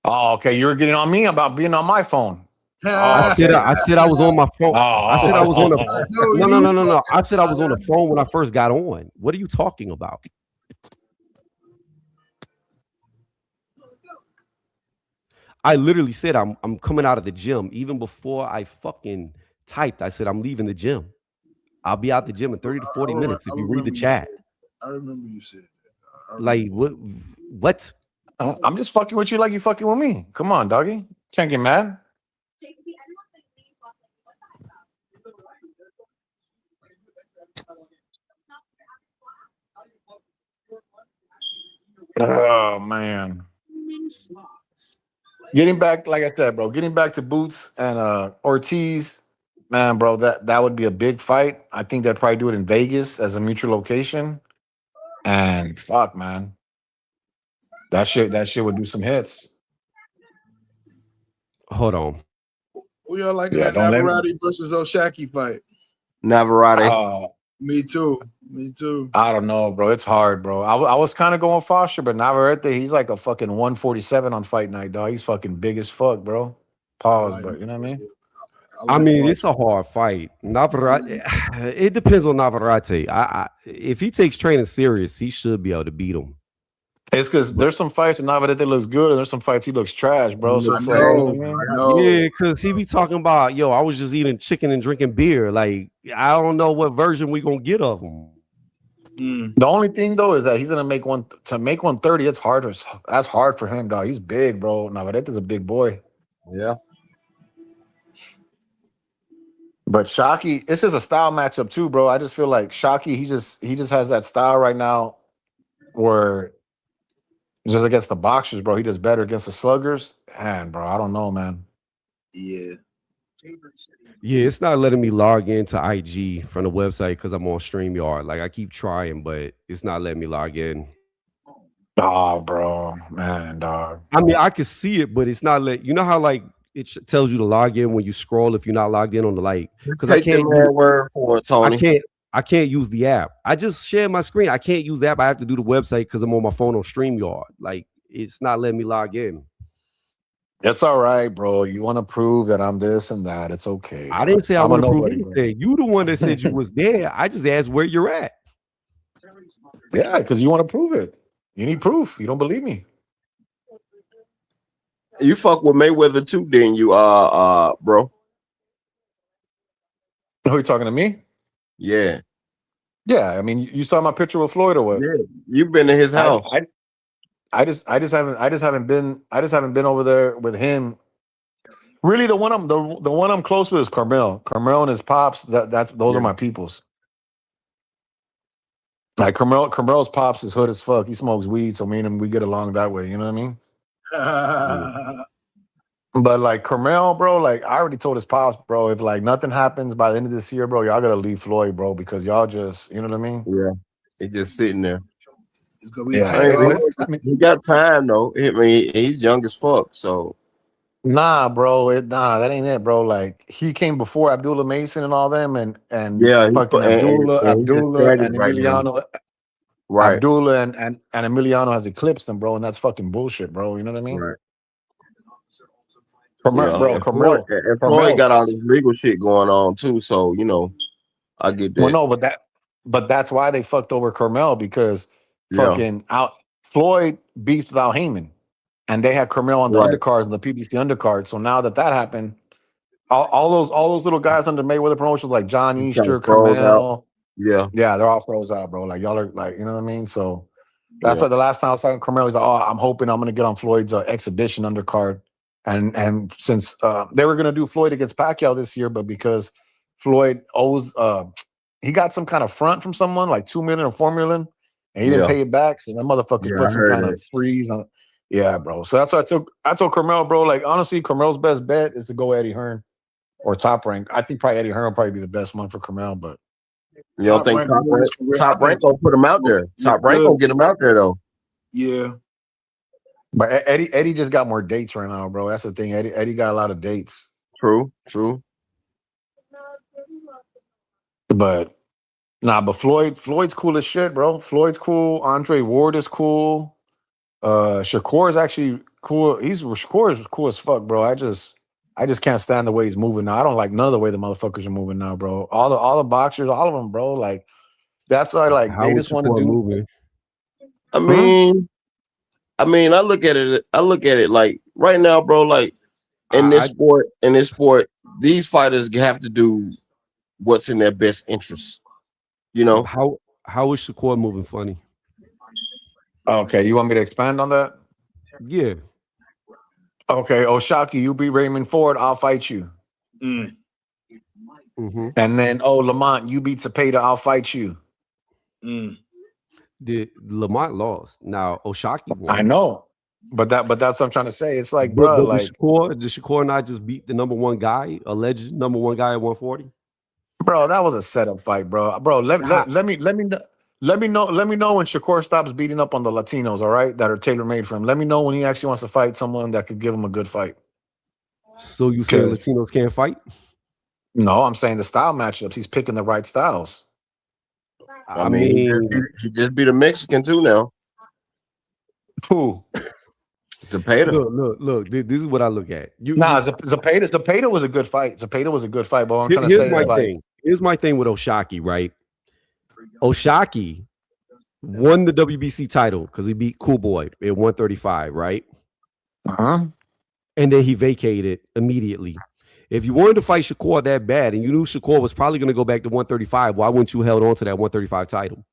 Oh, okay. You were getting on me about being on my phone. I said I was on my phone. I said I was on the phone. No. I said I was on the phone when I first got on. What are you talking about? I literally said I'm coming out of the gym. Even before I fucking typed, I said I'm leaving the gym. I'll be out the gym in 30 to 40 minutes if you read the chat. I remember you said that. Like what? I'm just fucking with you like you fucking with me. Come on, doggy. Can't get mad. Oh man. Getting back, like I said, bro, getting back to Boots and Ortiz, man, bro, that would be a big fight. I think they'd probably do it in Vegas as a mutual location. And fuck, man. That shit would do some hits. Hold on. Who y'all liking Yeah, that don't let me. Navarrete versus Oshaki fight? Navarrete. Me too. Me too. I don't know, bro. It's hard, bro. I was kind of going Foster, but Navarrete, he's like a fucking 147 on fight night, dog. He's fucking big as fuck, bro. Pause, Like, but you know what I mean? I like mean, Foster. it's a hard fight. Navarrete, it depends on Navarrete. If he takes training serious, he should be able to beat him. It's because there's some fights that Navarrete looks good, and there's some fights he looks trash, bro. So I it's like, you know know. what I mean? I know. Yeah, because he be talking about, yo, I was just eating chicken and drinking beer. Like, I don't know what version we gonna get of him. The only thing though is that he's gonna make 130. It's harder. That's hard for him, dog. He's big, bro. Navarrete's a big boy. Yeah. But Shockey, this is a style matchup too, bro. I just feel like Shockey, he just has that style right now where just against the boxers, bro, he does better against the sluggers. And bro, I don't know, man. Yeah. Yeah, it's not letting me log into IG from the website because I'm on StreamYard. Like, I keep trying, but it's not letting me log in. Oh, bro, man, dog. I mean, I can see it, but it's not you know how like it tells you to log in when you scroll if you're not logged in on the like, because I can't Take the word for it, Tony. I can't use the app. I just share my screen. I can't use the app. I have to do the website because I'm on my phone on StreamYard. Like, it's not letting me log in. It's all right, bro. You want to prove that I'm this and that. It's okay. I didn't say I want to prove anything. Bro. You the one that said you was there. I just asked where you're at. Yeah, because you want to prove it. You need proof. You don't believe me. You fuck with Mayweather too, didn't you, bro? Who are you talking to me? Yeah. Yeah, I mean, you saw my picture with Floyd or what? Yeah. You've been to his house. I just haven't been over there with him. Really, the one I'm close with is Carmel. Carmel and his pops. Those are my peoples. Like Carmel's pops is hood as fuck. He smokes weed, so me and him we get along that way. You know what I mean? Yeah. But like Carmel, bro, like I already told his pops, bro, if like nothing happens by the end of this year, bro, y'all gotta leave Floyd, bro, because y'all just, you know what I mean? Yeah, he's just sitting there. It's gonna be tight. He got time though. I mean, he's young as fuck, so. Nah, bro, that ain't it, bro. Like he came before Abdullah Mason and all them, and yeah, fucking Abdullah and right Emiliano. Now. Right. Abdullah and Emiliano has eclipsed him, bro, and that's fucking bullshit, bro. You know what I mean? Right. Carmel. Floyd got all this legal shit going on too, so you know, I get that. Well, no, but that's why they fucked over Carmel because fucking Floyd beefed with Al Heyman, and they had Carmel on the undercards and the PBC undercard. So now that happened, all those little guys under Mayweather Promotions like John Easter, Carmel, they're all froze out, bro. Like y'all are like, you know what I mean? So that's like the last time I was talking to Carmel, he's like, oh, I'm hoping I'm gonna get on Floyd's exhibition undercard. And since they were gonna do Floyd against Pacquiao this year, but because Floyd owes he got some kind of front from someone like $2 million or $4 million, and he didn't pay it back. So that motherfuckers put some kind of freeze on. Yeah, bro. So that's what I told Carmel, bro. Like honestly, Carmel's best bet is to go Eddie Hearn or Top Rank. I think probably Eddie Hearn will probably be the best one for Carmel, but you don't think Top Rank gonna put him out there? Top Rank gonna get him out there though. Yeah. But Eddie just got more dates right now, bro. That's the thing. Eddie got a lot of dates. True. But Floyd's cool as shit, bro. Floyd's cool. Andre Ward is cool. Shakur is actually cool. Shakur is cool as fuck, bro. I just can't stand the way he's moving now. I don't like none of the way the motherfuckers are moving now, bro. All the boxers, all of them, bro. Like that's why they just want to do. Moving? I mean, I look at it like right now, bro. Like in this sport, these fighters have to do what's in their best interest. You know how is Shakur moving funny? Okay, you want me to expand on that? Yeah. Okay, Oshaki, you beat Raymond Ford, I'll fight you. Mm-hmm. And then Lamont, you beat Cepeda, I'll fight you. Lamont lost. Now Oshaki won. I know, but that's what I'm trying to say. It's like, but, bro, but like, did Shakur not just beat the number one guy, alleged number one guy at 140? bro, that was a setup fight, bro. Bro, let me know. Let me know when Shakur stops beating up on the Latinos, all right, that are tailor made for him. Let me know when he actually wants to fight someone that could give him a good fight. So you saying Latinos can't fight? No, I'm saying the style matchups. He's picking the right styles. I mean, he just beat a Mexican too now. Who? Zepeda. Look. This is what I look at. Zepeda was a good fight. Zepeda was a good fight, but what I'm trying to here's say my is like, thing. Here's my thing with Oshaki, right? Oshaki won the WBC title because he beat Cool Boy at 135, right? And then he vacated immediately. If you wanted to fight Shakur that bad and you knew Shakur was probably going to go back to 135, why wouldn't you held on to that 135 title?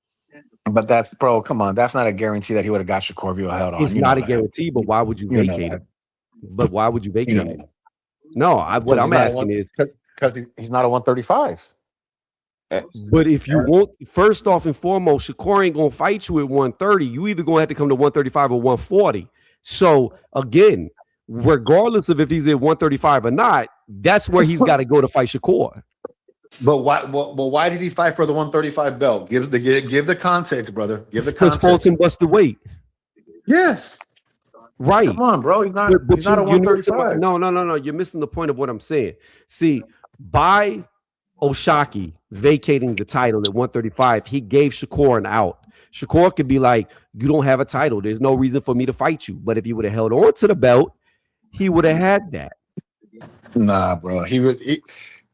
But that's, bro, come on. That's not a guarantee that he would have got Shakur if he held on. It's not a guarantee, but why would you vacate it? But why would you vacate it? No, what I'm asking is because he's not a 135. But if you want, first off and foremost, Shakur ain't gonna fight you at 130. You either gonna have to come to 135 or 140. So again, regardless of if he's at 135 or not, that's where he's got to go to fight Shakur. But why did he fight for the 135 belt? Give the context, brother. Give the context. Because Fulton busted weight. Yes. Right. Come on, bro. He's not a 135. No. You're missing the point of what I'm saying. See, by Oshaki vacating the title at 135, he gave Shakur an out. Shakur could be like, you don't have a title. There's no reason for me to fight you. But if he would have held on to the belt, he would have had that. Nah, bro.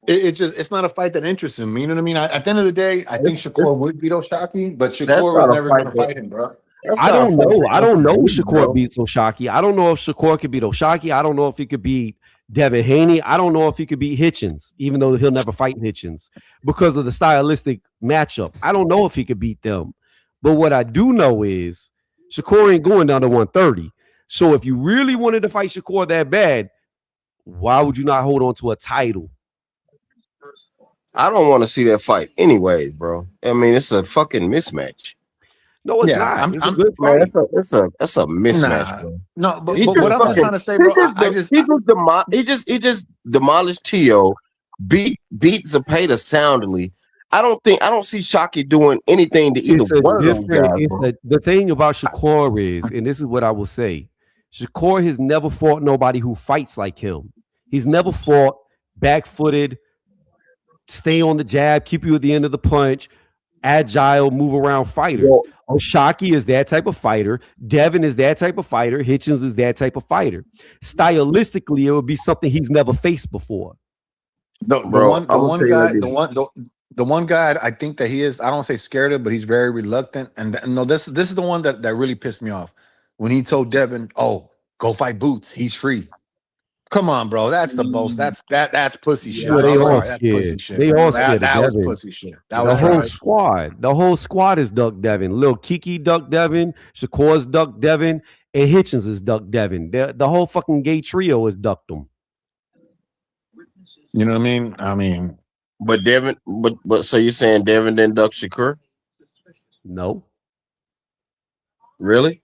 It's not a fight that interests him. You know what I mean? At the end of the day, I think Shakur would beat Oshaki, but Shakur was never going to fight him, bro. I don't know if Shakur beats Oshaki. I don't know if Shakur could beat Oshaki. I don't know if he could beat Devin Haney. I don't know if he could beat Hitchens, even though he'll never fight Hitchens because of the stylistic matchup. I don't know if he could beat them. But what I do know is Shakur ain't going down to 130. So if you really wanted to fight Shakur that bad, why would you not hold on to a title? I don't want to see that fight anyways, bro. I mean, it's a fucking mismatch. No, it's not. It's a good fight. That's a mismatch, bro. No, but what I'm trying to say, bro, he just demolished Tio, beat Zepeda soundly. I don't see Shaki doing anything to either one of those guys. The thing about Shakur is, and this is what I will say, Shakur has never fought nobody who fights like him. He's never fought back-footed, stay on the jab, keep you at the end of the punch, agile, move around fighters. Well, Oshaki is that type of fighter. Devin is that type of fighter. Hitchens is that type of fighter. Stylistically, it would be something he's never faced before. The one guy I think that he is, I don't say scared of, but he's very reluctant. And no, this is the one that really pissed me off when he told Devin, "Oh, go fight Boots. He's free." Come on, bro. That's the most. That's pussy shit. They all scared. They all scared. That was pussy shit. The whole squad is Duck Devin. Lil Kiki Duck Devin. Shakur's Duck Devin. And Hitchens is Duck Devin. The whole fucking gay trio is ducked them. You know what I mean? But Devin, but so you're saying Devin didn't duck Shakur? No. Really?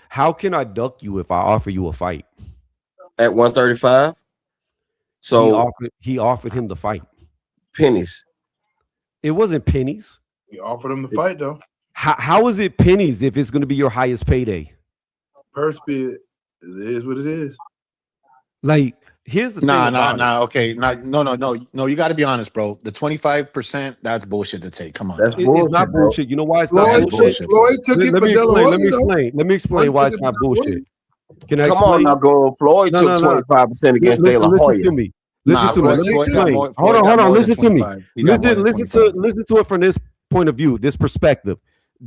How can I duck you if I offer you a fight? At 135? So he offered him the fight. Pennies. It wasn't pennies. He offered him the fight though. How is it pennies if it's going to be your highest payday? Purse bid. It is what it is. Like, here's the thing. Okay. No. You got to be honest, bro. The 25%, that's bullshit to take. Come on. That's bullshit, it's not bullshit. Bro. You know why it's not bullshit? Floyd took it for Let me explain why it's not bullshit. Can I Come explain? on now, go. Floyd took 25% against De La Hoya. Listen to me. Listen to me. Let me explain. Hold on. Listen to me. Listen to it from this point of view, this perspective.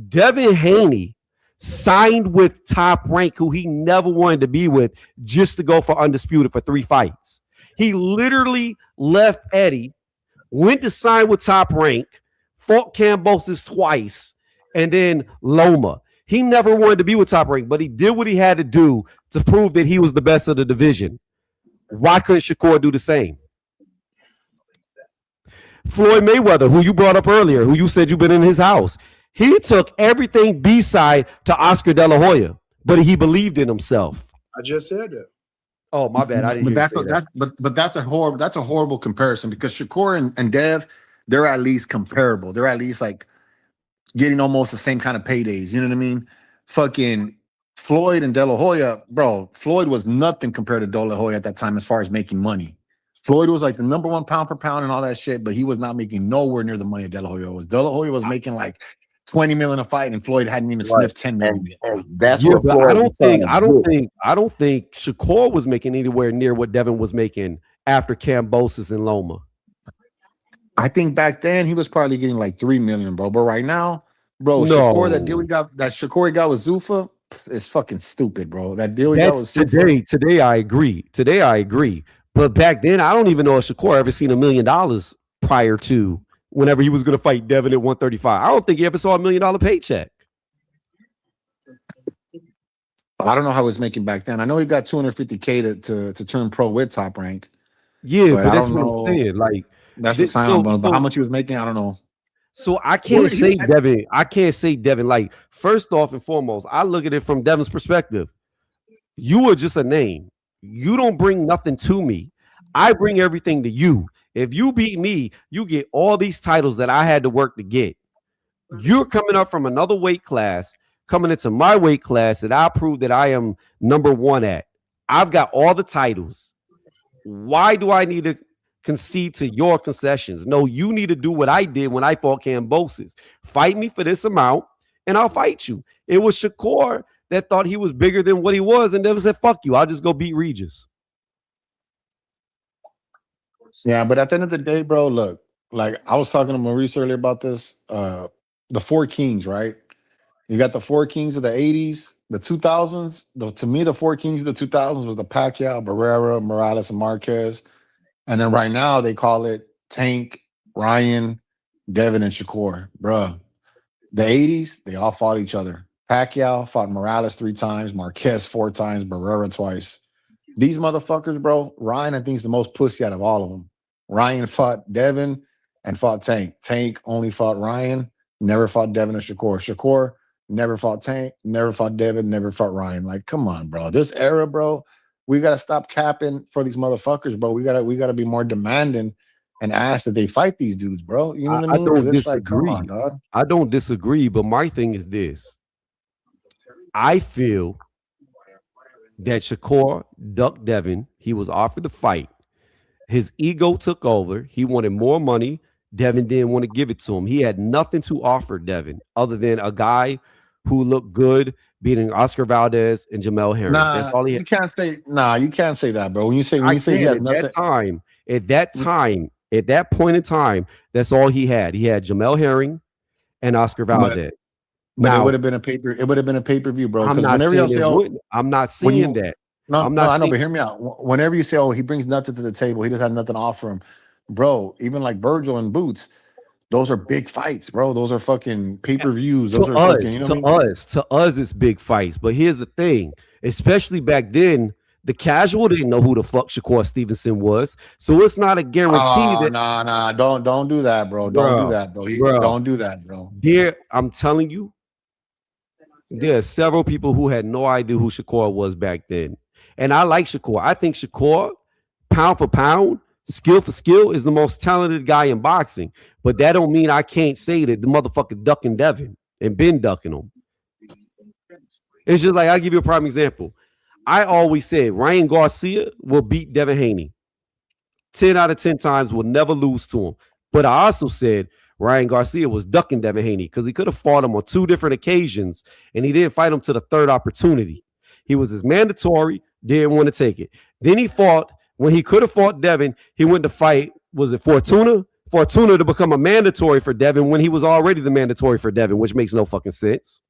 Devin Haney signed with Top Rank, who he never wanted to be with, just to go for Undisputed for 3 fights. He literally left Eddie, went to sign with Top Rank, fought Cambosis twice, and then Loma. He never wanted to be with Top Rank, but he did what he had to do to prove that he was the best of the division. Why couldn't Shakur do the same? Floyd Mayweather, who you brought up earlier, who you said you've been in his house, He took everything B-side to Oscar De La Hoya, but he believed in himself. I just said that. Oh, my bad. I didn't But hear you that's say that. but that's a horrible comparison because Shakur and Dev, they're at least comparable. They're at least like getting almost the same kind of paydays. You know what I mean? Fucking Floyd and De La Hoya, bro. Floyd was nothing compared to De La Hoya at that time as far as making money. Floyd was like the number one pound for pound and all that shit, but he was not making nowhere near the money De La Hoya was. De La Hoya was making like 20 million a fight, and Floyd hadn't even sniffed 10 million. And that's what Floyd I don't think Shakur was making anywhere near what Devin was making after Kambosos and Loma. I think back then he was probably getting like 3 million, bro. But right now, bro, No. Shakur, that deal he got with Zuffa is fucking stupid, bro. That deal he got with Zuffa. Today I agree. But back then, I don't even know if Shakur ever seen $1 million prior to whenever he was going to fight Devin at 135. I don't think he ever saw $1 million paycheck. I don't know how he was making back then. I know he got 250K to turn pro with Top Rank. Yeah, but that's what I'm saying. Like, that's the sign on, but how much he was making, I don't know. So I can't say Devin. I can't say Devin. Like, first off and foremost, I look at it from Devin's perspective. You are just a name. You don't bring nothing to me. I bring everything to you. If you beat me, you get all these titles that I had to work to get. You're coming up from another weight class, coming into my weight class that I prove that I am number one at. I've got all the titles. Why do I need to concede to your concessions? No, you need to do what I did when I fought Kambosos. Fight me for this amount, and I'll fight you. It was Shakur that thought he was bigger than what he was, and never said, fuck you, I'll just go beat Regis. Yeah, but at the end of the day, bro, look, like I was talking to Maurice earlier about this, the four kings, right? You got the four kings of the 80s, the 2000s. To me, the four kings of the 2000s was the Pacquiao, Barrera, Morales, and Marquez. And then right now they call it Tank, Ryan, Devin, and Shakur. Bruh, the 80s, they all fought each other. Pacquiao fought Morales 3 times, Marquez 4 times, Barrera twice. These motherfuckers, bro, Ryan, I think, is the most pussy out of all of them. Ryan fought Devin and fought Tank. Tank only fought Ryan, never fought Devin or Shakur. Shakur never fought Tank, never fought Devin, never fought Ryan. Like, come on, bro. This era, bro, we got to stop capping for these motherfuckers, bro. We gotta be more demanding and ask that they fight these dudes, bro. You know what I mean? I don't disagree. Like, come on, dog. I don't disagree, but my thing is this. I feel that Shakur ducked Devin. He was offered the fight. His ego took over. He wanted more money. Devin didn't want to give it to him. He had nothing to offer Devin other than a guy who looked good beating Oscar Valdez and Jamel Herring. That's all he had. You can't say that, bro. When you say he has nothing. At that point in time, that's all he had. He had Jamel Herring and Oscar Valdez. But now, it would have been a pay-per-view, bro. Because whenever you say, I'm not saying that. I know, but hear me out. Whenever you say, oh, he brings nothing to the table, he doesn't have nothing to offer him, bro. Even like Virgil and Boots, those are big fights, bro. Those are fucking pay-per-views. Those are fucking, to us, it's big fights. But here's the thing, especially back then, the casual didn't know who the fuck Shakur Stevenson was, so it's not a guarantee that. Don't do that, bro. Don't do that, bro. Don't do that, bro. There, I'm telling you, there are several people who had no idea who Shakur was back then. And I like Shakur. I think Shakur, pound for pound, skill for skill, is the most talented guy in boxing. But that don't mean I can't say that the motherfucker ducking Devin and been ducking him. It's just like, I'll give you a prime example. I always said Ryan Garcia will beat Devin Haney. 10 out of 10 times will never lose to him. But I also said Ryan Garcia was ducking Devin Haney because he could have fought him on 2 different occasions, and he didn't fight him to the 3rd opportunity. He was his mandatory, didn't want to take it. Then he fought, when he could have fought Devin, he went to fight, was it Fortuna? Fortuna to become a mandatory for Devin when he was already the mandatory for Devin, which makes no fucking sense.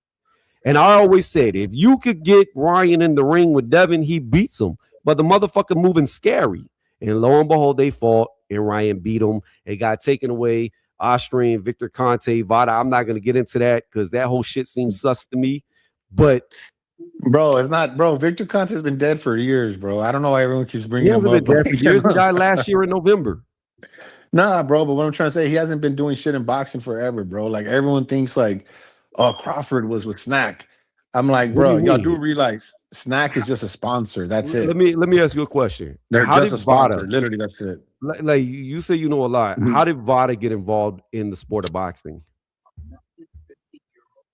And I always said, if you could get Ryan in the ring with Devin, he beats him. But the motherfucker moving scary. And lo and behold, they fought, and Ryan beat him. It got taken away. Austrian, Victor Conte, Vada. I'm not going to get into that because that whole shit seems sus to me. But bro, it's not, bro. Victor Conte has been dead for years, bro. I don't know why everyone keeps bringing him up. He hasn't been dead for years. He died last year in November. Nah, bro. But what I'm trying to say, he hasn't been doing shit in boxing forever, bro. Like everyone thinks, like, Crawford was with Snack. I'm like, What do bro, you y'all mean? do realize Snack is just a sponsor. That's it. Let me ask you a question. They're How just did a sponsor. Vada, Literally, that's it. like you say you know a lot, how did Vada get involved in the sport of boxing?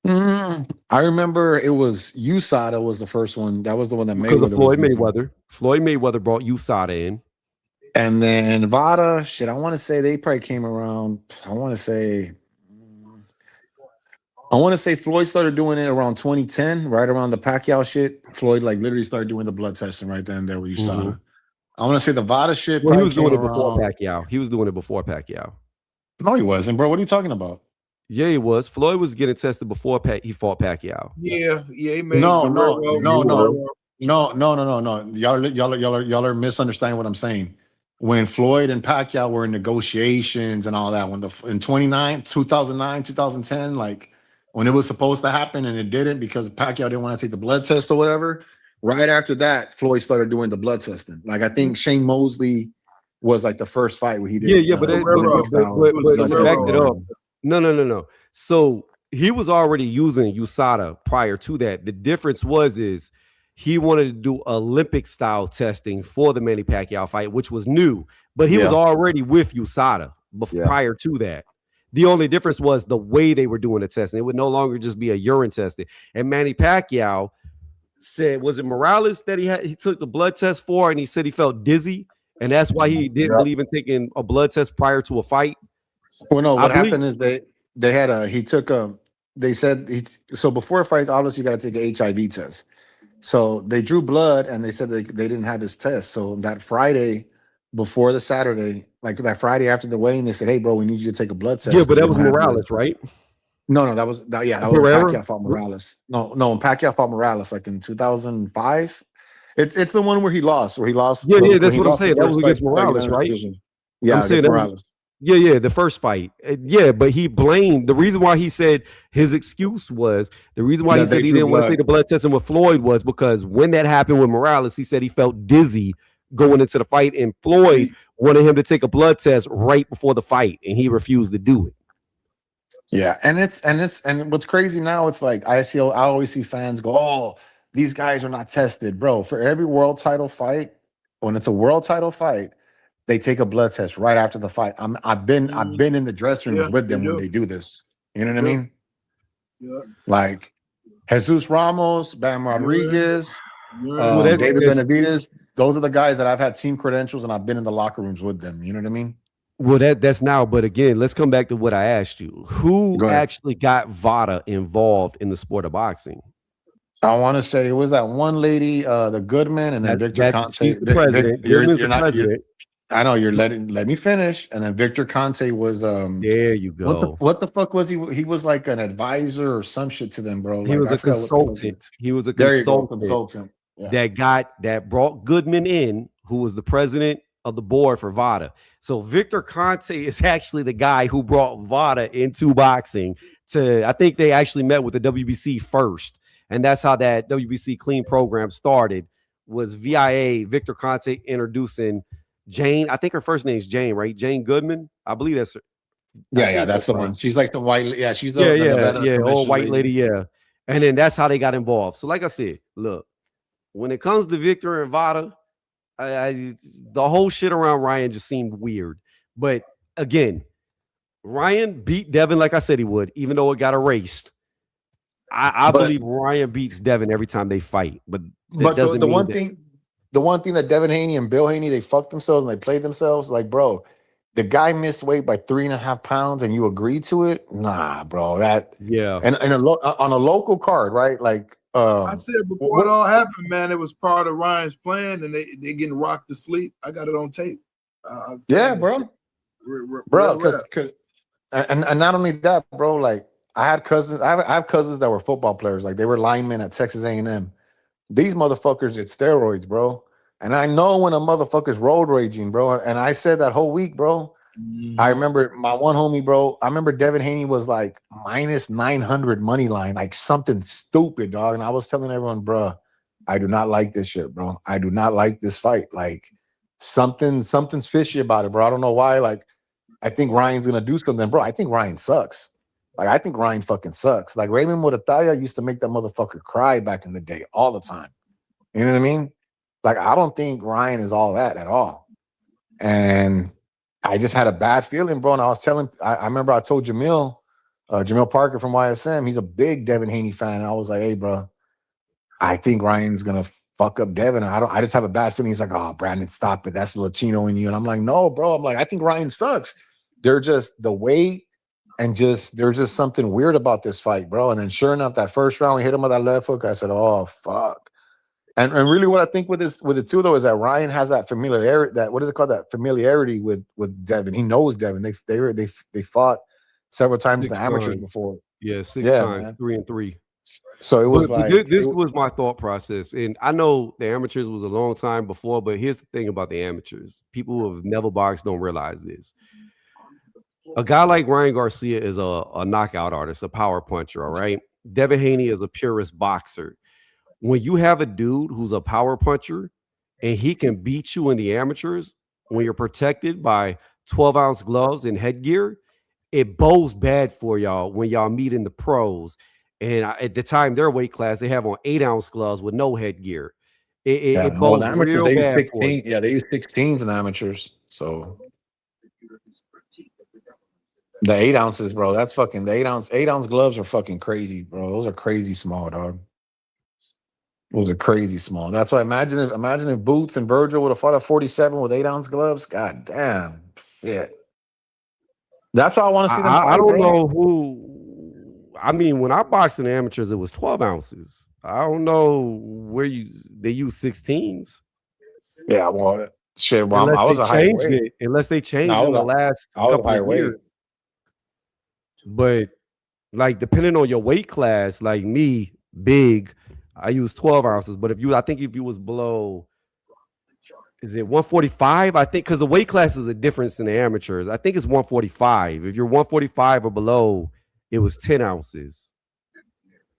I remember it was USADA was the first one. That was the one that Because of Mayweather was Floyd using. Mayweather. Floyd Mayweather brought USADA in. And then Vada, shit, I want to say they probably came around. I want to say Floyd started doing it around 2010, right around the Pacquiao shit. Floyd like literally started doing the blood testing right then and there with USADA. I want to say the Vada shit Well, he probably was doing came it before around. Pacquiao. He was doing it before Pacquiao. No, he wasn't, bro. What are you talking about? Yeah, he was. Floyd was getting tested before he fought Pacquiao. Yeah, he made No. Y'all are misunderstanding what I'm saying. When Floyd and Pacquiao were in negotiations and all that, when in 2009, 2010, like when it was supposed to happen and it didn't because Pacquiao didn't want to take the blood test or whatever. Right after that, Floyd started doing the blood testing. Like I think Shane Mosley was like the first fight where he did. Yeah, but to back it up. No. So he was already using USADA prior to that. The difference is he wanted to do Olympic style testing for the Manny Pacquiao fight, which was new, but he was already with USADA prior to that. The only difference was the way they were doing the testing. It would no longer just be a urine testing. And Manny Pacquiao said, was it Morales that he took the blood test for, and he said he felt dizzy, and that's why he didn't believe in taking a blood test prior to a fight? Well, no, what happened is they said so before a fight, obviously you got to take an HIV test. So they drew blood and they said they didn't have his test. So that Friday before the Saturday, like that Friday after the weigh-in, they said, "Hey, bro, we need you to take a blood test." Yeah, but that was Morales, right? No, that was when Pacquiao fought Morales. No, when Pacquiao fought Morales, like in 2005. It's the one where he lost. Yeah, that's what I'm saying. That was against Morales, right? Yeah, against Morales. Yeah, the first fight. Yeah, but he blamed the reason why he said his excuse was the reason why he said he didn't want to take the blood testing with Floyd was because when that happened with Morales, he said he felt dizzy going into the fight, and Floyd wanted him to take a blood test right before the fight, and he refused to do it. Yeah, and what's crazy now, it's like I always see fans go, "Oh, these guys are not tested, bro." For every world title fight, when it's a world title fight, they take a blood test right after the fight. I've been in the dressing rooms with them when they do this. You know what I mean? Yeah. Like Jesus Ramos, Bam Rodriguez, David Benavidez. Those are the guys that I've had team credentials and I've been in the locker rooms with them. You know what I mean? Well, that's now. But again, let's come back to what I asked you. Who actually got Vada involved in the sport of boxing? I want to say it was that one lady, the Goodman, and then Victor Conte. She's the president. You're the president. I know you're let me finish. And then Victor Conte was there you go. What the fuck was he? He was like an advisor or some shit to them, bro. He was a consultant. He was a consultant that brought Goodman in, who was the president of the board for Vada. So Victor Conte is actually the guy who brought Vada into boxing. I think they actually met with the WBC first, and that's how that WBC clean program started. Was VIA Victor Conte introducing Jane, I think her first name is Jane, right? Jane Goodman. I believe that's her. Yeah, that's the one. She's like the white. Yeah, she's the old white lady. Yeah, and then that's how they got involved. So, like I said, look, when it comes to Victor and Vada, the whole shit around Ryan just seemed weird. But again, Ryan beat Devin like I said he would, even though it got erased. I believe Ryan beats Devin every time they fight. But the one thing that Devin Haney and Bill Haney, they fucked themselves and they played themselves. Like, bro, the guy missed weight by 3.5 pounds and you agreed to it? Nah, bro. And on a local card, right? Like I said before it all happened, man, it was part of Ryan's plan and they getting rocked to sleep. I got it on tape. Bro. And not only that, bro, like I have cousins that were football players, like they were linemen at Texas A&M. These motherfuckers did steroids, bro. And I know when a motherfucker's road raging, bro. And I said that whole week, bro. Mm-hmm. I remember my one homie, bro. I remember Devin Haney was like minus 900 money line, like something stupid, dog. And I was telling everyone, bro, I do not like this shit, bro. I do not like this fight. Like something's fishy about it, bro. I don't know why. Like I think Ryan's gonna do something, bro. I think Ryan sucks. Like, I think Ryan fucking sucks. Like, Raymond Murataya used to make that motherfucker cry back in the day all the time. You know what I mean? Like, I don't think Ryan is all that at all. And I just had a bad feeling, bro. And I was telling, I remember I told Jamil Parker from YSM, he's a big Devin Haney fan. And I was like, hey, bro, I think Ryan's gonna fuck up Devin. I just have a bad feeling. He's like, oh, Brandon, stop it. That's the Latino in you. And I'm like, no, bro. I'm like, I think Ryan sucks. They're just the weight and there's just something weird about this fight, bro. And then sure enough, that first round, we hit him with that left hook. I said, oh, fuck. And really what I think with it too, though, is that Ryan has that familiarity, that familiarity with Devin. He knows Devin. They fought several times in the amateurs before. Yeah, 6 times, man. 3-3. So it was this was my thought process. And I know the amateurs was a long time before, but here's the thing about the amateurs. People who have never boxed don't realize this. A guy like Ryan Garcia is a knockout artist, a power puncher, all right? Devin Haney is a purist boxer. When you have a dude who's a power puncher and he can beat you in the amateurs when you're protected by 12-ounce gloves and headgear, it bodes bad for y'all when y'all meet in the pros. And at the time, their weight class, they have on 8-ounce gloves with no headgear. It bodes real bad for you. Yeah, they use 16s in amateurs. So the 8 ounces, bro, that's fucking the 8-ounce gloves are fucking crazy, bro. Those are crazy small, dog. Those are crazy small. That's why imagine if Boots and Virgil would have fought at 47 with 8-ounce gloves. God damn. Yeah. That's why I want to see them fight, I don't bro. know who. I mean, when I boxed in the amateurs, it was 12 ounces. I don't know where they use 16s. Yeah, well, shit. Well, I was a higher weight. Unless they changed in the last couple of years. But like, depending on your weight class, like me, big, I use 12 ounces. But I think if you was below, is it 145? I think because the weight class is a difference in the amateurs. I think it's 145. If you're 145 or below, it was 10 ounces.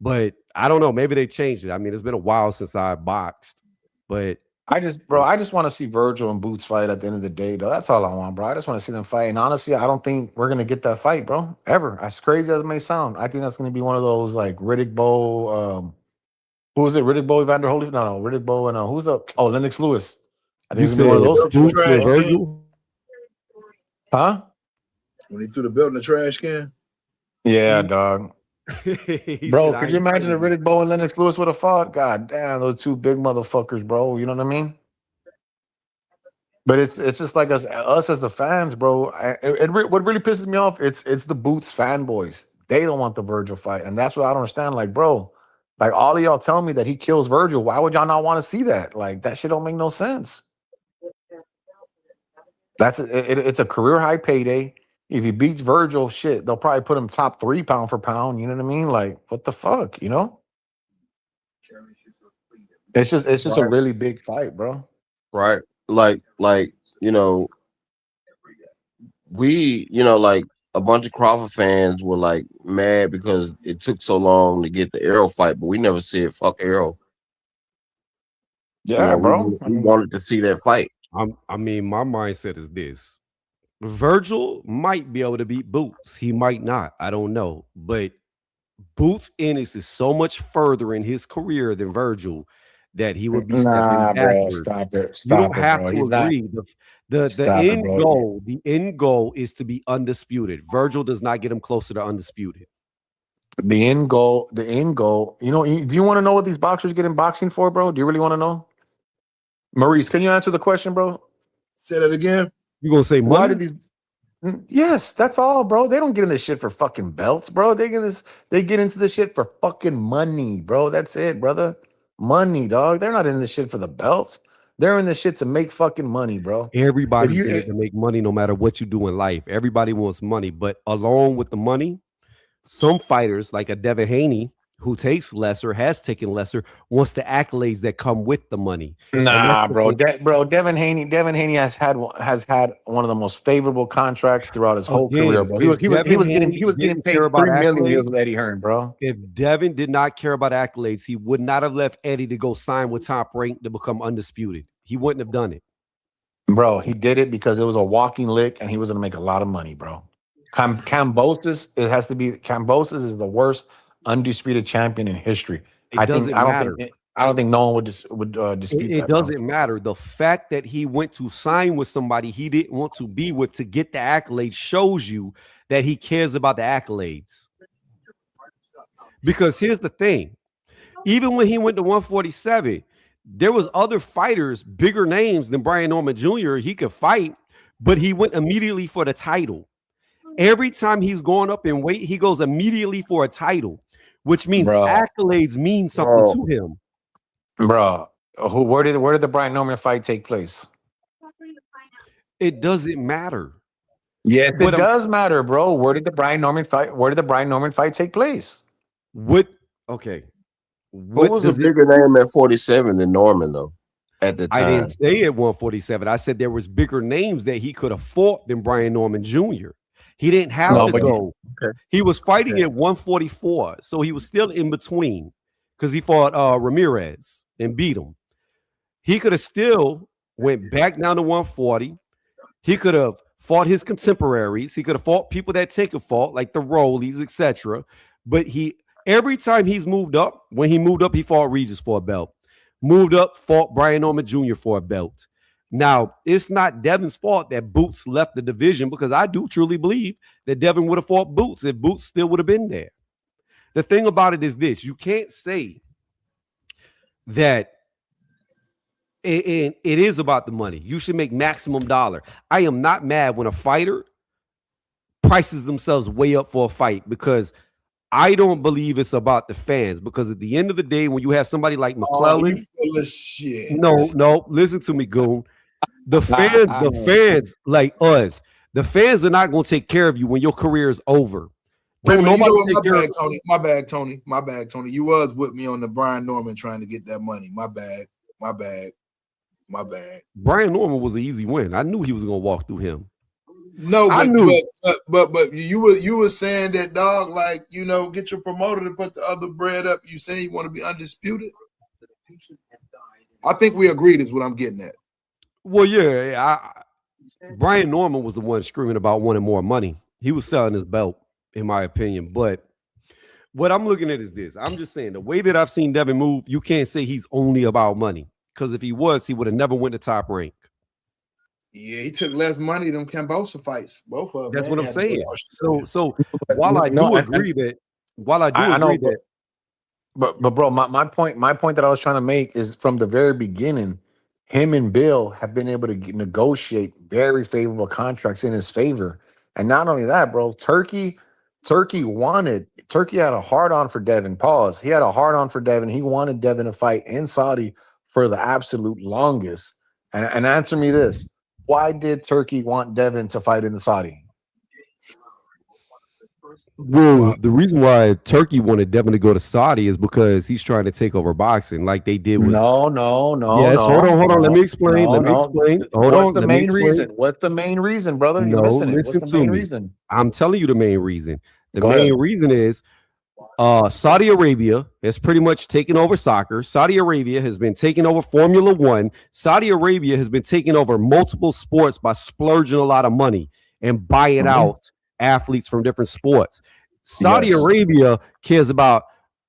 But I don't know. Maybe they changed it. I mean, it's been a while since I boxed. But I just want to see Virgil and Boots fight at the end of the day, though. That's all I want, bro. I just want to see them fight. And honestly, I don't think we're gonna get that fight, bro. Ever. As crazy as it may sound, I think that's gonna be one of those like Riddick Bowe. Who was it? Riddick Bowe, Evander Holyfield? No, Riddick Bowe and who's the Lennox Lewis. I think it's gonna be one of those situations. Virgil? Huh? When he threw the belt in the trash can? Yeah, dog. Bro, could you imagine if Riddick Bowe and Lennox Lewis would have fought? God damn, those two big motherfuckers, bro. You know what I mean? But it's just like us as the fans, bro. What really pisses me off, it's the Boots fanboys. They don't want the Virgil fight, and that's what I don't understand. Like, bro, like all of y'all tell me that he kills Virgil. Why would y'all not want to see that? Like, that shit don't make no sense. It's a career high payday. If he beats Virgil, shit, they'll probably put him top 3 pound for pound. You know what I mean? Like, what the fuck, you know? It's just a really big fight, bro. Right. Like, you know, like a bunch of Crawford fans were like mad because it took so long to get the Arrow fight, but we never said fuck Arrow. Yeah, bro. We wanted to see that fight. I mean, my mindset is this. Virgil might be able to beat Boots. He might not. I don't know. But Boots Ennis is so much further in his career than Virgil that he would be stepping backwards. Bro, stop it. You don't have to agree. The end goal is to be undisputed. Virgil does not get him closer to undisputed. The end goal. You know, do you want to know what these boxers get in boxing for, bro? Do you really want to know? Maurice, can you answer the question, bro? Say that again. You gonna say money? Why did Yes, that's all, bro. They don't get in this shit for fucking belts, bro. They get into this shit for fucking money, bro. That's it, brother. Money, dog. They're not in this shit for the belts. They're in this shit to make fucking money, bro. Everybody's in it to make money no matter what you do in life. Everybody wants money, but along with the money, some fighters like a Devin Haney, who takes lesser, has taken lesser, wants the accolades that come with the money. Nah, bro. Devin Haney has had one of the most favorable contracts throughout his whole career, bro. He was getting paid $3 million with Eddie Hearn, bro. If Devin did not care about accolades, he would not have left Eddie to go sign with Top Rank to become undisputed. He wouldn't have done it. Bro, he did it because it was a walking lick and he was gonna make a lot of money, bro. Kambosos, it has to be Kambosos is the worst undisputed champion in history. It doesn't matter. I don't think no one would dispute it that. Doesn't matter. The fact that he went to sign with somebody he didn't want to be with to get the accolades shows you that he cares about the accolades. Because here's the thing. Even when he went to 147, there was other fighters, bigger names than Brian Norman Jr. he could fight, but he went immediately for the title. Every time he's going up in weight, he goes immediately for a title, which means accolades mean something to him. Bro, where did the Brian Norman fight take place? It doesn't matter. Yes, it does matter, bro. Where did the Brian Norman fight take place? Who was a bigger name at 47 than Norman, though, at the time? I didn't say at 147. I said there was bigger names that he could have fought than Brian Norman Jr. He didn't have to go. He was fighting at 144, so he was still in between because he fought Ramirez and beat him. He could have still went back down to 140. He could have fought his contemporaries. He could have fought people that Tank could fought, like the Rollies, etc. But every time he's moved up, when he moved up, he fought Regis for a belt. Moved up, fought Brian Norman Jr. for a belt. Now, it's not Devin's fault that Boots left the division, because I do truly believe that Devin would have fought Boots if Boots still would have been there. The thing about it is this: you can't say that it is about the money. You should make maximum dollar. I am not mad when a fighter prices themselves way up for a fight, because I don't believe it's about the fans. Because at the end of the day, when you have somebody like McClellan, full of shit. No, listen to me, Goon. The fans like us, the fans are not going to take care of you when your career is over. My bad, Tony. You was with me on the Brian Norman trying to get that money. My bad. Brian Norman was an easy win. I knew he was going to walk through him. No, but you were saying that, dog, like, get your promoter to put the other bread up. You saying you want to be undisputed? I think we agreed is what I'm getting at. Well, yeah, Brian Norman was the one screaming about wanting more money. He was selling his belt, in my opinion. But what I'm looking at is this. I'm just saying, the way that I've seen Devin move, you can't say he's only about money. Because if he was, he would have never went to top rank. Yeah, he took less money than Kambosos fights. Both of them. That's what I'm saying. So while I do agree that, but bro, my point that I was trying to make is, from the very beginning, him and Bill have been able to negotiate very favorable contracts in his favor. And not only that, bro, Turkey had a hard on for Devin. He had a hard on for Devin. He wanted Devin to fight in Saudi for the absolute longest. And answer me this: why did Turkey want Devin to fight in the Saudi? Well, the reason why Turkey wanted Devin to go to Saudi is because he's trying to take over boxing, like they did with. No. Yes, hold on. Let me explain. Hold on. What's the main reason? What's the main reason, brother? You're missing it. What's the main reason? I'm telling you the main reason. The main reason is Saudi Arabia has pretty much taken over soccer. Saudi Arabia has been taking over Formula One. Saudi Arabia has been taking over multiple sports by splurging a lot of money and buying out athletes from different sports. Saudi Arabia cares about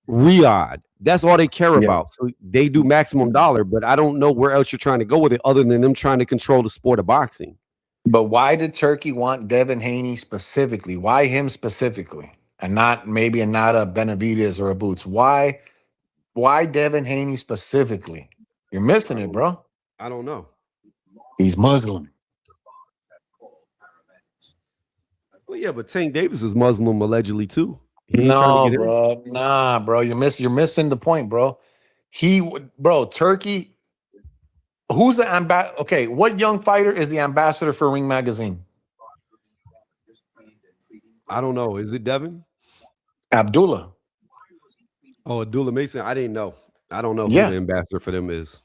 Riyadh. That's all they care about. So they do maximum dollar, but I don't know where else you're trying to go with it other than them trying to control the sport of boxing. But why did Turkey want Devin Haney specifically? Why him specifically? And not a Benavidez or a Boots? Why Devin Haney specifically? You're missing it, bro. I don't know. He's Muslim. Well, yeah, but Tank Davis is Muslim allegedly too. Nah, bro. You're missing the point, bro. Turkey. Who's the ambassador? Okay, what young fighter is the ambassador for Ring Magazine? I don't know. Is it Devin? Abdullah. Oh, Abdullah Mason. I didn't know. I don't know who the ambassador for them is.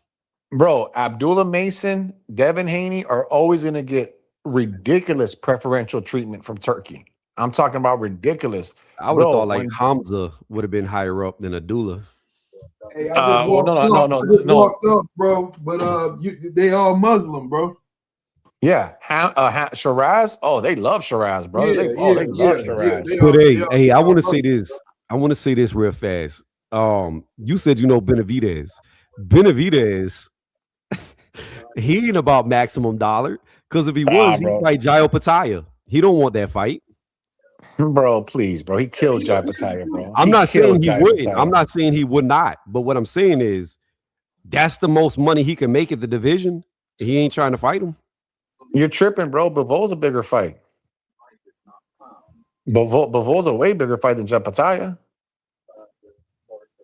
Bro, Abdullah Mason, Devin Haney are always going to get ridiculous preferential treatment from Turkey. I'm talking about ridiculous. I would have thought like Hamza would have been higher up than Abdullah. Hey, I just walked up, bro. But they all Muslim, bro. Yeah, Shiraz. Oh, they love Shiraz, bro. They love Shiraz. But hey, I want to say this. I want to say this real fast. You said you know Benavidez. Benavidez, he ain't about maximum dollar. Because if he was, he'd fight Jairo Pataya. He don't want that fight. Bro, please, bro. He killed Jai Pataya, bro. I'm not saying he wouldn't. I'm not saying he would not. But what I'm saying is that's the most money he can make at the division. He ain't trying to fight him. You're tripping, bro. Bivol's a bigger fight. Bivol's a way bigger fight than Jai Pataya.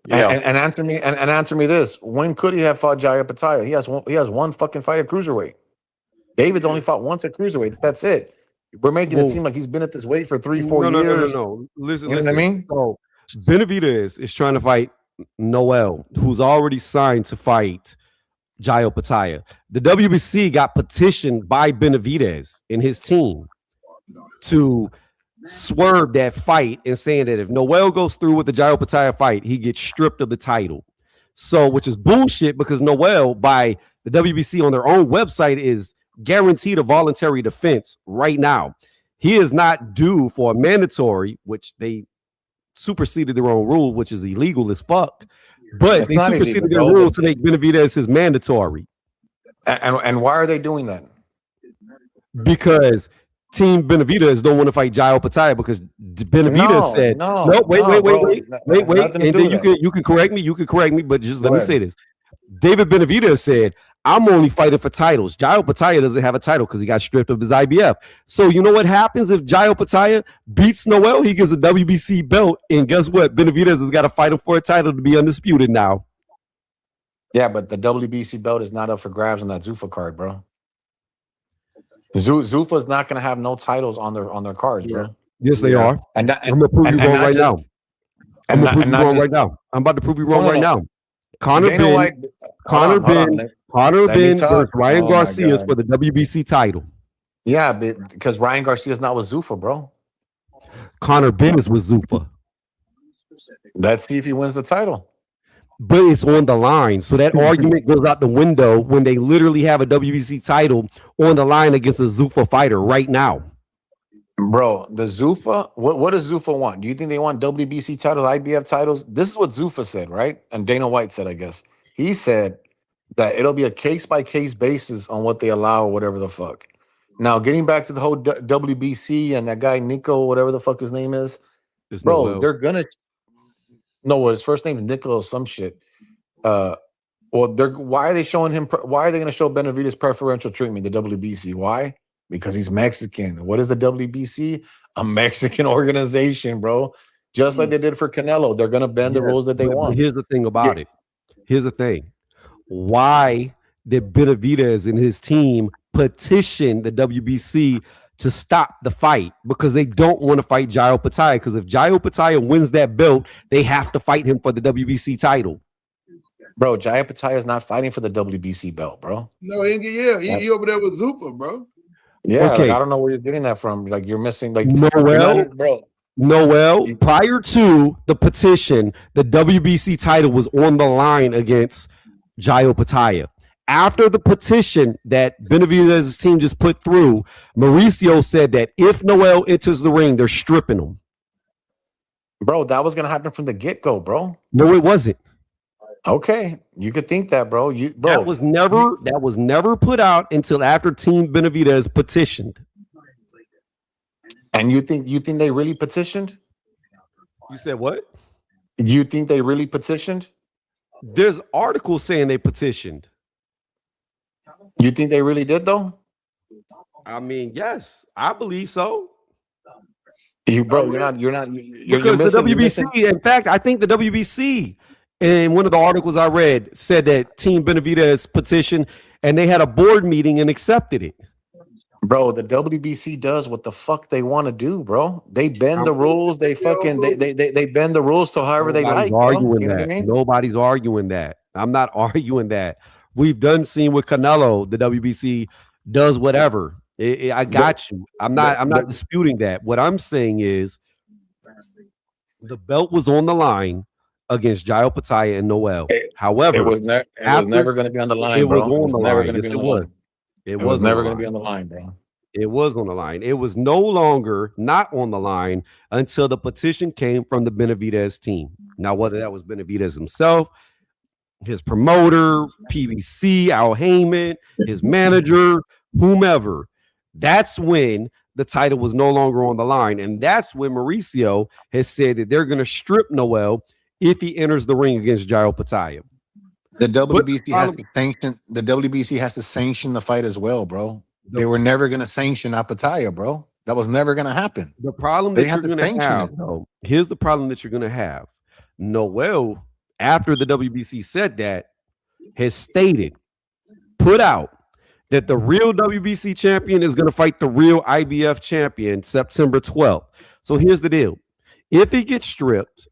Yeah. And answer me this. When could he have fought Jai Pataya? He has one fucking fight at cruiserweight. David's only fought once at cruiserweight. That's it. We're making it seem like he's been at this weight for 3-4 years. No. Listen, you know what I mean? So Benavidez is trying to fight Noel, who's already signed to fight Jairo Pataya. The WBC got petitioned by Benavidez and his team to swerve that fight and saying that if Noel goes through with the Jairo Pataya fight, he gets stripped of the title. So, which is bullshit because Noel, by the WBC on their own website, is guaranteed a voluntary defense right now. He is not due for a mandatory, which they superseded their own rule, which is illegal as fuck. But they superseded their rule to make Benavidez his mandatory. And why are they doing that? Because Team Benavidez don't want to fight Jairo Pataya because Benavidez said wait. And then you can correct me, but just let me say this. David Benavidez said, I'm only fighting for titles. Jairo Pataya doesn't have a title because he got stripped of his IBF. So you know what happens if Jairo Pataya beats Noel? He gets a WBC belt, and guess what? Benavidez has got to fight him for a title to be undisputed now. Yeah, but the WBC belt is not up for grabs on that Zuffa card, bro. Zuffa's not going to have no titles on their cards, bro. Yes, they are. And I'm going to prove you wrong right now. I'm going to prove you wrong right now. I'm about to prove you wrong right now. Conor Ben versus Ryan Garcia for the WBC title. Yeah, because Ryan Garcia's not with Zuffa, bro. Conor Ben is with Zuffa. Let's see if he wins the title. But it's on the line. So that argument goes out the window when they literally have a WBC title on the line against a Zuffa fighter right now. Bro, the Zuffa, what does Zuffa want? Do you think they want WBC titles, IBF titles? This is what Zuffa said, right? And Dana White said, I guess. He said that it'll be a case-by-case basis on what they allow or whatever the fuck. Now, getting back to the whole WBC and that guy, Nico, whatever the fuck his name is, bro, they're going to... No, his first name is Nico or some shit. Why are they showing him... Why are they going to show Benavidez preferential treatment, the WBC? Why? Because he's Mexican. What is the WBC? A Mexican organization, bro. Just like they did for Canelo. They're going to bend the rules that they want. Here's the thing about it. Here's the thing. Why did Benavidez and his team petition the WBC to stop the fight? Because they don't want to fight Jairo Pataya. Because if Jairo Pataya wins that belt, they have to fight him for the WBC title. Bro, Jairo Pataya is not fighting for the WBC belt, bro. No, he over there with Zuffa, bro. Yeah, okay. Like, I don't know where you're getting that from. Like, you're missing, like, Noel, prior to the petition, the WBC title was on the line against Jairo Pataya. After the petition that Benavidez's team just put through, Mauricio said that if Noel enters the ring, they're stripping him. Bro, that was going to happen from the get-go, bro. No, it wasn't. Okay, you could think that, bro. That was never put out until after Team Benavidez petitioned. And you think they really petitioned? You said what? Do you think they really petitioned? There's articles saying they petitioned. You think they really did, though? I mean, yes, I believe so. You're not because the WBC. In fact, I think the WBC. And one of the articles I read said that Team Benavidez petitioned and they had a board meeting and accepted it. Bro, the WBC does what the fuck they want to do, bro. They bend the rules. They fucking they bend the rules to however they like. Arguing that. I mean? Nobody's arguing that. I'm not arguing that. We've done seen with Canelo, the WBC does whatever. I got you. I'm not disputing that. What I'm saying is the belt was on the line against Jairo Pataya and Noel. However, it was never going to be on the line. It was on the line. Yes, it was. It was was never going to be on the line, bro. It was on the line. It was no longer not on the line until the petition came from the Benavidez team. Now, whether that was Benavidez himself, his promoter, PBC, Al Heyman, his manager, whomever, that's when the title was no longer on the line. And that's when Mauricio has said that they're going to strip Noel if he enters the ring against Jairo Pataya. The WBC has to sanction. The WBC has to sanction the fight as well, bro. They were never going to sanction Apataya, bro. That was never going to happen. The problem that you're going to have, though, here's the problem that you're going to have. Noel, after the WBC said that, has stated, put out, that the real WBC champion is going to fight the real IBF champion September 12th. So here's the deal. If he gets stripped,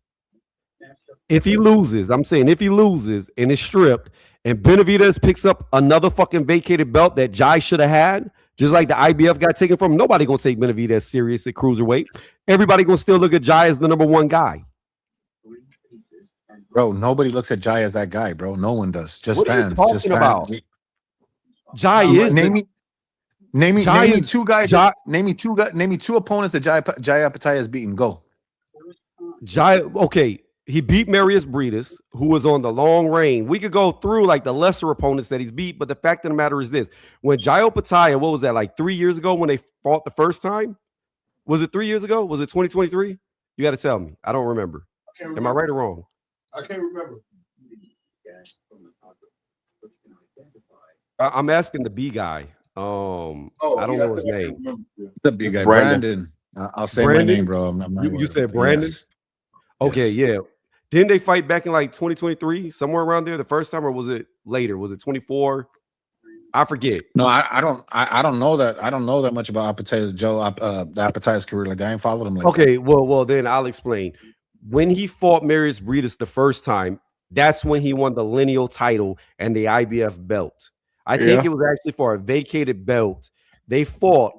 if he loses, I'm saying if he loses and is stripped, and Benavidez picks up another fucking vacated belt that Jai should have had, just like the IBF got taken from him, nobody gonna take Benavidez serious at cruiserweight. Everybody gonna still look at Jai as the number one guy. Bro, nobody looks at Jai as that guy, bro. No one does. Just what fans. Are you just talking about? Fans. Jai is name me two guys. Jai, name me two opponents that Jai Apataya has beaten. Go. Jai, okay. He beat Marius Briedis, who was on the long reign. We could go through like the lesser opponents that he's beat, but the fact of the matter is this. When Jairo Pataya, what was that, like 3 years ago when they fought the first time? Was it 3 years ago? Was it 2023? You got to tell me. I don't remember. Am I right or wrong? I can't remember. I'm asking the B guy. I don't know his name. The B guy, Brandon. I'll say my name, bro. I'm not you said Brandon? Yes. Okay, yeah. Didn't they fight back in like 2023, somewhere around there, the first time, or was it later? Was it 24? I forget. No, I don't know that. I don't know that much about Apataya's Apataya's career. Like I ain't followed him. Like okay, well, then I'll explain. When he fought Marius Briedis the first time, that's when he won the lineal title and the IBF belt. I think it was actually for a vacated belt. They fought,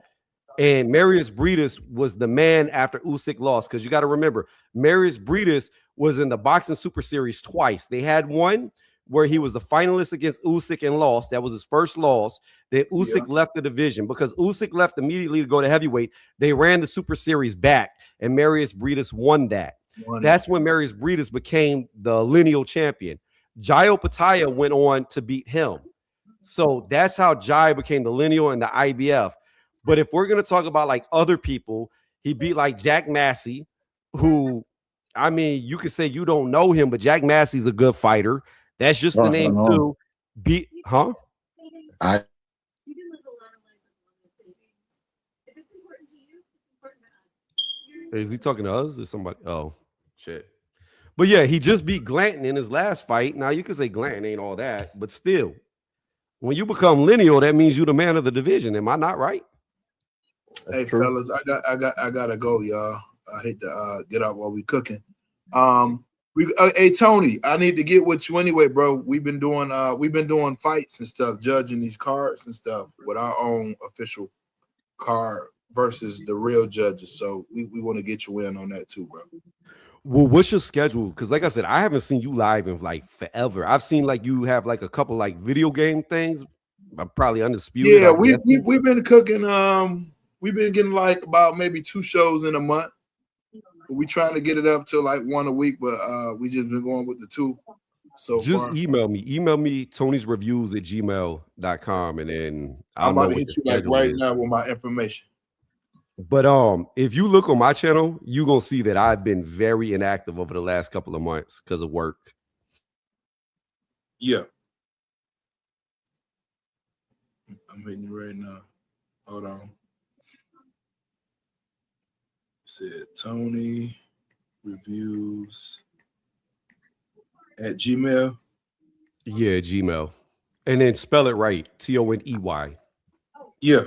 and Marius Briedis was the man after Usyk lost. Because you got to remember, Marius Briedis was in the Boxing Super Series twice. They had one where he was the finalist against Usyk and lost. That was his first loss. Then Usyk left the division. Because Usyk left immediately to go to heavyweight, they ran the Super Series back, and Marius Briedis won that. That's when Marius Briedis became the lineal champion. Jairo Pataya went on to beat him. So that's how Jai became the lineal and the IBF. But if we're going to talk about like other people, he beat like Jack Massey, who, I mean, you could say you don't know him, but Jack Massey's a good fighter. That's just the name too. Is he talking to us or somebody? Oh, shit. But yeah, he just beat Glanton in his last fight. Now you could say Glanton ain't all that, but still, when you become lineal, that means you're the man of the division. Am I not right? Hey, fellas, I gotta go, y'all. I hate to get out while we cooking. Hey Tony, I need to get with you anyway, bro. We've been doing fights and stuff, judging these cards and stuff with our own official card versus the real judges. So we want to get you in on that too, bro. Well, what's your schedule? Because like I said, I haven't seen you live in like forever. I've seen like you have like a couple like video game things. I'm probably Undisputed. Yeah, we've been cooking. We've been getting like about maybe 2 shows in a month. We trying to get it up to like 1 a week, but we just been going with the 2. So just far. email me tonysreviews@gmail.com, and then I'm about to hit you like right now with my information. But if you look on my channel, you're gonna see that I've been very inactive over the last couple of months because of work. Yeah. I'm hitting you right now. Hold on. Said Tony Reviews at Gmail. Yeah, Gmail. And then spell it right. Toney. Yeah.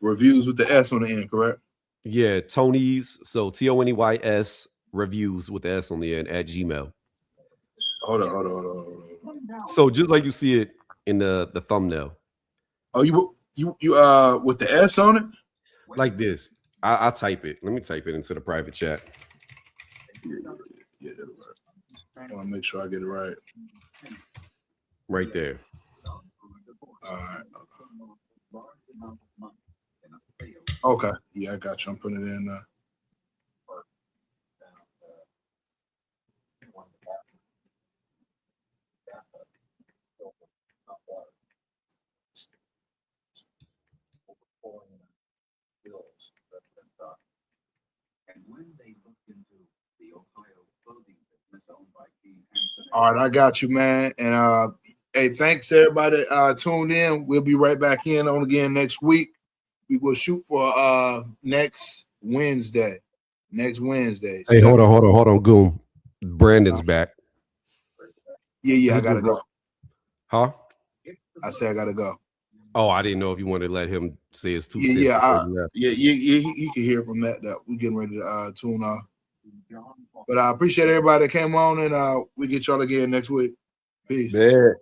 Reviews with the S on the end, correct? Yeah, Tony's. So Toneys reviews with the S on the end at Gmail. Hold on. So just like you see it in the thumbnail. Oh, you with the S on it? Like this. I'll type it. Let me type it into the private chat. Yeah, that's right. I want to make sure I get it right. Right there. All right. Okay. Yeah, I got you. I'm putting it in. All right, I got you, man. And hey, thanks to everybody tuned in. We'll be right back on again next week. We will shoot for next Wednesday. Hey, hold on, Goon. Brandon's back. Yeah, I gotta go. Huh? I said I gotta go. Oh, I didn't know if you wanted to let him say his 2 cents. Yeah, he can hear from that we getting ready to tune off. But I appreciate everybody that came on, and we get y'all again next week. Peace. Yeah.